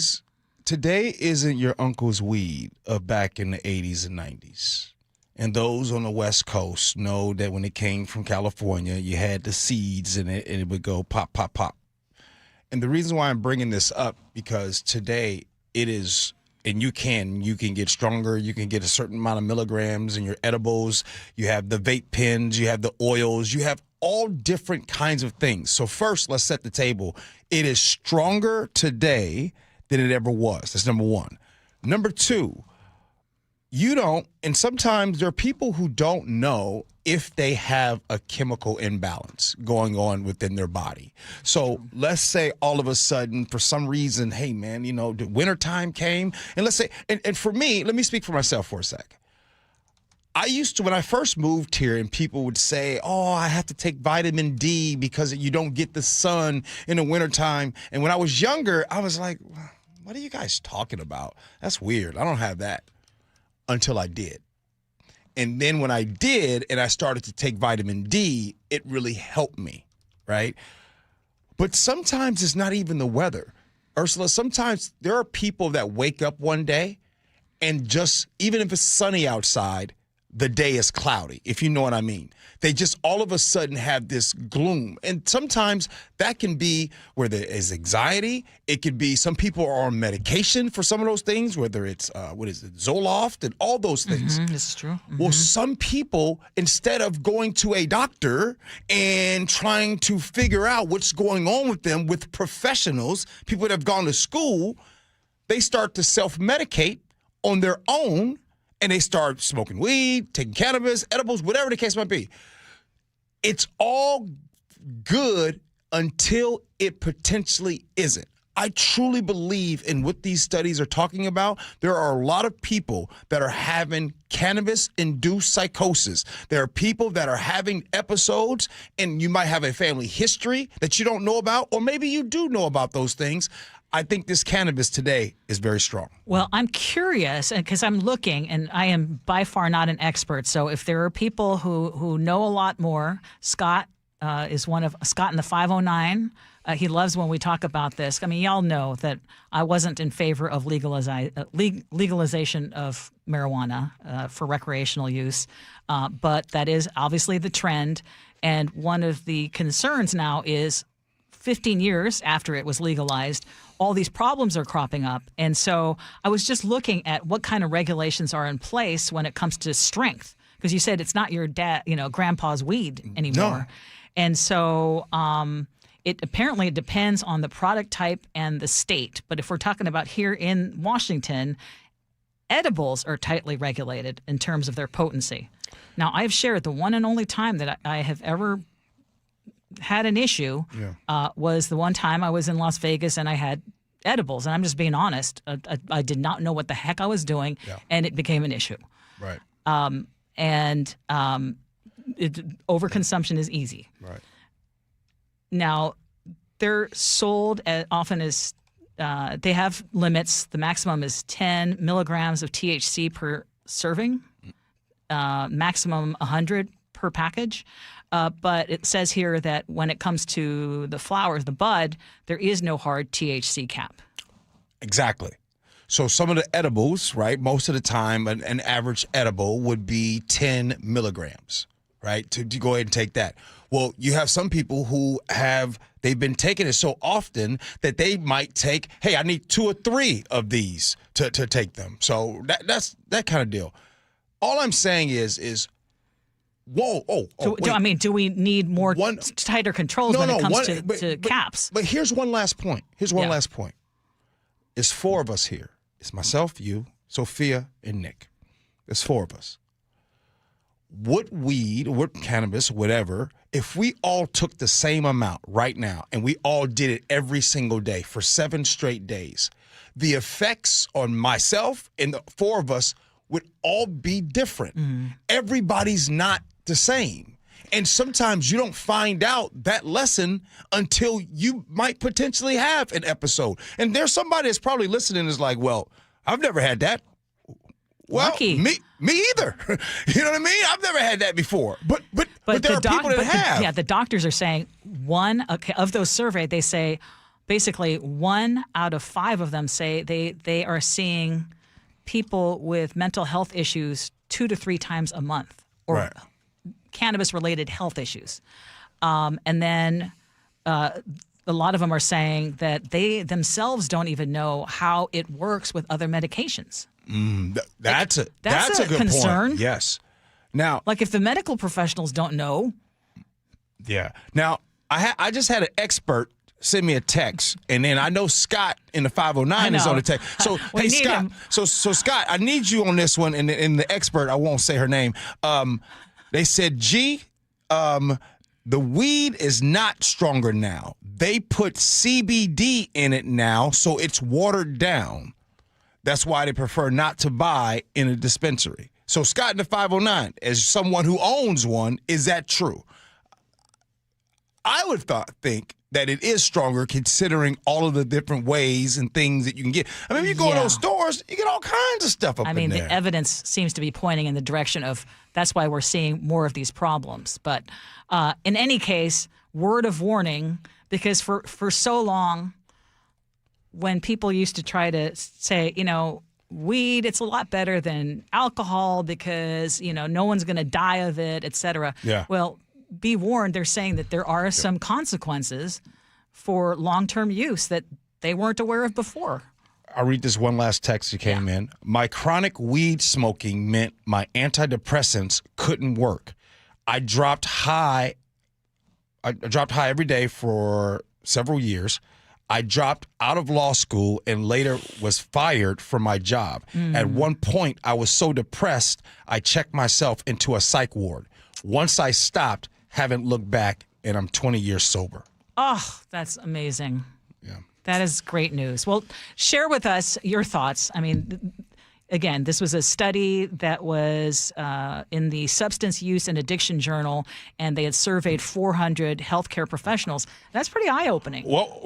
isn't your uncle's weed of back in the 80s and 90s. And those on the West Coast know that when it came from California, you had the seeds in it and it would go pop, pop, pop. And the reason why I'm bringing this up, because today it is, and you can get stronger. You can get a certain amount of milligrams in your edibles. You have the vape pens. You have the oils. You have all different kinds of things. So first, let's set the table. It is stronger today than it ever was. That's number one. Number two, and sometimes there are people who don't know if they have a chemical imbalance going on within their body. So let's say all of a sudden, for some reason, hey man, the wintertime came, and let's say, and for me, let me speak for myself for a sec. I used to, when I first moved here, and people would say, oh, I have to take vitamin D because you don't get the sun in the wintertime. And when I was younger, I was like, what are you guys talking about? That's weird. I don't have that. Until I did. And then when I did and I started to take vitamin D, it really helped me, right? But sometimes it's not even the weather. Ursula, sometimes there are people that wake up one day and just, even if it's sunny outside, the day is cloudy, if you know what I mean. They just all of a sudden have this gloom. And sometimes that can be where there is anxiety. It could be some people are on medication for some of those things, whether it's, Zoloft and all those things. This is true. Well, some people, instead of going to a doctor and trying to figure out what's going on with them with professionals, people that have gone to school, they start to self-medicate on their own. And they start smoking weed, taking cannabis, edibles, whatever the case might be. It's all good until it potentially isn't. I truly believe in what these studies are talking about. There are a lot of people that are having cannabis-induced psychosis. There are people that are having episodes, and you might have a family history that you don't know about, or maybe you do know about those things. I think this cannabis today is very strong. Well, I'm curious, because I'm looking, and I am by far not an expert. So if there are people who know a lot more, Scott is one of Scott in the 509. He loves when we talk about this. I mean, y'all know that I wasn't in favor of legalization of marijuana for recreational use, but that is obviously the trend. And one of the concerns now is 15 years after it was legalized, all these problems are cropping up. And so I was just looking at what kind of regulations are in place when it comes to strength, because you said it's not your grandpa's weed anymore. No. And so it apparently depends on the product type and the state. But if we're talking about here in Washington, Edibles are tightly regulated in terms of their potency. Now, I've shared the one and only time that I have ever had an issue was the one time I was in Las Vegas and I had edibles. And I'm just being honest. I did not know what the heck I was doing, and it became an issue. Right. Overconsumption is easy. Right. Now, they're sold often as they have limits. The maximum is 10 milligrams of THC per serving, maximum 100 per package. But it says here that when it comes to the flowers, the bud, there is no hard THC cap. Exactly. So some of the edibles, right, most of the time an average edible would be 10 milligrams, right, to go ahead and take that. Well, you have some people who they've been taking it so often that they might take, hey, I need 2 or 3 of these to take them. So that's that kind of deal. All I'm saying is whoa, do we need more tighter controls when it comes to caps? But here's one last point. Last point. It's 4 of us here. It's myself, you, Sophia, and Nick. There's 4 of us. What weed, what cannabis, whatever, if we all took the same amount right now and we all did it every single day for 7 straight days, the effects on myself and the 4 of us would all be different. Everybody's not the same. And sometimes you don't find out that lesson until you might potentially have an episode. And there's somebody that's probably listening is like, well, I've never had that. Well, Lucky. me either. You know what I mean? I've never had that before. But there are people that have. The doctors are saying of those surveyed, they say basically 1 out of 5 of them say they are seeing people with mental health issues 2 to 3 times a month, or cannabis-related health issues. And then a lot of them are saying that they themselves don't even know how it works with other medications. That's a good concern. point. Yes. Now, like if the medical professionals don't know. Yeah. Now, I just had an expert send me a text, and then I know Scott in the 509 is on the text. So hey, Scott. So Scott, I need you on this one. And the expert, I won't say her name. They said, G, the weed is not stronger now. They put CBD in it now, so it's watered down. That's why they prefer not to buy in a dispensary. So Scott in the 509, as someone who owns one, is that true? I would think that it is stronger considering all of the different ways and things that you can get. I mean, if you go to those stores, you get all kinds of stuff up in there. The evidence seems to be pointing in the direction of that's why we're seeing more of these problems. But in any case, word of warning, because for so long, when people used to try to say, weed, it's a lot better than alcohol because, no one's going to die of it, et cetera. Yeah. Well, be warned, they're saying that there are some consequences for long-term use that they weren't aware of before. I'll read this one last text that came in. My chronic weed smoking meant my antidepressants couldn't work. I dropped high every day for several years. I dropped out of law school and later was fired from my job. At one point, I was so depressed, I checked myself into a psych ward. Once I stopped, haven't looked back, and I'm 20 years sober. Oh, that's amazing. Yeah. That is great news. Well, share with us your thoughts. I mean, again, this was a study that was in the Substance Use and Addiction Journal, and they had surveyed 400 healthcare professionals. That's pretty eye-opening. Well,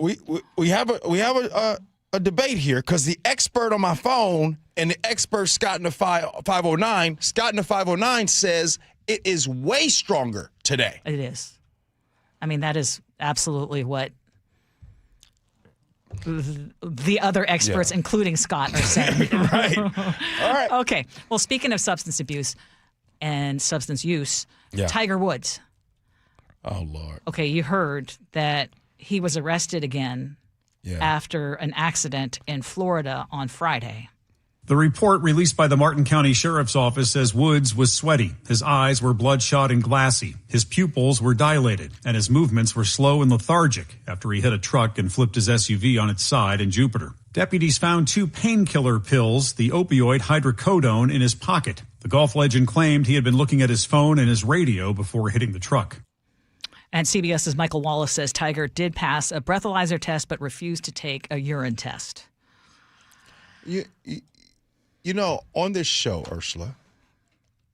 we have a debate here because the expert on my phone and the expert Scott in the 509 says it is way stronger today. It is. I mean, that is absolutely what the other experts, including Scott, are saying. Right. All right. Okay. Well, speaking of substance abuse and substance use, Tiger Woods. Oh, Lord. Okay, you heard that he was arrested again after an accident in Florida on Friday. The report released by the Martin County Sheriff's Office says Woods was sweaty. His eyes were bloodshot and glassy. His pupils were dilated, and his movements were slow and lethargic after he hit a truck and flipped his SUV on its side in Jupiter. Deputies found 2 painkiller pills, the opioid hydrocodone, in his pocket. The golf legend claimed he had been looking at his phone and his radio before hitting the truck. And CBS's Michael Wallace says Tiger did pass a breathalyzer test but refused to take a urine test. You know, on this show, Ursula,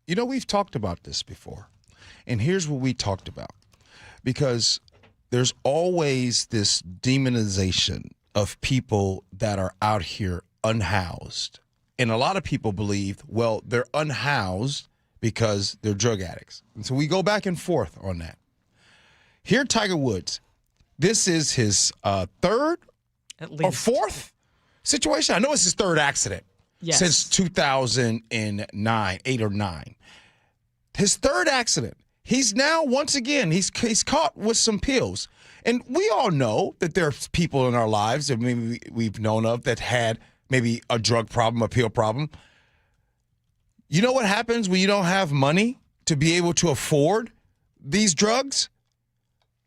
we've talked about this before. And here's what we talked about. Because there's always this demonization of people that are out here unhoused. And a lot of people believe, well, they're unhoused because they're drug addicts. And so we go back and forth on that. Here, Tiger Woods, this is his third or fourth situation. I know it's his third accident. Yes. Since 2009, 8 or 9. His third accident. He's now, once again, he's caught with some pills. And we all know that there's people in our lives that maybe we've known of that had maybe a drug problem, a pill problem. You know what happens when you don't have money to be able to afford these drugs?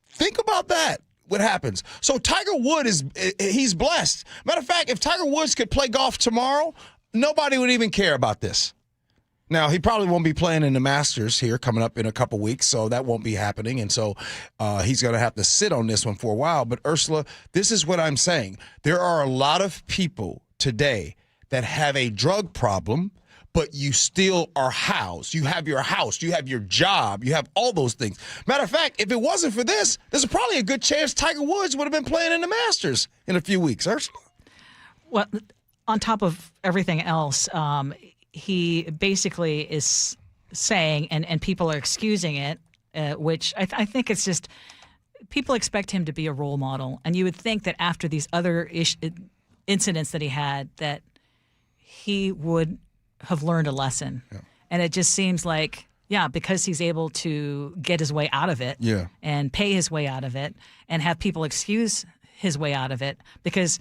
Think about that. What happens? So Tiger Woods he's blessed. Matter of fact, if Tiger Woods could play golf tomorrow, nobody would even care about this. Now, he probably won't be playing in the Masters here coming up in a couple weeks, so that won't be happening. And so he's going to have to sit on this one for a while. But, Ursula, this is what I'm saying. There are a lot of people today that have a drug problem, but you still are housed. You have your house. You have your job. You have all those things. Matter of fact, if it wasn't for this, there's probably a good chance Tiger Woods would have been playing in the Masters in a few weeks, Ursula. Well, on top of everything else, he basically is saying, and people are excusing it, which I think it's just people expect him to be a role model. And you would think that after these other incidents that he had, that he would have learned a lesson. Yeah. And it just seems like, because he's able to get his way out of it and pay his way out of it and have people excuse his way out of it, because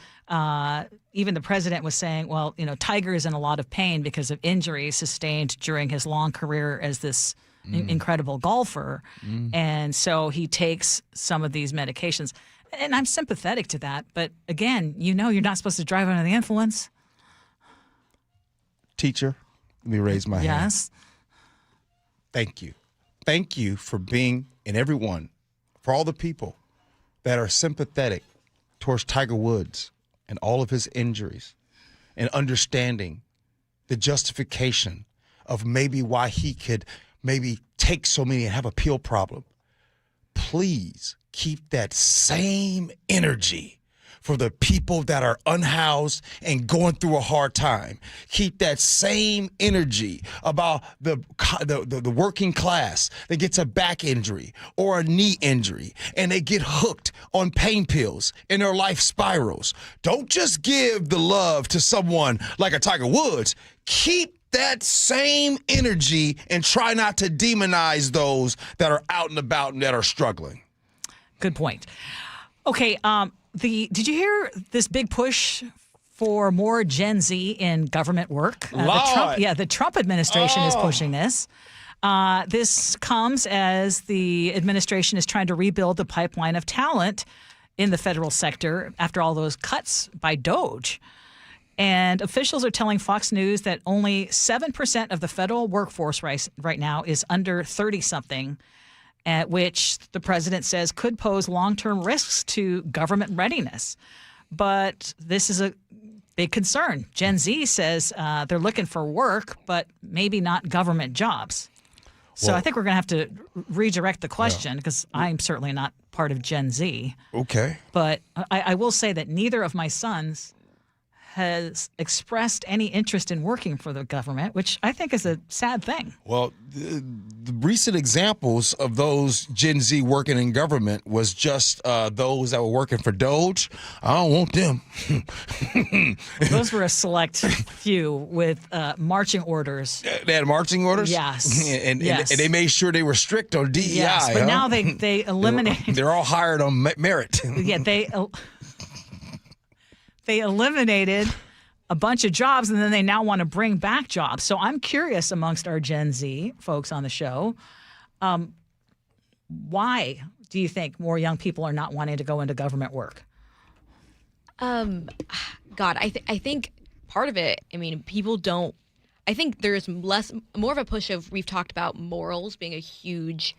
even the president was saying, well, Tiger is in a lot of pain because of injuries sustained during his long career as this incredible golfer. And so he takes some of these medications. And I'm sympathetic to that. But again, you're not supposed to drive under the influence. Teacher, let me raise my hand. Yes. Thank you. Thank you for being, and everyone, for all the people that are sympathetic towards Tiger Woods and all of his injuries, and understanding the justification of maybe why he could maybe take so many and have a pill problem. Please keep that same energy for the people that are unhoused and going through a hard time. Keep that same energy about the working class that gets a back injury or a knee injury and they get hooked on pain pills and their life spirals. Don't just give the love to someone like a Tiger Woods. Keep that same energy and try not to demonize those that are out and about and that are struggling. Good point. Okay, did you hear this big push for more Gen Z in government work? The Trump administration is pushing this. This comes as the administration is trying to rebuild the pipeline of talent in the federal sector after all those cuts by DOGE. And officials are telling Fox News that only 7% of the federal workforce right now is under 30-something, at which the president says could pose long-term risks to government readiness. But this is a big concern. Gen Z says they're looking for work, but maybe not government jobs. So I think we're going to have to redirect the question because I'm certainly not part of Gen Z. Okay. But I will say that neither of my sons has expressed any interest in working for the government, which I think is a sad thing. Well, the recent examples of those Gen Z working in government was just those that were working for DOGE. I don't want them. Those were a select few with marching orders. They had marching orders? Yes. And they made sure they were strict on DEI. Yes, but now they eliminated. They're all hired on merit. Yeah, they eliminated a bunch of jobs, and then they now want to bring back jobs. So I'm curious amongst our Gen Z folks on the show, why do you think more young people are not wanting to go into government work? God, I think part of it, I mean, people don't, I think there's more of a push of, we've talked about morals being a huge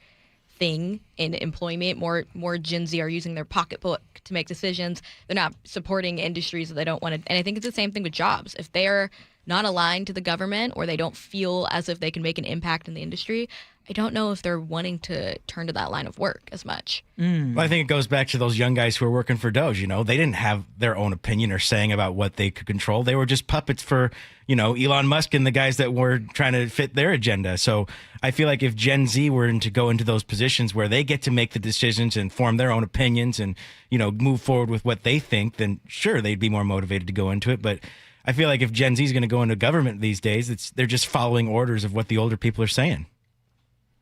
thing in employment. More Gen Z are using their pocketbook to make decisions. They're not supporting industries that they don't want to. And I think it's the same thing with jobs. If they're not aligned to the government or they don't feel as if they can make an impact in the industry, I don't know if they're wanting to turn to that line of work as much. Well, I think it goes back to those young guys who were working for Doge. You know, they didn't have their own opinion or saying about what they could control. They were just puppets for, you know, Elon Musk and the guys that were trying to fit their agenda. So I feel like if Gen Z were to go into those positions where they get to make the decisions and form their own opinions and, you know, move forward with what they think, then sure, they'd be more motivated to go into it. But I feel like if Gen Z is going to go into government these days, they're just following orders of what the older people are saying.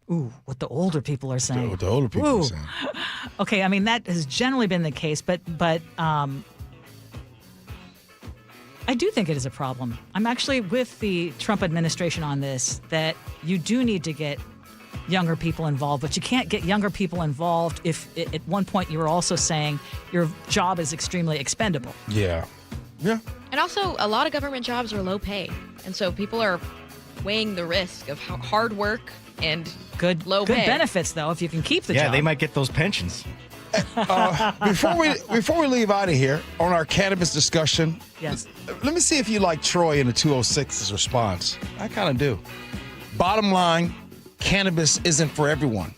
Ooh, what the older people are saying. What the older people are saying. Okay, I mean, that has generally been the case, but I do think it is a problem. I'm actually with the Trump administration on this, that you do need to get younger people involved, but you can't get younger people involved if at one point you were also saying your job is extremely expendable. Yeah. Yeah. And also, a lot of government jobs are low pay. And so people are weighing the risk of hard work and low pay. Good benefits, though, if you can keep the job. Yeah, they might get those pensions. Before we leave out of here on our cannabis discussion, yes, let me see if you like Troy in the 206's response. I kind of do. Bottom line, cannabis isn't for everyone.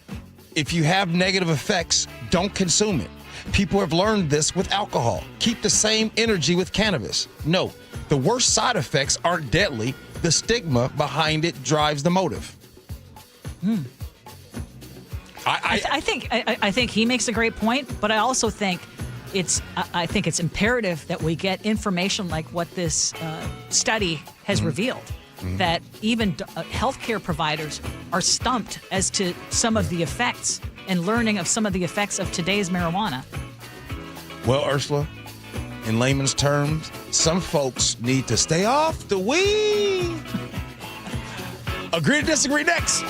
If you have negative effects, don't consume it. People have learned this with alcohol. Keep the same energy with cannabis. No, the worst side effects aren't deadly. The stigma behind it drives the motive. I think he makes a great point, but I also think it's imperative that we get information like what this study has revealed. That even healthcare providers are stumped as to some of the effects and learning of some of the effects of today's marijuana. Well, Ursula, in layman's terms, some folks need to stay off the weed. Agree to disagree next.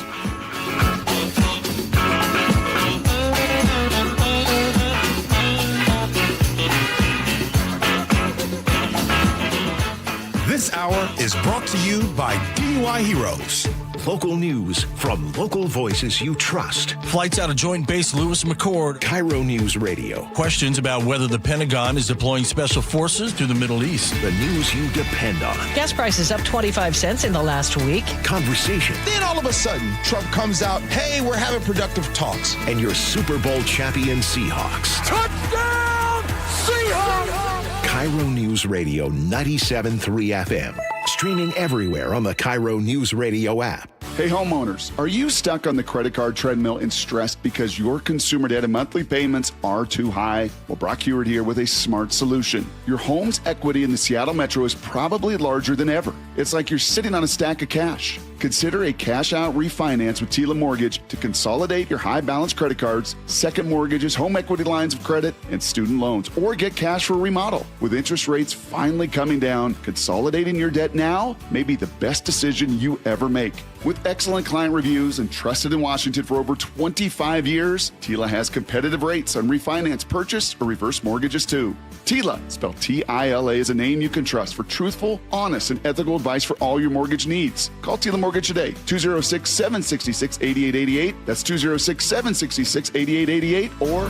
This hour is brought to you by DUI Heroes. Local news from local voices you trust. Flights out of Joint Base Lewis McChord. KIRO Newsradio. Questions about whether the Pentagon is deploying special forces to the Middle East. The news you depend on. Gas prices up 25 cents in the last week. Conversation. Then all of a sudden, Trump comes out, hey, we're having productive talks. And your Super Bowl champion Seahawks. Touchdown, Seahawks! KIRO Newsradio 97.3 FM. Streaming everywhere on the KIRO Newsradio app. Hey homeowners, are you stuck on the credit card treadmill and stressed because your consumer debt and monthly payments are too high? Well, Brock Hewitt here with a smart solution. Your home's equity in the Seattle Metro is probably larger than ever. It's like you're sitting on a stack of cash. Consider a cash-out refinance with Tila Mortgage to consolidate your high-balance credit cards, second mortgages, home equity lines of credit, and student loans, or get cash for a remodel. With interest rates finally coming down, consolidating your debt now may be the best decision you ever make. With excellent client reviews and trusted in Washington for over 25 years, Tila has competitive rates on refinance, purchase, or reverse mortgages too. Tila, spelled T-I-L-A, is a name you can trust for truthful, honest, and ethical advice for all your mortgage needs. Call Tila Mortgage today, 206-766-8888. That's 206-766-8888 or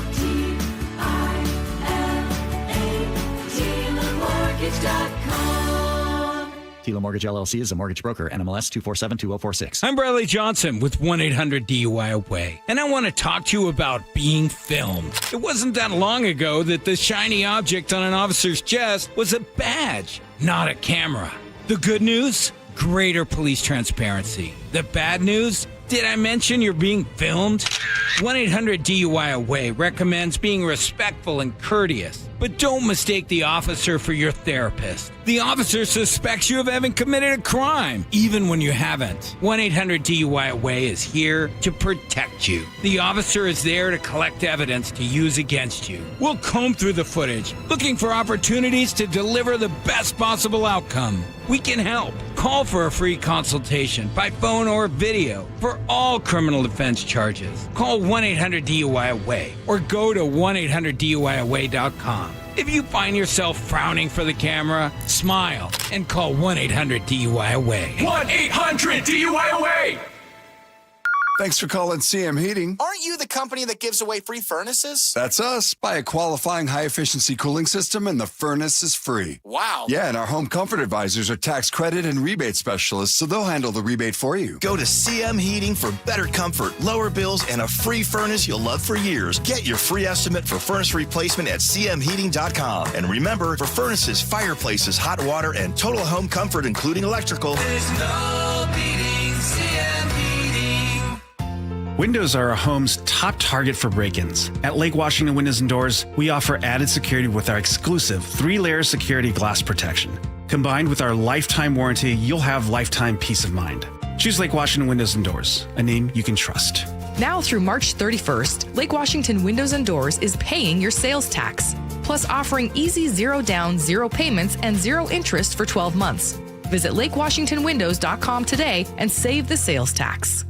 Tila Mortgage LLC is a mortgage broker. NMLS 2472046. I'm Bradley Johnson with 1-800-DUI-AWAY, and I want to talk to you about being filmed. It wasn't that long ago that the shiny object on an officer's chest was a badge, not a camera. The good news? Greater police transparency. The bad news? Did I mention you're being filmed? 1-800-DUI-AWAY recommends being respectful and courteous. But don't mistake the officer for your therapist. The officer suspects you of having committed a crime, even when you haven't. 1-800-DUI-AWAY is here to protect you. The officer is there to collect evidence to use against you. We'll comb through the footage, looking for opportunities to deliver the best possible outcome. We can help. Call for a free consultation by phone or video for all criminal defense charges. Call 1-800-DUI-AWAY or go to 1-800-DUI-AWAY.com. If you find yourself frowning for the camera, smile and call 1-800-DUI-AWAY. 1-800-DUI-AWAY! Thanks for calling CM Heating. Aren't you the company that gives away free furnaces? That's us. Buy a qualifying high-efficiency cooling system and the furnace is free. Wow. Yeah, and our home comfort advisors are tax credit and rebate specialists, so they'll handle the rebate for you. Go to CM Heating for better comfort, lower bills, and a free furnace you'll love for years. Get your free estimate for furnace replacement at cmheating.com. And remember, for furnaces, fireplaces, hot water, and total home comfort, including electrical, There's no beating CM Heating. Windows are a home's top target for break-ins. At Lake Washington Windows and Doors, we offer added security with our exclusive 3-layer security glass protection. Combined with our lifetime warranty, you'll have lifetime peace of mind. Choose Lake Washington Windows and Doors, a name you can trust. Now through March 31st, Lake Washington Windows and Doors is paying your sales tax, plus offering easy 0 down, 0 payments, and 0 interest for 12 months. Visit lakewashingtonwindows.com today and save the sales tax.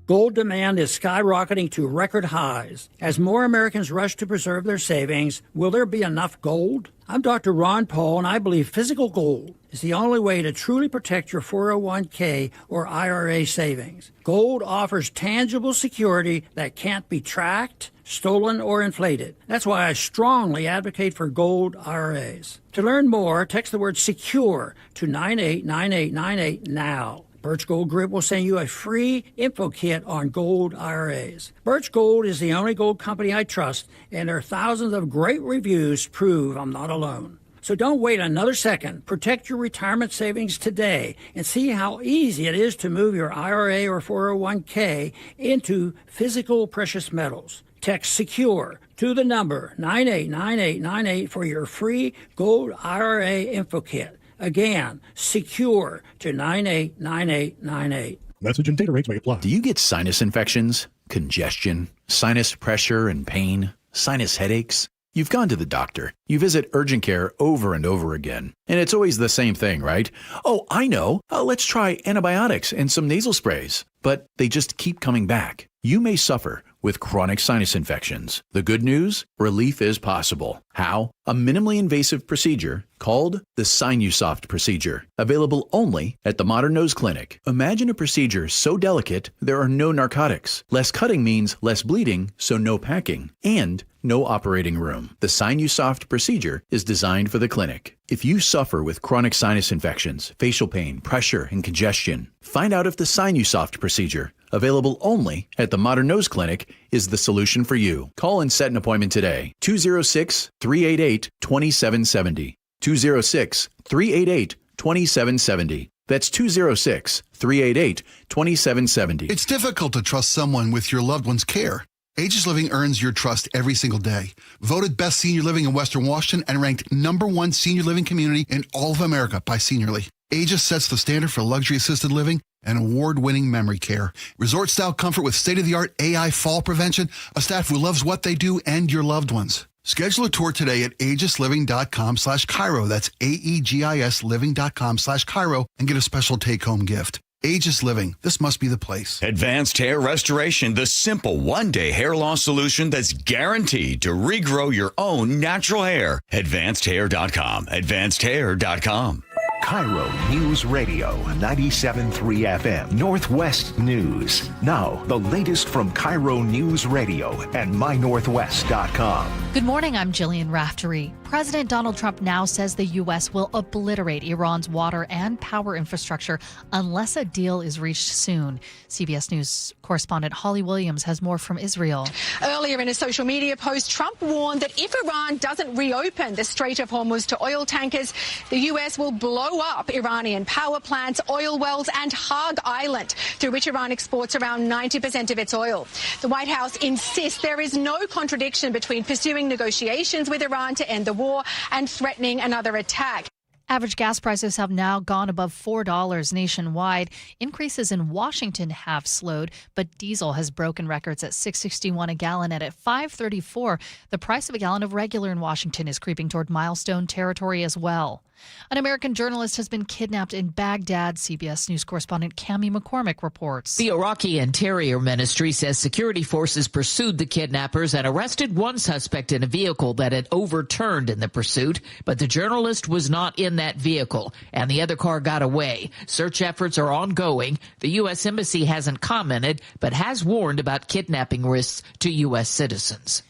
Gold demand is skyrocketing to record highs. As more Americans rush to preserve their savings, will there be enough gold? I'm Dr. Ron Paul, and I believe physical gold is the only way to truly protect your 401k or IRA savings. Gold offers tangible security that can't be tracked, stolen, or inflated. That's why I strongly advocate for gold IRAs. To learn more, text the word SECURE to 989898 now. Birch Gold Group will send you a free info kit on gold IRAs. Birch Gold is the only gold company I trust, and their thousands of great reviews prove I'm not alone. So don't wait another second. Protect your retirement savings today and see how easy it is to move your IRA or 401k into physical precious metals. Text SECURE to the number 989898 for your free gold IRA info kit. Again, SECURE to 989898. Message and data rates may apply. Do you get sinus infections, congestion, sinus pressure and pain, sinus headaches? You've gone to the doctor. You visit urgent care over and over again. And it's always the same thing, right? Oh, I know. Let's try antibiotics and some nasal sprays. But they just keep coming back. You may suffer with chronic sinus infections. The good news? Relief is possible. How? A minimally invasive procedure called the Sinusoft procedure, available only at the Modern Nose Clinic. Imagine a procedure so delicate there are no narcotics. Less cutting means less bleeding, so no packing, and no operating room. The Sinusoft procedure is designed for the clinic. If you suffer with chronic sinus infections, facial pain, pressure, and congestion, find out if the Sinusoft procedure, available only at the Modern Nose Clinic, is the solution for you. Call and set an appointment today. 206-388-2770. 206-388-2770. That's 206-388-2770. It's difficult to trust someone with your loved one's care. Aegis Living earns your trust every single day. Voted best senior living in Western Washington and ranked #1 senior living community in all of America by Seniorly. Aegis sets the standard for luxury assisted living and award-winning memory care. Resort-style comfort with state-of-the-art AI fall prevention, a staff who loves what they do, and your loved ones. Schedule a tour today at aegisliving.com/KIRO. That's AEGIS living.com/KIRO and get a special take-home gift. Aegis Living. This must be the place. Advanced Hair Restoration, the simple one-day hair loss solution that's guaranteed to regrow your own natural hair. AdvancedHair.com. AdvancedHair.com. KIRO News Radio 97.3 FM, Northwest News. Now, the latest from KIRO News Radio and MyNorthwest.com. Good morning, I'm Jillian Raftery. President Donald Trump now says the U.S. will obliterate Iran's water and power infrastructure unless a deal is reached soon. CBS News correspondent Holly Williams has more from Israel. Earlier in a social media post, Trump warned that if Iran doesn't reopen the Strait of Hormuz to oil tankers, the U.S. will blow up Iranian power plants, oil wells and Hog Island, through which Iran exports around 90% of its oil. The White House insists there is no contradiction between pursuing negotiations with Iran to end the war and threatening another attack. Average gas prices have now gone above $4 nationwide. Increases in Washington have slowed, but diesel has broken records at $6.61 a gallon, and at $5.34, the price of a gallon of regular in Washington is creeping toward milestone territory as well. An American journalist has been kidnapped in Baghdad, CBS News correspondent Cammie McCormick reports. The Iraqi Interior Ministry says security forces pursued the kidnappers and arrested one suspect in a vehicle that had overturned in the pursuit, but the journalist was not in that vehicle, and the other car got away. Search efforts are ongoing. The U.S. Embassy hasn't commented, but has warned about kidnapping risks to U.S. citizens.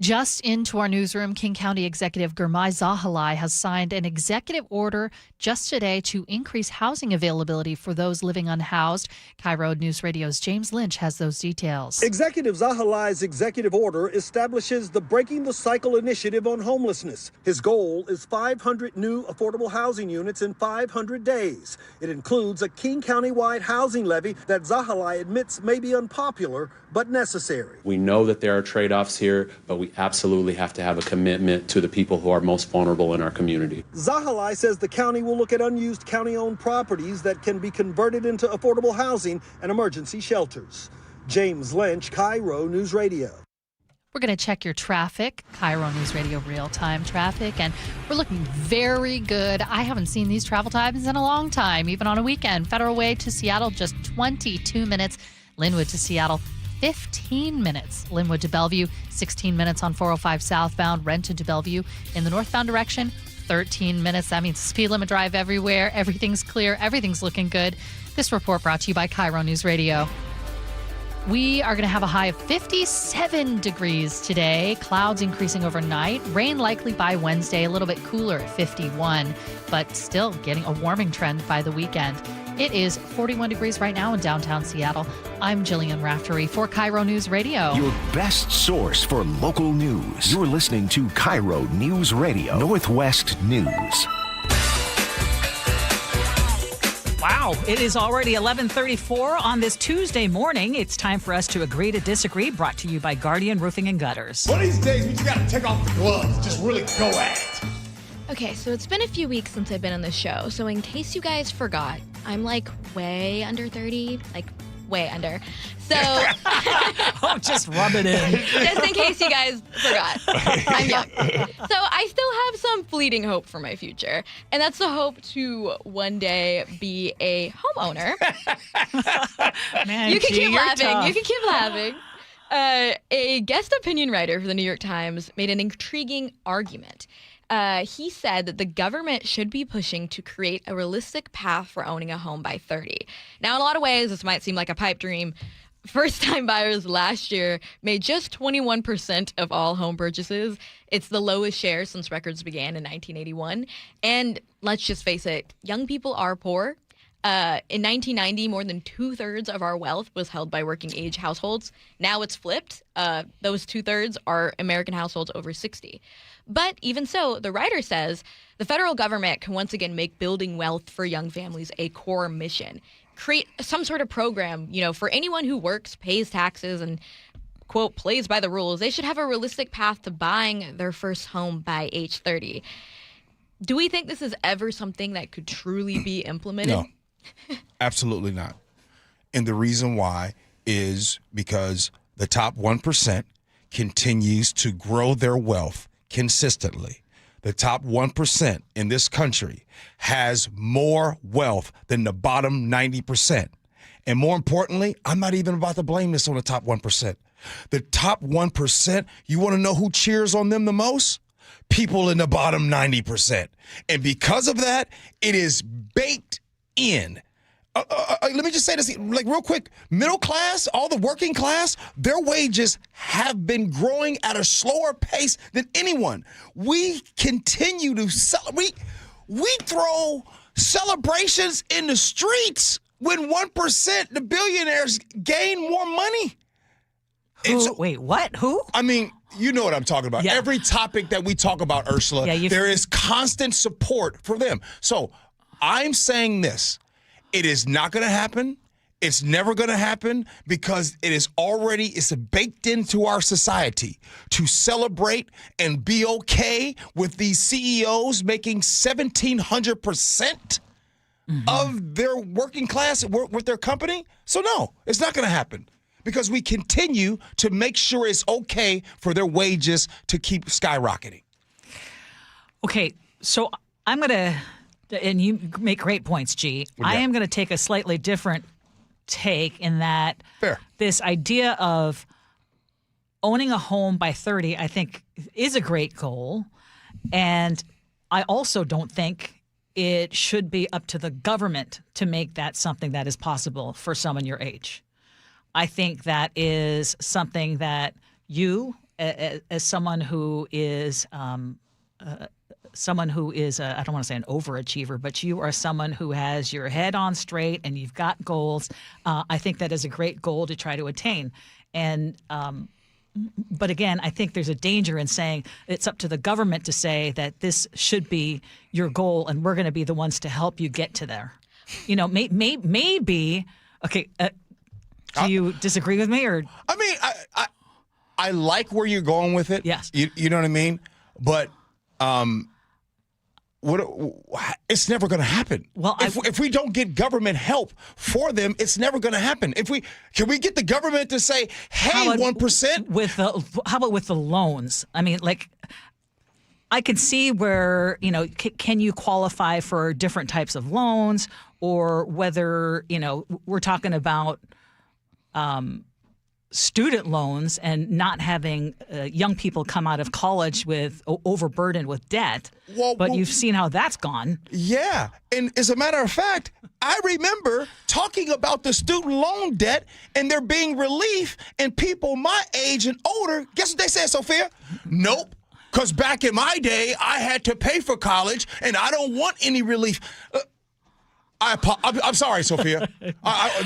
Just into our newsroom, King County Executive Gurmai Zahalai has signed an executive order just today to increase housing availability for those living unhoused. KIRO Newsradio's James Lynch has those details. Executive Zahalai's executive order establishes the Breaking the Cycle initiative on homelessness. His goal is 500 new affordable housing units in 500 days. It includes a King County-wide housing levy that Zahalai admits may be unpopular but necessary. We know that there are trade-offs here, but we absolutely have to have a commitment to the people who are most vulnerable in our community. Zahalai says the county will look at unused county-owned properties that can be converted into affordable housing and emergency shelters. James Lynch, KIRO News Radio. We're going to check your traffic, KIRO News Radio real-time traffic, and we're looking very good. I haven't seen these travel times in a long time, even on a weekend. Federal Way to Seattle, just 22 minutes. Linwood to Seattle, 15 minutes. Linwood to Bellevue, 16 minutes on 405 southbound. Renton to Bellevue in the northbound direction, 13 minutes. That means speed limit drive everywhere. Everything's clear. Everything's looking good. This report brought to you by KIRO News Radio. We are going to have a high of 57 degrees today. Clouds increasing overnight. Rain likely by Wednesday. A little bit cooler at 51, but still getting a warming trend by the weekend. It is 41 degrees right now in downtown Seattle. I'm Jillian Raftery for KIRO News Radio. Your best source for local news. You're listening to KIRO News Radio, Northwest News. Wow, it is already 11:34 on this Tuesday morning. It's time for us to agree to disagree, brought to you by Guardian Roofing and Gutters. One of these days, we just got to take off the gloves, just really go at it. Okay, so it's been a few weeks since I've been on the show, so in case you guys forgot, I'm like way under 30, like way under. So oh, just rub it in. Just in case you guys forgot. I'm young. So I still have some fleeting hope for my future, and that's the hope to one day be a homeowner. Man, you can Gee, keep you're laughing. tough. You can keep laughing. A guest opinion writer for the New York Times made an intriguing argument. He said that the government should be pushing to create a realistic path for owning a home by 30. Now, in a lot of ways, this might seem like a pipe dream. First-time buyers last year made just 21% of all home purchases. It's the lowest share since records began in 1981. And let's just face it, young people are poor. In 1990, more than 2/3 of our wealth was held by working-age households. Now it's flipped. Those 2/3 are American households over 60. But even so, the writer says the federal government can once again make building wealth for young families a core mission. Create some sort of program, for anyone who works, pays taxes, and, quote, plays by the rules. They should have a realistic path to buying their first home by age 30. Do we think this is ever something that could truly be implemented? No, absolutely not. And the reason why is because the top 1% continues to grow their wealth consistently. The top 1% in this country has more wealth than the bottom 90%. And more importantly, I'm not even about to blame this on the top 1%. The top 1%, you want to know who cheers on them the most? People in the bottom 90%. And because of that, it is baked in Let me just say this, like real quick. Middle class, all the working class, their wages have been growing at a slower pace than anyone. We continue to celebrate. We throw celebrations in the streets when 1%, the billionaires, gain more money. Wait, what? Who? I mean, you know what I'm talking about. Yeah. Every topic that we talk about, Ursula, there is constant support for them. So I'm saying this. It is not going to happen. It's never going to happen because it's baked into our society to celebrate and be okay with these CEOs making 1,700% of their working class with their company. So no, it's not going to happen because we continue to make sure it's okay for their wages to keep skyrocketing. Okay, so I'm going to... And you make great points, G. I am going to take a slightly different take in that this idea of owning a home by 30, I think, is a great goal. And I also don't think it should be up to the government to make that something that is possible for someone your age. I think that is something that you, as someone who is I don't want to say an overachiever, but you are someone who has your head on straight and you've got goals. I think that is a great goal to try to attain. And but again, I think there's a danger in saying it's up to the government to say that this should be your goal and we're going to be the ones to help you get to there. You know, maybe. Okay, do you disagree with me or? I mean, I like where you're going with it. Yes. You know what I mean? But it's never going to happen. Well, if we don't get government help for them, it's never going to happen. Can we get the government to say, "Hey, 1%"? How about with the loans? I mean, like, I can see where can you qualify for different types of loans, or whether we're talking about student loans and not having young people come out of college with overburdened with debt. But you've seen how that's gone. Yeah. And as a matter of fact, I remember talking about the student loan debt and there being relief, and people my age and older, guess what they said, Sophia? Nope. Because back in my day, I had to pay for college and I don't want any relief. I'm sorry, Sophia.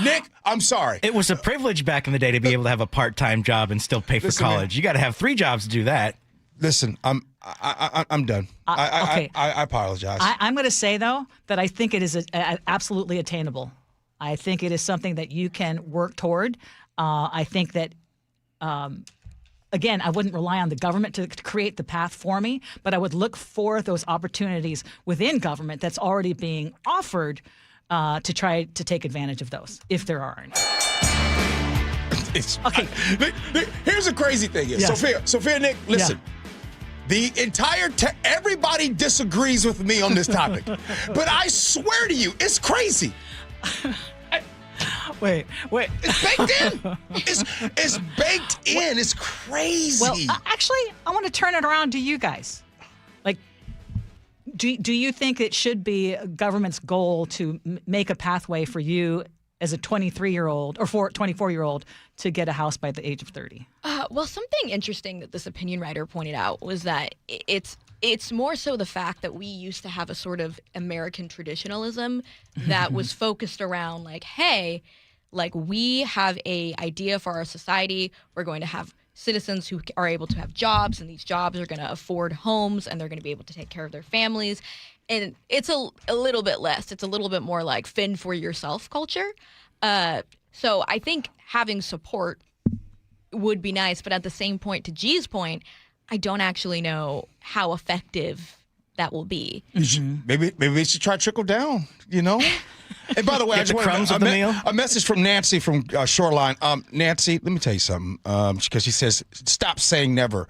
Nick, I'm sorry. It was a privilege back in the day to be able to have a part-time job and still pay for college. Man, you got to have 3 jobs to do that. Listen, I'm done. Okay. I apologize. I'm going to say, though, that I think it is absolutely attainable. I think it is something that you can work toward. I think that, again, I wouldn't rely on the government to create the path for me, but I would look for those opportunities within government that's already being offered to try to take advantage of those, if there are any. Okay. Here's the crazy thing is, Sophia, Nick, listen. Yeah. The entire everybody disagrees with me on this topic, but I swear to you, it's crazy. Wait. It's baked in. It's baked in. It's crazy. Well, actually, I want to turn it around to you guys. Like, do you think it should be a government's goal to make a pathway for you as a 23-year-old or 24-year-old to get a house by the age of 30? Well, something interesting that this opinion writer pointed out was that it's more so the fact that we used to have a sort of American traditionalism that was focused around like, hey, like we have a idea for our society. We're going to have citizens who are able to have jobs, and these jobs are going to afford homes, and they're going to be able to take care of their families. And it's a little bit less. It's a little bit more like fend for yourself culture. So I think having support would be nice. But at the same point, to G's point, I don't actually know how effective that will be. Maybe we should try trickle down, And by the way, I just want a message from Nancy from Shoreline. Nancy, let me tell you something. Because she says, stop saying never.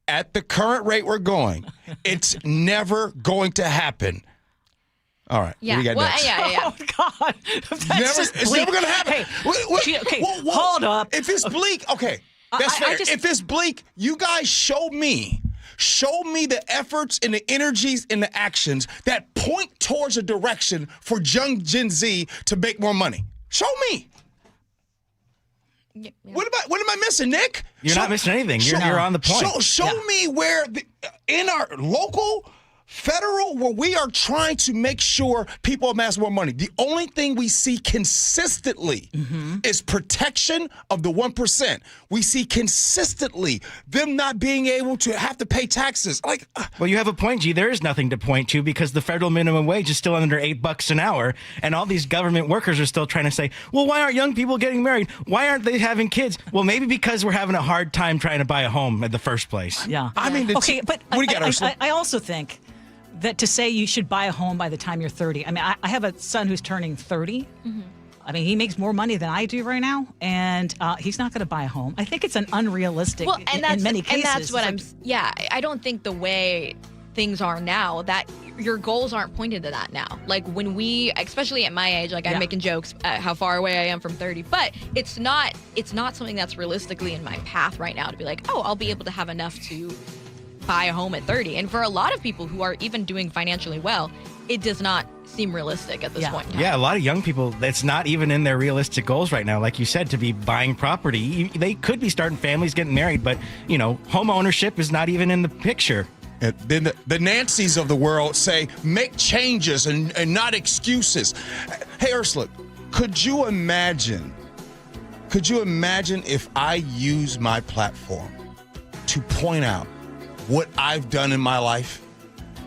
At the current rate we're going, it's never going to happen. All right. Yeah. What do you got next? Yeah. Oh, God. It's never going to happen. Hey, hold up. If it's bleak, okay. That's fair. If it's bleak, you guys show me Show me the efforts and the energies and the actions that point towards a direction for young Gen Z to make more money. Show me. Yeah. What am I missing, Nick? You're not missing anything. You're on the point. Show me where in our local, federal, where we are trying to make sure people amass more money. The only thing we see consistently is protection of the 1%. We see consistently them not being able to have to pay taxes. Well, you have a point, G. There is nothing to point to because the federal minimum wage is still under $8 an hour, and all these government workers are still trying to say, well, why aren't young people getting married? Why aren't they having kids? Well, maybe because we're having a hard time trying to buy a home in the first place. Yeah. I mean, but what do you got, Ursula? I also think that to say you should buy a home by the time you're 30. I mean, I have a son who's turning 30. I mean, he makes more money than I do right now, and he's not going to buy a home. I think it's an unrealistic in many cases. And that's what I don't think the way things are now, that your goals aren't pointed to that now. Like when we, especially at my age, I'm making jokes at how far away I am from 30, but it's not something that's realistically in my path right now to be like, oh, I'll be able to have enough to buy a home at 30. And for a lot of people who are even doing financially well, it does not seem realistic at this point in time. Yeah, a lot of young people, that's not even in their realistic goals right now. Like you said, to be buying property. They could be starting families, getting married, but, home ownership is not even in the picture. And then the Nancys of the world say, make changes and not excuses. Hey, Ursula, could you imagine if I use my platform to point out what I've done in my life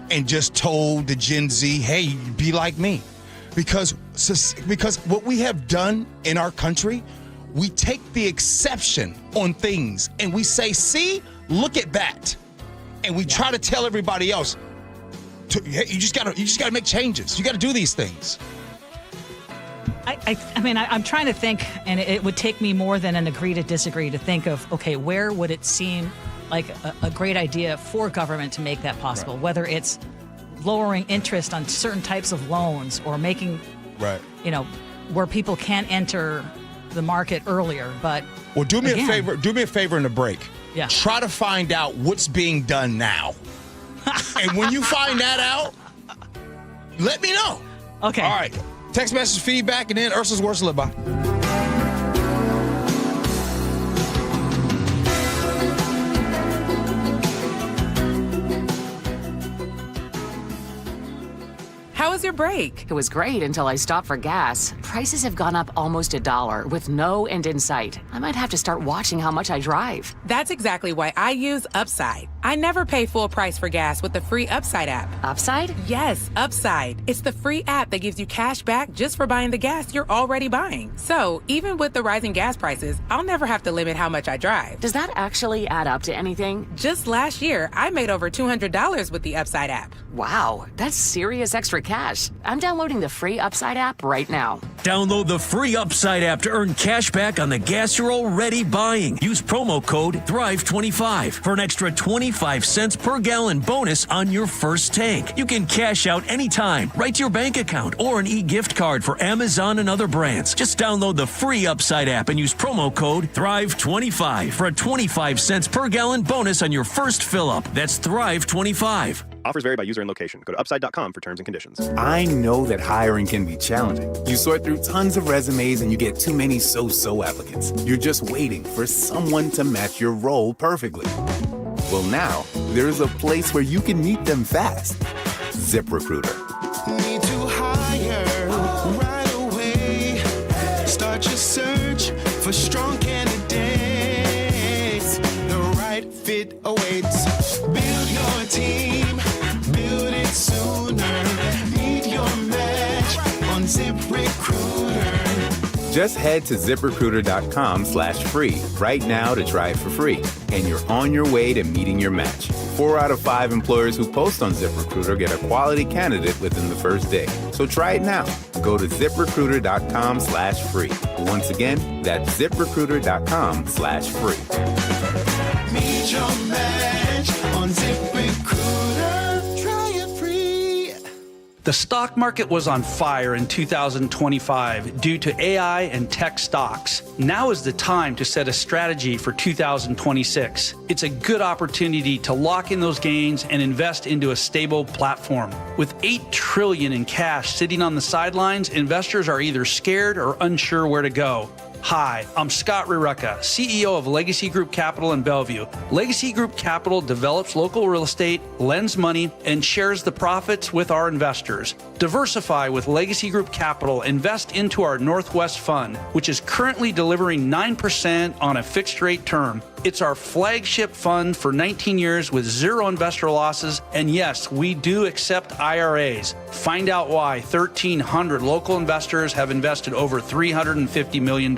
and just told the Gen Z, hey, be like me? Because what we have done in our country, we take the exception on things and we say, see, look at that. And we try to tell everybody else, hey, you just gotta make changes. You gotta do these things. I mean, I'm trying to think, and it would take me more than an agree to disagree to think of, okay, where would it seem like a great idea for government to make that possible, whether it's lowering interest on certain types of loans or making, where people can enter the market earlier. But do me a favor in the break. Yeah. Try to find out what's being done now. And when you find that out, let me know. Okay. All right. Text message feedback and then Ursula's words to live by. How was your break? It was great until I stopped for gas. Prices have gone up almost $1 with no end in sight. I might have to start watching how much I drive. That's exactly why I use Upside. I never pay full price for gas with the free Upside app. Upside? Yes, Upside. It's the free app that gives you cash back just for buying the gas you're already buying. So even with the rising gas prices, I'll never have to limit how much I drive. Does that actually add up to anything? Just last year, I made over $200 with the Upside app. Wow, that's serious extra cash. I'm downloading the free Upside app right now. Download the free Upside app to earn cash back on the gas you're already buying. Use promo code THRIVE25 for an extra 25 cents per gallon bonus on your first tank. You can cash out anytime, right to your bank account, or an e-gift card for Amazon and other brands. Just download the free Upside app and use promo code THRIVE25 for a 25 cents per gallon bonus on your first fill-up. That's THRIVE25. Offers vary by user and location. Go to upside.com for terms and conditions. I know that hiring can be challenging. You sort through tons of resumes and you get too many so-so applicants. You're just waiting for someone to match your role perfectly. Well, now there's a place where you can meet them fast. ZipRecruiter. Need to hire right away. Start your search for strong candidates. The right fit awaits. Build your team. Build it sooner. Need your match on ZipRecruiter. Just head to ZipRecruiter.com/free right now to try it for free. And you're on your way to meeting your match. 4 out of 5 employers who post on ZipRecruiter get a quality candidate within the first day. So try it now. Go to ZipRecruiter.com/free. Once again, that's ZipRecruiter.com/free. Meet your match on ZipRecruiter. Try it free. The stock market was on fire in 2025 due to AI and tech stocks. Now is the time to set a strategy for 2026. It's a good opportunity to lock in those gains and invest into a stable platform. With $8 trillion in cash sitting on the sidelines, investors are either scared or unsure where to go. Hi, I'm Scott Rurecka, CEO of Legacy Group Capital in Bellevue. Legacy Group Capital develops local real estate, lends money, and shares the profits with our investors. Diversify with Legacy Group Capital. Invest into our Northwest Fund, which is currently delivering 9% on a fixed rate term. It's our flagship fund for 19 years with zero investor losses. And yes, we do accept IRAs. Find out why 1,300 local investors have invested over $350 million.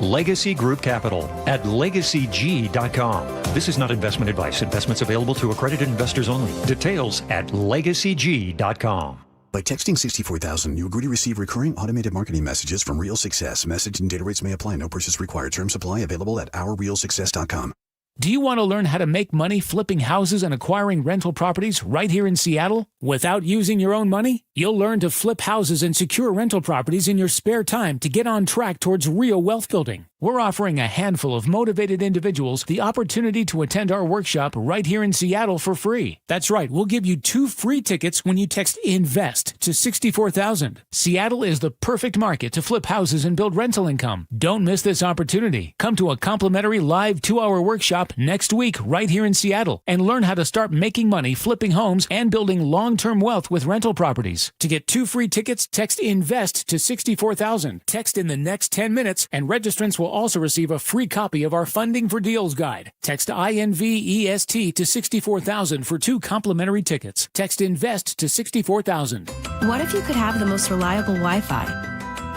Legacy Group Capital at legacyg.com. This is not investment advice. Investments available to accredited investors only. Details at legacyg.com. By texting 64,000, you agree to receive recurring automated marketing messages from Real Success. Message and data rates may apply. No purchase required. Terms apply. Available at ourrealsuccess.com. Do you want to learn how to make money flipping houses and acquiring rental properties right here in Seattle without using your own money? You'll learn to flip houses and secure rental properties in your spare time to get on track towards real wealth building. We're offering a handful of motivated individuals the opportunity to attend our workshop right here in Seattle for free. That's right, we'll give you 2 free tickets when you text INVEST to 64,000. Seattle is the perfect market to flip houses and build rental income. Don't miss this opportunity. Come to a complimentary live 2-hour workshop next week right here in Seattle and learn how to start making money flipping homes and building long-term wealth with rental properties. To get 2 free tickets, text INVEST to 64,000. Text in the next 10 minutes and registrants will also receive a free copy of our Funding for Deals guide. Text INVEST to 64,000 for 2 complimentary tickets. Text INVEST to 64,000. What if you could have the most reliable Wi-Fi?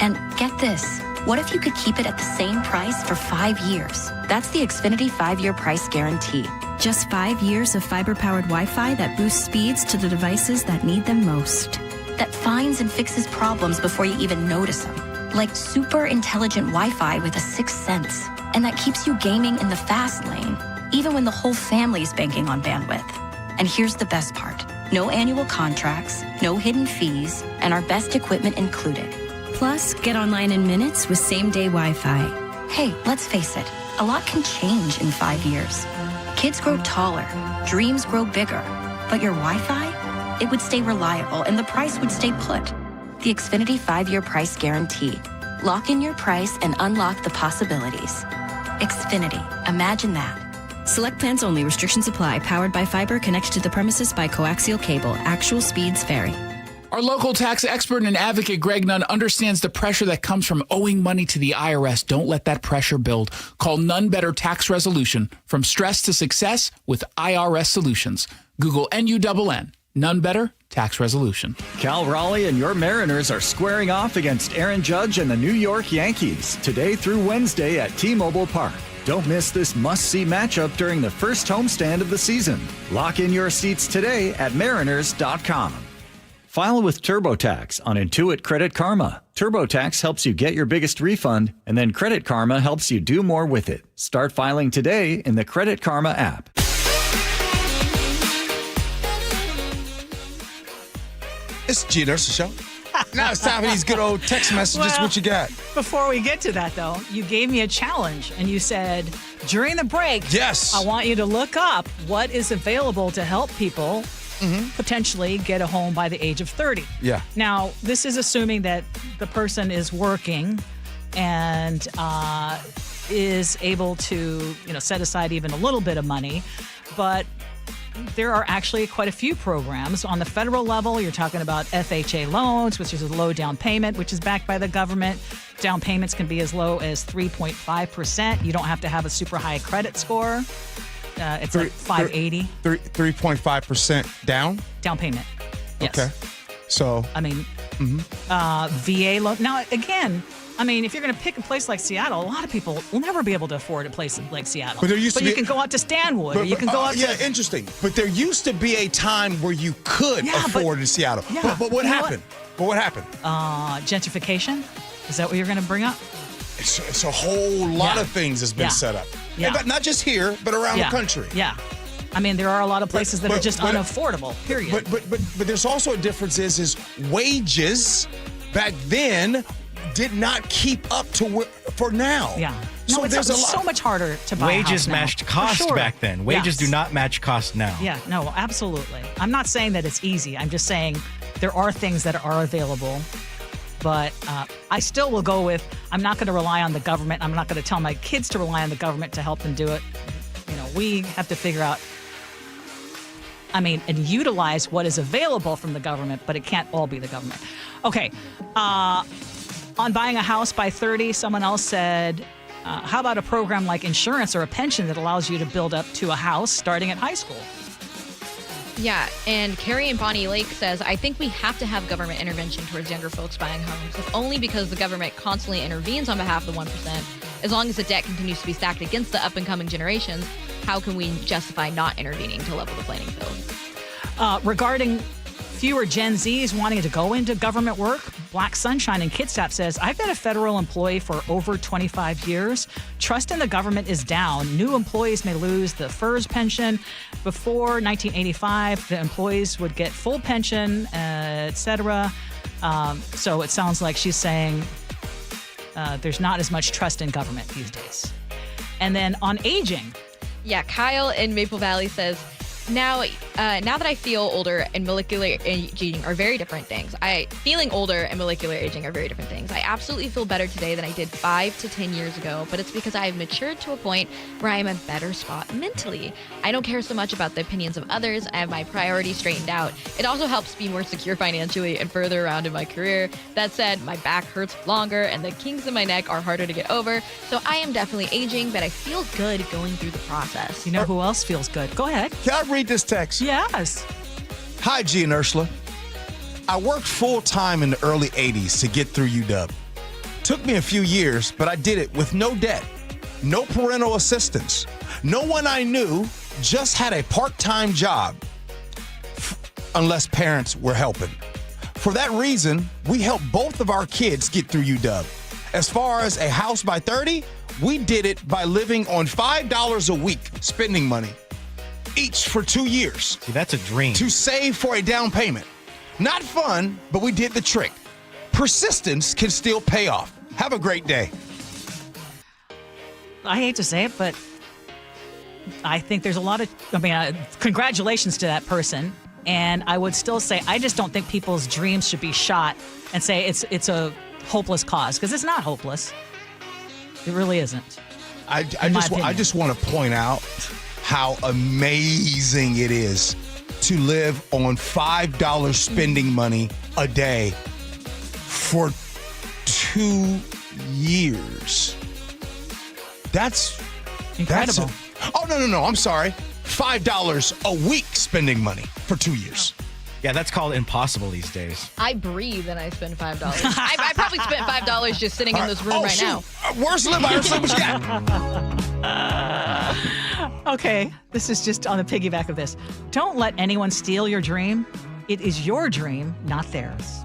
And get this, what if you could keep it at the same price for 5 years? That's the Xfinity 5-year price guarantee. Just 5 years of fiber-powered Wi-Fi that boosts speeds to the devices that need them most. That finds and fixes problems before you even notice them. Like super intelligent Wi-Fi with a 6th sense. And that keeps you gaming in the fast lane, even when the whole family's banking on bandwidth. And here's the best part. No annual contracts, no hidden fees, and our best equipment included. Plus, get online in minutes with same-day Wi-Fi. Hey, let's face it, a lot can change in 5 years. Kids grow taller, dreams grow bigger, but your Wi-Fi, it would stay reliable and the price would stay put. The Xfinity 5-year price guarantee. Lock in your price and unlock the possibilities. Xfinity, imagine that. Select plans only. Restrictions apply. Powered by fiber, connected to the premises by coaxial cable. Actual speeds vary. Our local tax expert and advocate, Greg Nunn, understands the pressure that comes from owing money to the IRS. Don't let that pressure build. Call None Better Tax Resolution. From stress to success with IRS Solutions. Google NUNN. None Better Tax Resolution. Cal Raleigh and your Mariners are squaring off against Aaron Judge and the New York Yankees today through Wednesday at T-Mobile Park. Don't miss this must-see matchup during the first homestand of the season. Lock in your seats today at mariners.com. File with TurboTax on Intuit Credit Karma. TurboTax helps you get your biggest refund, and then Credit Karma helps you do more with it. Start filing today in the Credit Karma app. It's Gee Ursula Show. Now it's time for these good old text messages. Well, what you got? Before we get to that, though, you gave me a challenge and you said, during the break, yes, I want you to look up what is available to help people potentially get a home by the age of 30. Yeah. Now, this is assuming that the person is working and is able to, set aside even a little bit of money, but there are actually quite a few programs. On the federal level, you're talking about FHA loans, which is a low down payment, which is backed by the government. Down payments can be as low as 3.5%. You don't have to have a super high credit score. It's like 580. 3.5% down? Down payment. Yes. Okay. So. I mean, VA loan. Now, again, if you're going to pick a place like Seattle, a lot of people will never be able to afford a place like Seattle. But you can go out to Stanwood, or you can go out to... Yeah, interesting. But there used to be a time where you could afford in Seattle. Yeah, but what happened? But what happened? Gentrification? Is that what you're going to bring up? It's a whole lot of things has been set up. Yeah. But not just here, but around the country. Yeah. I mean, there are a lot of places that are just unaffordable, period. But there's also a difference is wages back then did not keep up to for now. Yeah. No, it's so much harder to buy a house Wages now. matched cost back then. Wages do not match cost now. Yeah, no, absolutely. I'm not saying that it's easy. I'm just saying there are things that are available. But I still will go with, I'm not going to rely on the government. I'm not going to tell my kids to rely on the government to help them do it. You know, we have to figure out, and utilize what is available from the government, but it can't all be the government. Okay. On buying a house by 30, someone else said, how about a program like insurance or a pension that allows you to build up to a house starting at high school? Yeah, and Carrie and Bonnie Lake says, I think we have to have government intervention towards younger folks buying homes, if only because the government constantly intervenes on behalf of the 1%. As long as the debt continues to be stacked against the up-and-coming generations, how can we justify not intervening to level the playing field? Regarding fewer Gen Zs wanting to go into government work, Black Sunshine in Kitsap says, I've been a federal employee for over 25 years. Trust in the government is down. New employees may lose the FERS pension. Before 1985, the employees would get full pension, etc. So it sounds like she's saying there's not as much trust in government these days. And then on aging. Yeah, Kyle in Maple Valley says, now that I feel older and molecular aging are very different things. Feeling older and molecular aging are very different things. I absolutely feel better today than I did 5 to 10 years ago, but it's because I have matured to a point where I am in a better spot mentally. I don't care so much about the opinions of others. I have my priorities straightened out. It also helps be more secure financially and further around in my career. That said, my back hurts longer and the kinks in my neck are harder to get over. So I am definitely aging, but I feel good going through the process. You know who else feels good? Go ahead. Can I read this text? Yes. Hi, Gee and Ursula. I worked full-time in the early 80s to get through UW. Took me a few years, but I did it with no debt, no parental assistance. No one I knew, just had a part-time job, unless parents were helping. For that reason, we helped both of our kids get through UW. As far as a house by 30, we did it by living on $5 a week, spending money. Each for 2 years. See, that's a dream. To save for a down payment. Not fun, but we did the trick. Persistence can still pay off. Have a great day. I hate to say it, but I think there's a lot of, congratulations to that person. And I would still say, I just don't think people's dreams should be shot and say it's a hopeless cause, because it's not hopeless. It really isn't. I just want to point out how amazing it is to live on $5 spending money a day for 2 years. That's incredible. No. I'm sorry. $5 a week spending money for 2 years. Yeah, that's called impossible these days. I breathe and I spend $5. I probably spent $5 just sitting in this room right now. Worst live by Ursula, what you got? Okay, this is just on the piggyback of this. Don't let anyone steal your dream. It is your dream, not theirs.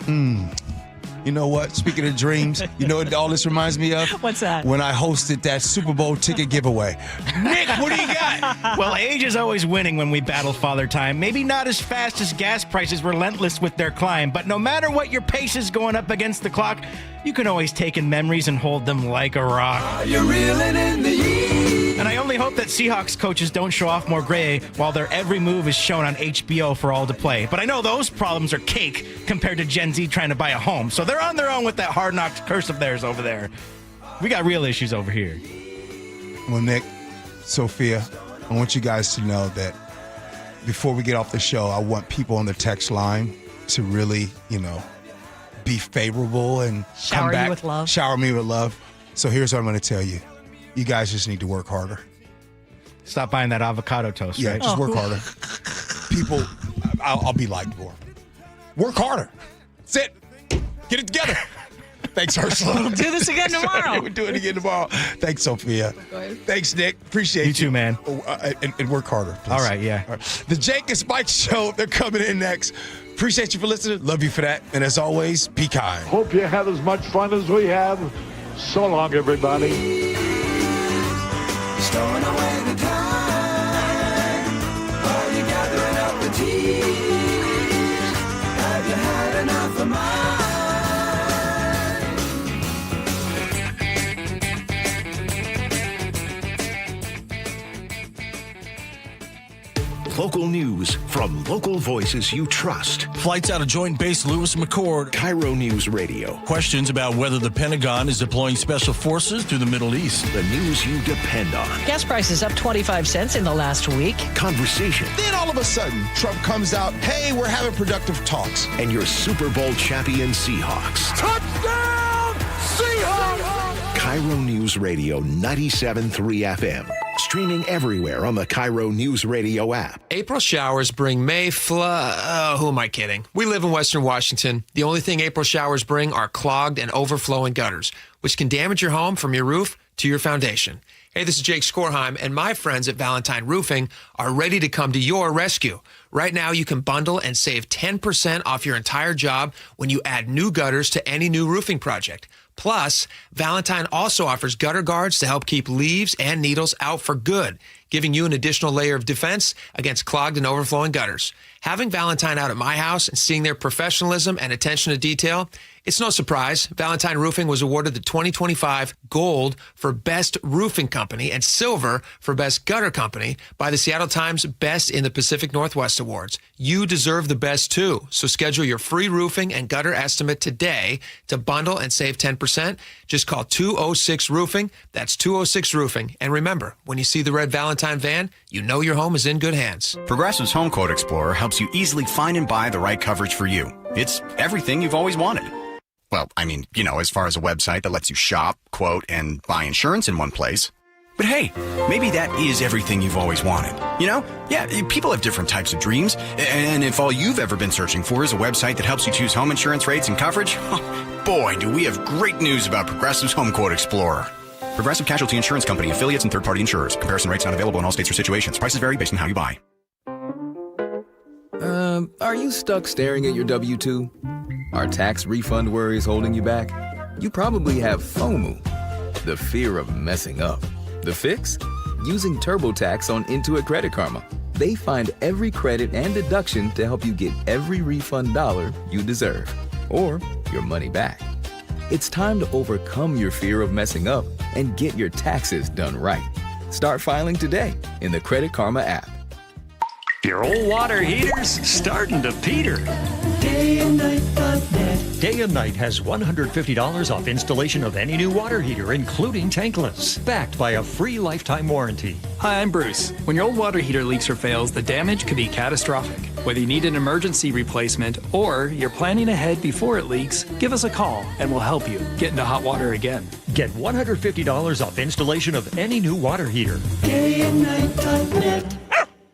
You know what? Speaking of dreams, you know what all this reminds me of? What's that? When I hosted that Super Bowl ticket giveaway. Nick, what do you got? Well, age is always winning when we battle Father Time. Maybe not as fast as gas prices relentless with their climb, but no matter what your pace is going up against the clock, you can always take in memories and hold them like a rock. You're reeling in the years. And I only hope that Seahawks coaches don't show off more gray while their every move is shown on HBO for all to play. But I know those problems are cake compared to Gen Z trying to buy a home. So they're on their own with that hard knocks curse of theirs over there. We got real issues over here. Well, Nick, Sophia, I want you guys to know that before we get off the show, I want people on the text line to really, be favorable and come back. You with love. Shower me with love. So here's what I'm going to tell you. You guys just need to work harder. Stop buying that avocado toast, Yeah, right? just work harder. People, I'll be liked more. Work harder. That's it. Get it together. Thanks, Ursula. We'll do this again tomorrow. We'll do it again tomorrow. Thanks, Sophia. Thanks, Nick. Appreciate you. You too, man. And work harder, please. All right, yeah. All right. The Jake and Spike Show, they're coming in next. Appreciate you for listening. Love you for that. And as always, be kind. Hope you had as much fun as we have. So long, everybody. Stowing away the time. Local news from local voices you trust. Flights out of Joint Base Lewis McChord. KIRO News Radio. Questions about whether the Pentagon is deploying special forces to the Middle East. The news you depend on. Gas prices up 25 cents in the last week. Conversation. Then all of a sudden, Trump comes out, hey, we're having productive talks. And your Super Bowl champion Seahawks. Touchdown, Seahawks! KIRO News Radio 97.3 FM. Streaming everywhere on the KIRO Newsradio app. April showers bring May who am I kidding? We live in Western Washington. The only thing April showers bring are clogged and overflowing gutters, which can damage your home from your roof to your foundation. Hey, this is Jake Skorheim, and my friends at Valentine Roofing are ready to come to your rescue. Right now, you can bundle and save 10% off your entire job when you add new gutters to any new roofing project. Plus, Valentine also offers gutter guards to help keep leaves and needles out for good, giving you an additional layer of defense against clogged and overflowing gutters. Having Valentine out at my house and seeing their professionalism and attention to detail, it's no surprise Valentine Roofing was awarded the 2025 Gold for Best Roofing Company and Silver for Best Gutter Company by the Seattle Times Best in the Pacific Northwest Awards. You deserve the best too, so schedule your free roofing and gutter estimate today to bundle and save 10%. Just call 206-ROOFING. That's 206-ROOFING. And remember, when you see the red Valentine van, you know your home is in good hands. Progressive's Home Quote Explorer helps you easily find and buy the right coverage for you. It's everything you've always wanted. Well, I mean, as far as a website that lets you shop, quote, and buy insurance in one place. But hey, maybe that is everything you've always wanted. Yeah, people have different types of dreams. And if all you've ever been searching for is a website that helps you choose home insurance rates and coverage, boy, do we have great news about Progressive's Home Quote Explorer. Progressive Casualty Insurance Company, affiliates, and third-party insurers. Comparison rates not available in all states or situations. Prices vary based on how you buy. Are you stuck staring at your W-2? Are tax refund worries holding you back? You probably have FOMO, the fear of messing up. The fix? Using TurboTax on Intuit Credit Karma. They find every credit and deduction to help you get every refund dollar you deserve, or your money back. It's time to overcome your fear of messing up and get your taxes done right. Start filing today in the Credit Karma app. Your old water heater's starting to peter. DayandNight.net. Day and Night has $150 off installation of any new water heater, including tankless, backed by a free lifetime warranty. Hi, I'm Bruce. When your old water heater leaks or fails, the damage could be catastrophic. Whether you need an emergency replacement or you're planning ahead before it leaks, give us a call and we'll help you get into hot water again. Get $150 off installation of any new water heater. DayandNight.net.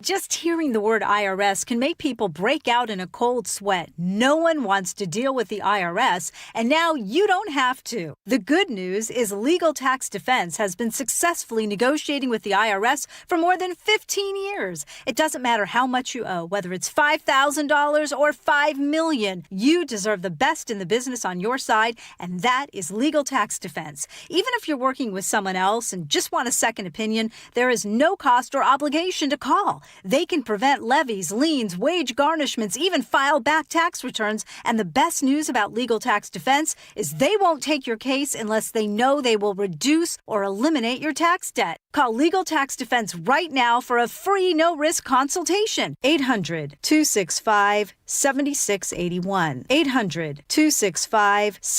Just hearing the word IRS can make people break out in a cold sweat. No one wants to deal with the IRS, and now you don't have to. The good news is Legal Tax Defense has been successfully negotiating with the IRS for more than 15 years. It doesn't matter how much you owe, whether it's $5,000 or $5 million. You deserve the best in the business on your side, and that is Legal Tax Defense. Even if you're working with someone else and just want a second opinion, there is no cost or obligation to call. They can prevent levies, liens, wage garnishments, even file back tax returns. And the best news about Legal Tax Defense is they won't take your case unless they know they will reduce or eliminate your tax debt. Call Legal Tax Defense right now for a free no-risk consultation. 800-265-7681. 800-265-7681.